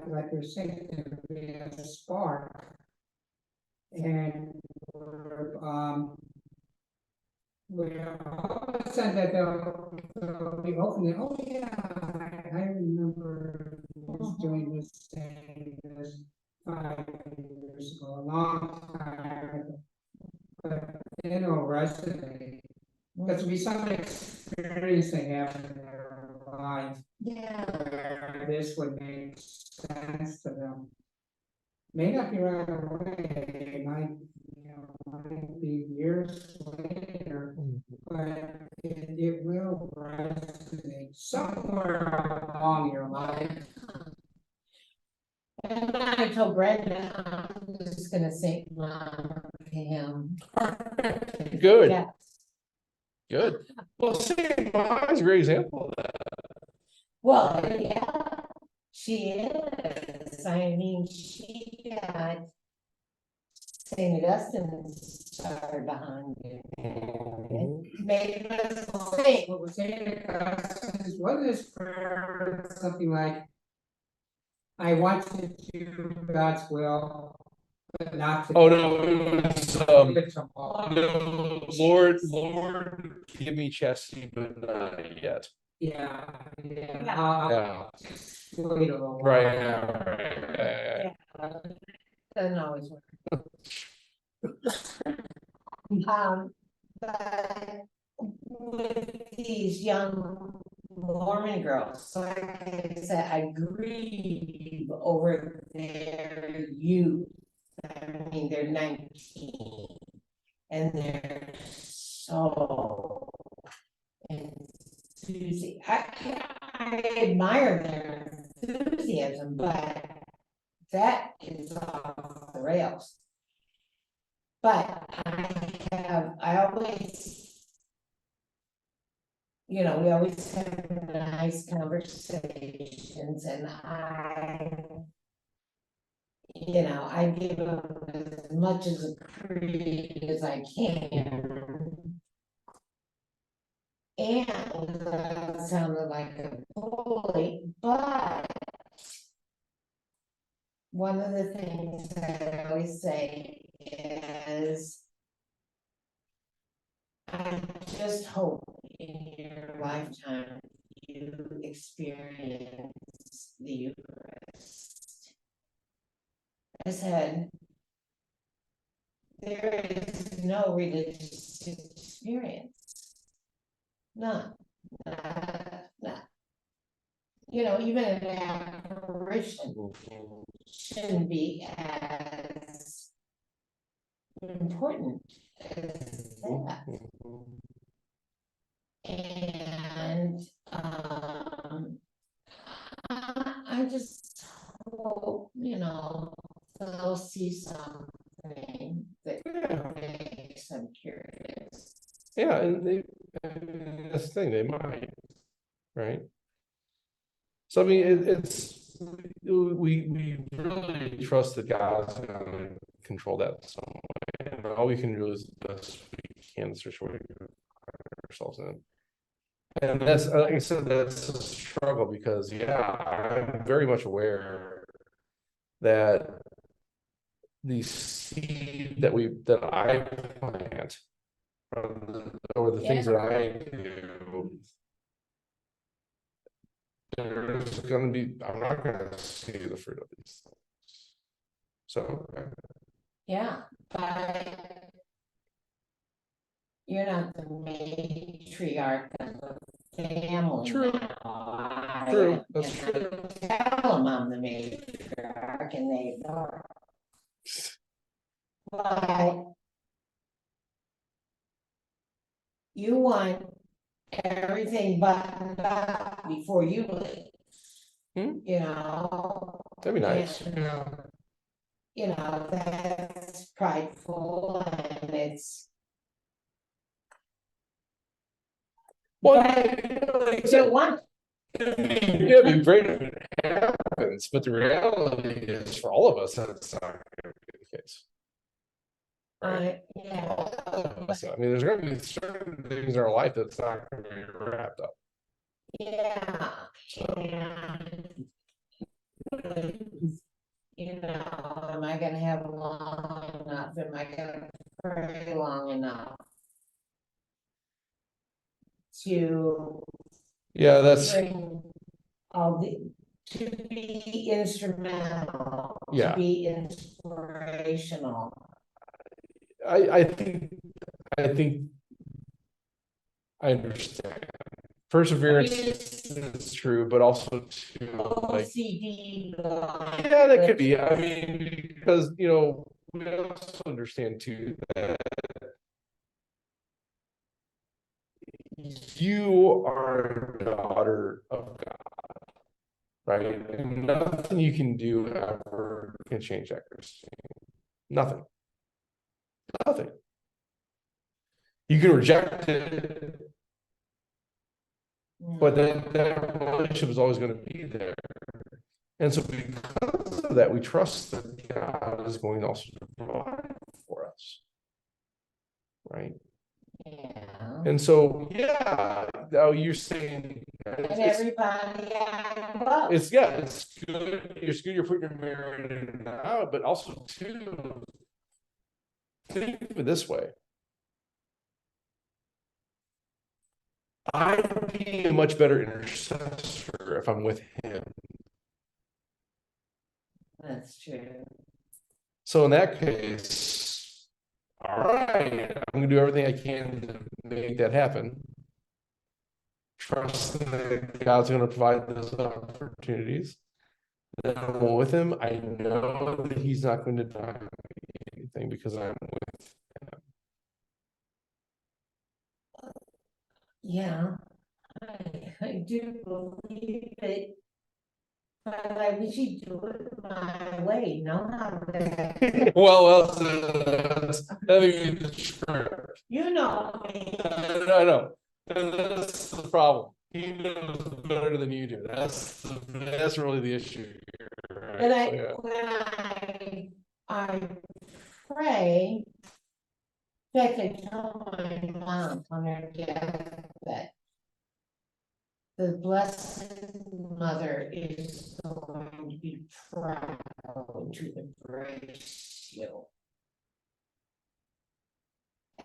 like you're saying, there be a spark. And we're all of a sudden that they'll be opening, oh yeah, I remember doing this thing, this 5 years ago, a long time ago. But it'll resonate. That's be some experience they have in their life. yeah, Where this would make sense to them. May not be right away, it might, might be years later, but it will resonate somewhere along your life. and I told Brenda, I'm just gonna sing to him. Good, Yeah. good. Well, St. Ma's a great example of that. Well, yeah, she is. I mean, she got St. Augustine started behind you. Maybe that's the same. What was saying, wasn't this prayer something like, I want to do God's will, but not to. Oh, no, it was, Give it to all. no, Lord, give me chastity, but not yet. Yeah, Yeah. Yeah, Wait a little right, while. yeah, right, yeah. Doesn't always work. But with these young Mormon girls, so like I said, I grieve over their youth. I mean, they're 19 and they're so enthusiastic. I admire their enthusiasm, but that is off the rails. But I always, we always have nice conversations and I give them as much as a creed as I can. And that sounded like a bully, but one of the things that I always say is, I just hope in your lifetime you experience the Eucharist. I said, there is no religious experience. None. None. Even an apparition shouldn't be as important as that. And you know, they'll see something that makes them curious. Yeah, and that's the thing, they might, right? So I mean, it's, we really trust that God's gonna control that in some way, and all we can do is the best we can, the situation we put ourselves in. And that's, like I said, that's a struggle, because, yeah, I'm very much aware that the seed that I plant, or the things that I do, there's gonna be, I'm not gonna see the fruit of these things. So, Yeah, but you're not the matriarch of the family True. now, are True, you? that's And I tell them I'm the matriarch and they ignore it. But you want everything buttoned up before you leave. Hmm. You know? that'd be nice. And, Yeah. you know, that's prideful and it's. Well, But like I you said, want, it'd be great if it happens, but the reality is, for all of us, that it's not gonna be the case. yeah. All of us, I mean, there's gonna be certain things in our life that's not gonna be wrapped up. Yeah, and. You know, am I gonna have long enough? Am I gonna pray long enough? To Yeah, that's, bring all to be instrumental, to Yeah. be inspirational. I think I understand. Perseverance is true, but also too, like, OCD. yeah, that could be. I mean, because, you know, we also understand too that you are a daughter of God, right? And nothing you can do ever can change that, Christine. Nothing. Nothing. You can reject it, but then that relationship is always going to be there. And so because of that, we trust that God is going also to provide for us. Right? Yeah. And so, yeah, now you're saying And everybody it's yeah, it's good. It's good you're putting your marriage in now, but also too, think of it this way. I would be a much better intercessor if I'm with him. That's true. So in that case, all right, I'm gonna do everything I can to make that happen. Trust that God's gonna provide those opportunities. That I'm with him. I know that he's not going to deny me anything because I'm with him. Yeah, I do believe it. But I wish he'd do it my way, know how to. Well, that's the truth. You know me. I know. And that's the problem. He knows better than you do. That's really the issue here. Right? And So, yeah. when I pray, in fact, I told my mom on her deathbed, the Blessed Mother is going to be proud to embrace you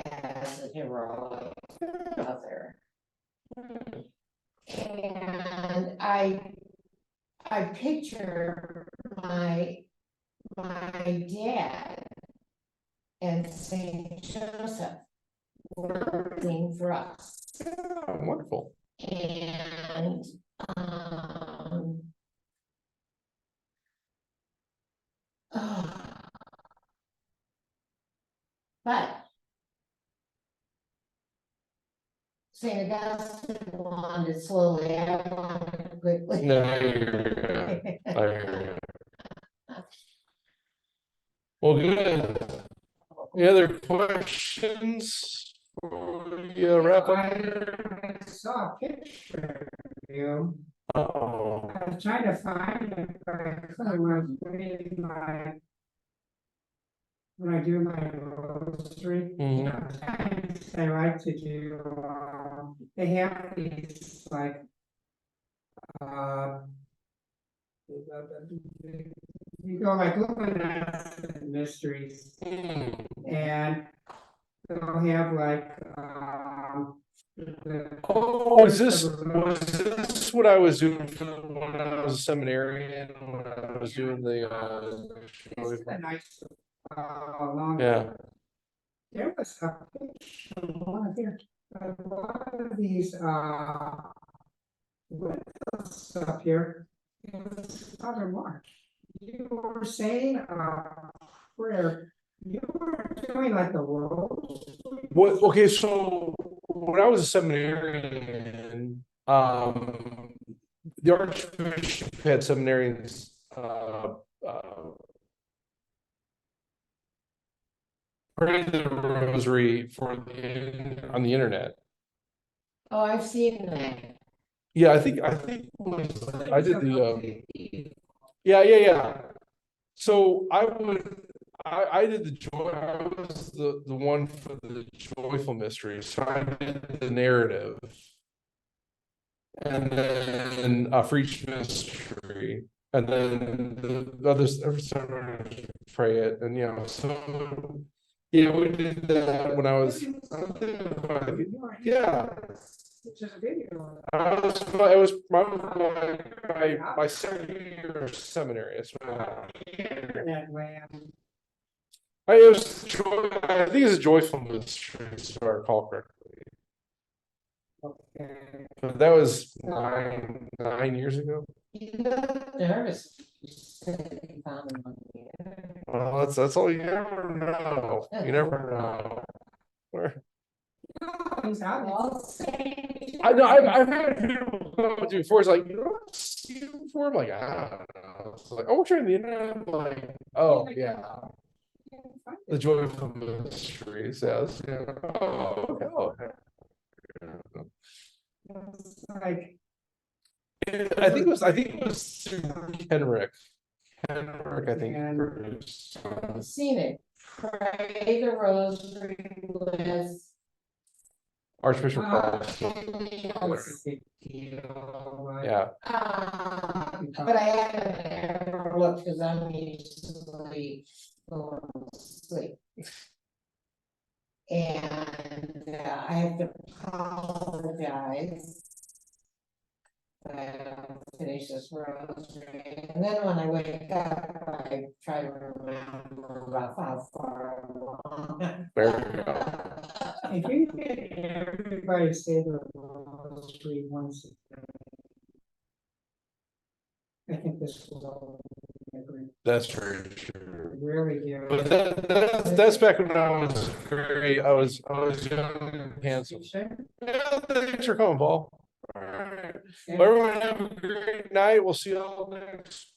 as a heroic mother. And I picture my dad and Saint Joseph working for us. Yeah, wonderful. And but Saint Augustine wanted slowly, I wanted quickly. No, I hear you. I hear you. Well, good. Any other questions? Before we wrap up here? I saw a picture of you. Oh, I was trying to find it, but I couldn't when I was reading when I do my rosary. Mhm. Sometimes I like to do, they have these like, uh, you go like luminescent mysteries, and they'll have like, Oh, was this what I was doing when I was a seminarian, when I was doing the, It's a nice, long. yeah. There was a picture, one here, a lot of these, stuff here. Is Father Mark, you were saying, where you were doing like the rose. What, okay, so when I was a seminarian, the Archbishop had seminarians, pray the rosary on the internet. Oh, I've seen that. Yeah, I think I did the, yeah. So I did I was the one for the joyful mystery, so I did the narrative. And then for each mystery, and then the others, every time pray it, and so yeah, we did that when I was, yeah. It's just a video. It was my second year of seminary. That's when That way, it was I think it's a joyful mystery, if I recall correctly. okay. But that was 9 years ago. You look nervous. You said you found them on the internet. Well, that's all, you never know. You never know. Things out. All say- I know I've had people come up to me before. It's like, you know what I've seen you before? I'm like, I don't know. It's like, oh, we're trying the internet. I'm like, oh yeah. The joyful mysteries, yes. Yeah. Oh, okay. It's like, I think it was through Henrik. Henrik, I think. And- produced, I've seen it. Pray the rosary with. Archbishop Paul. it's a big deal, like, Yeah. But I haven't ever looked because I'm usually going to sleep. And I have to apologize. I don't finish this rosary, and then when I wake up, I try to remember about how far along. There we go. if you get everybody say the rosary once a day, I think this will agree. That's very true. Really do. But that's back when I was I was young and handsome. Yeah, thanks for coming, Paul. All right. Well, everyone have a great night. We'll see you all next